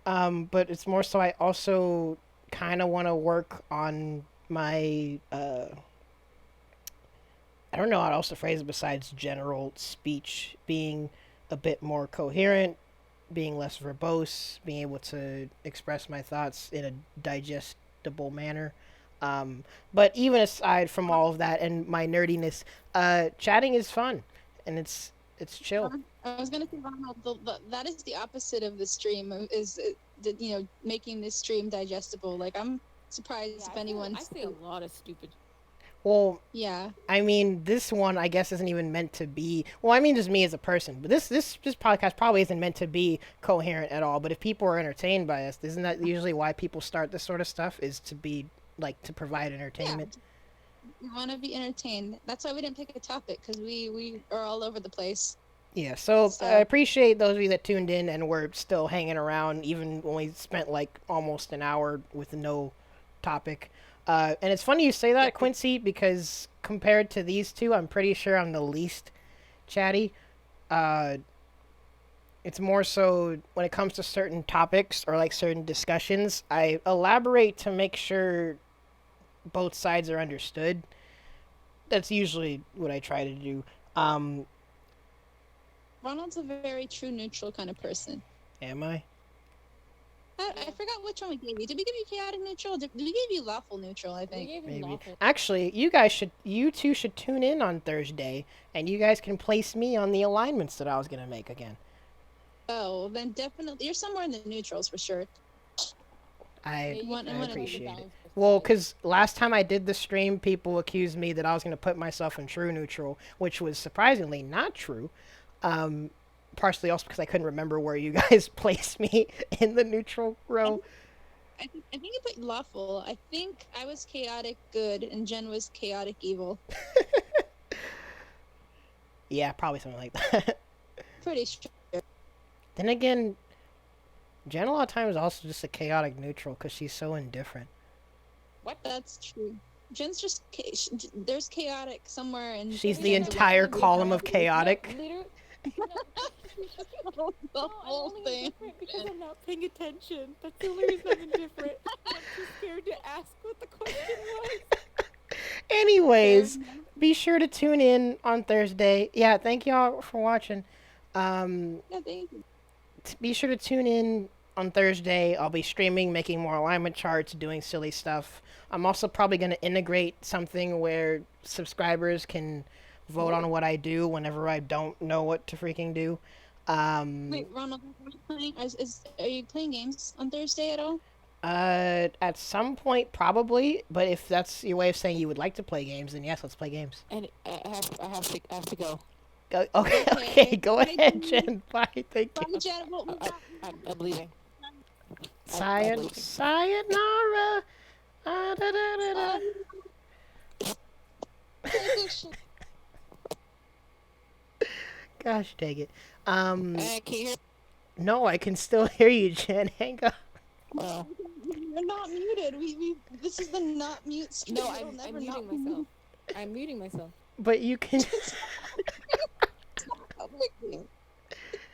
but it's more so I also kind of want to work on my. I don't know how else to phrase it besides general speech being a bit more coherent, being less verbose, being able to express my thoughts in a digestible manner. But even aside from all of that and my nerdiness, chatting is fun, and it's chill. I was gonna say, Ronald, that is the opposite of the stream. Making this stream digestible. Like, I'm surprised Yeah, if anyone. I say a lot of stupid. Well, Yeah. I mean, this one I guess isn't even meant to be. Well, I mean, just me as a person, but this podcast probably isn't meant to be coherent at all. But if people are entertained by us, isn't that usually why people start this sort of stuff? Is to be like to provide entertainment. We want to be entertained. That's why we didn't pick a topic because we are all over the place. Yeah, so So- I appreciate those of you that tuned in and were still hanging around, even when we spent like almost an hour with no topic. And it's funny you say that, Quincy, because compared to these two, I'm pretty sure I'm the least chatty. It's more so when it comes to certain topics or like certain discussions, I elaborate to make sure both sides are understood. That's usually what I try to do. Um, Ronald's a very true neutral kind of person. am I? I forgot which one we gave you. Did we give you chaotic neutral? We gave you lawful neutral, I We think. gave him Maybe. lawful. Actually, you two should tune in on Thursday, and you guys can place me on the alignments that I was gonna make again. Oh, then definitely you're somewhere in the neutrals for sure. I you want- can I want to try appreciate it. balance both Well, sides. because last time I did the stream, people accused me that I was going to put myself in true neutral, which was surprisingly not true. Partially also because I couldn't remember where you guys placed me in the neutral row. I think you put lawful. I think I was chaotic good and Jen was chaotic evil. Yeah, probably something like that. Pretty sure. Then again, Jen a lot of times is also just a chaotic neutral because she's so indifferent. What? That's true. Jen's just there's chaotic somewhere, and She's we the don't have entire that column of different. chaotic. No, literally. the No, whole I'm only thing. indifferent because I'm not paying attention. That's the only reason I'm indifferent. I'm too scared to ask what the question was. Anyways, be sure to tune in on Thursday. Yeah, thank y'all for watching. Yeah, thank you. Be sure to tune in on Thursday. I'll be streaming, making more alignment charts, doing silly stuff. I'm also probably going to integrate something where subscribers can vote on what I do whenever I don't know what to freaking do. Wait, Ronald, are you playing games on Thursday at all? At some point, probably. But if that's your way of saying you would like to play games, then yes, let's play games. And I have to go. Go, okay, go ahead, Jen. Bye, thank you. Bye, Jen. I'm leaving. Sayonara. Ah, da, da, da, da. Gosh dang it. Can you hear? No, I can still hear you, Jen. Hang up. Well, You're not muted. We this is the not mute stream. no, It'll I'm never muting not be myself. I'm muting myself. But you can. muted.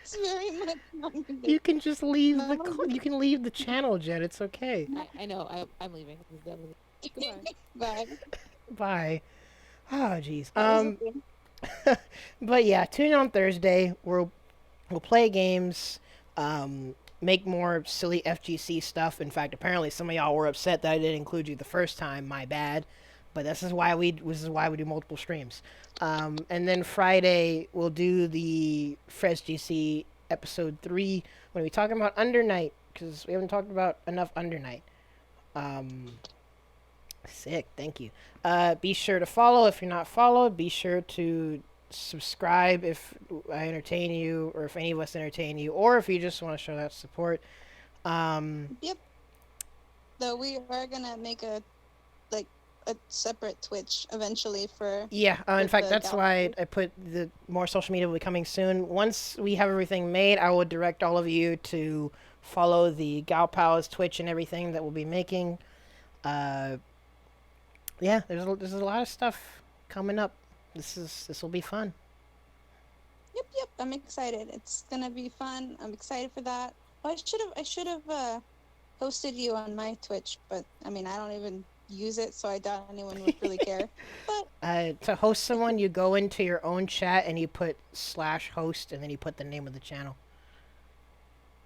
It's very much not muted. You can just leave you can leave the channel, Jen. It's okay. I know. I'm leaving. This is definitely. Goodbye. Bye. Bye. Oh, jeez. That was okay. But yeah, tune in on Thursday. We'll play games. Make more silly FGC stuff. In fact, apparently some of y'all were upset that I didn't include you the first time. My bad. But this is why we do multiple streams. And then Friday we'll do the FresGC episode 3 when we talking about Undernight because we haven't talked about enough Undernight. Sick. Thank you. Be sure to follow if you're not followed. Be sure to subscribe if I entertain you or if any of us entertain you or if you just want to show that support. Yep. Though we are gonna make a separate Twitch eventually for. Yeah, in with fact, the that's why gallery. I put the more social media will be coming soon. Once we have everything made, I will direct all of you to follow the Gal Pals Twitch and everything that we'll be making. Yeah, there's a lot of stuff coming up. This will be fun. Yep. I'm excited. It's gonna be fun. I'm excited for that. Well, I should have hosted you on my Twitch, but I mean I don't even use it, so I doubt anyone would really care. But To host someone, you go into your own chat and you put /host and then you put the name of the channel.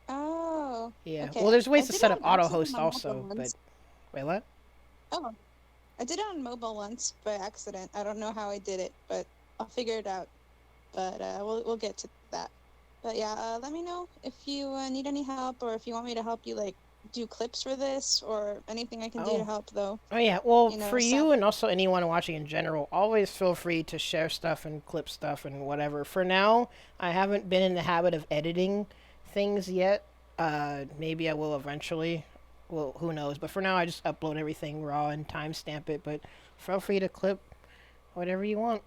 oh, Yeah. okay. Well, there's ways I to did set it up on auto accident host on also, mobile but once. wait, what? Oh, I did it on mobile once by accident. I don't know how I did it, but I'll figure it out. But we'll get to that. But yeah, let me know if you need any help or if you want me to help you like do clips for this or anything I can do Oh. to help though. Oh yeah, well, You know, for you so- and also anyone watching in general, always feel free to share stuff and clip stuff and whatever. For now, I haven't been in the habit of editing things yet. Maybe I will eventually. Well, who knows? But for now, I just upload everything raw and timestamp it. But feel free to clip whatever you want.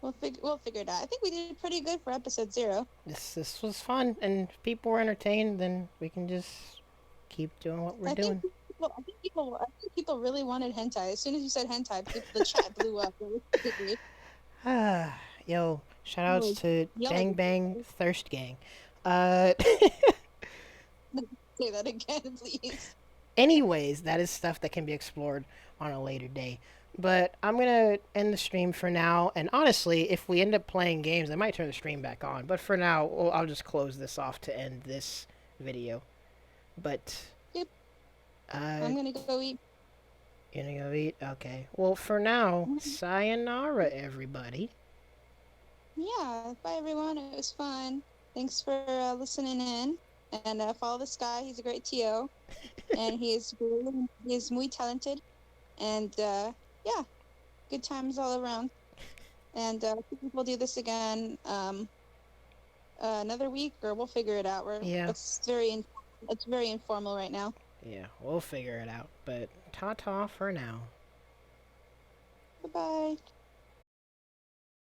We'll figure it out. I think we did pretty good for episode 0. This was fun, and if people were entertained, then we can just keep doing what we're doing. I think people really wanted hentai. As soon as you said hentai, the chat blew up. It was crazy. Yo, Shoutouts to Y'all Bang like- Bang Thirst Gang. Uh, Say that again, please. anyways, that is stuff that can be explored on a later day. But I'm gonna end the stream for now. And honestly, if we end up playing games, I might turn the stream back on. But for now, I'll just close this off to end this video. But Yep. uh, I'm gonna go eat. you gonna go eat? Okay. Well, for now, sayonara, everybody. Yeah, bye everyone. It was fun. Thanks for listening in. And follow this guy. He's a great TO. And he's muy talented. And yeah, good times all around. And we'll do this again another week, or we'll figure it out. Yeah. It's very informal right now. Yeah, we'll figure it out. But ta-ta for now. Bye bye.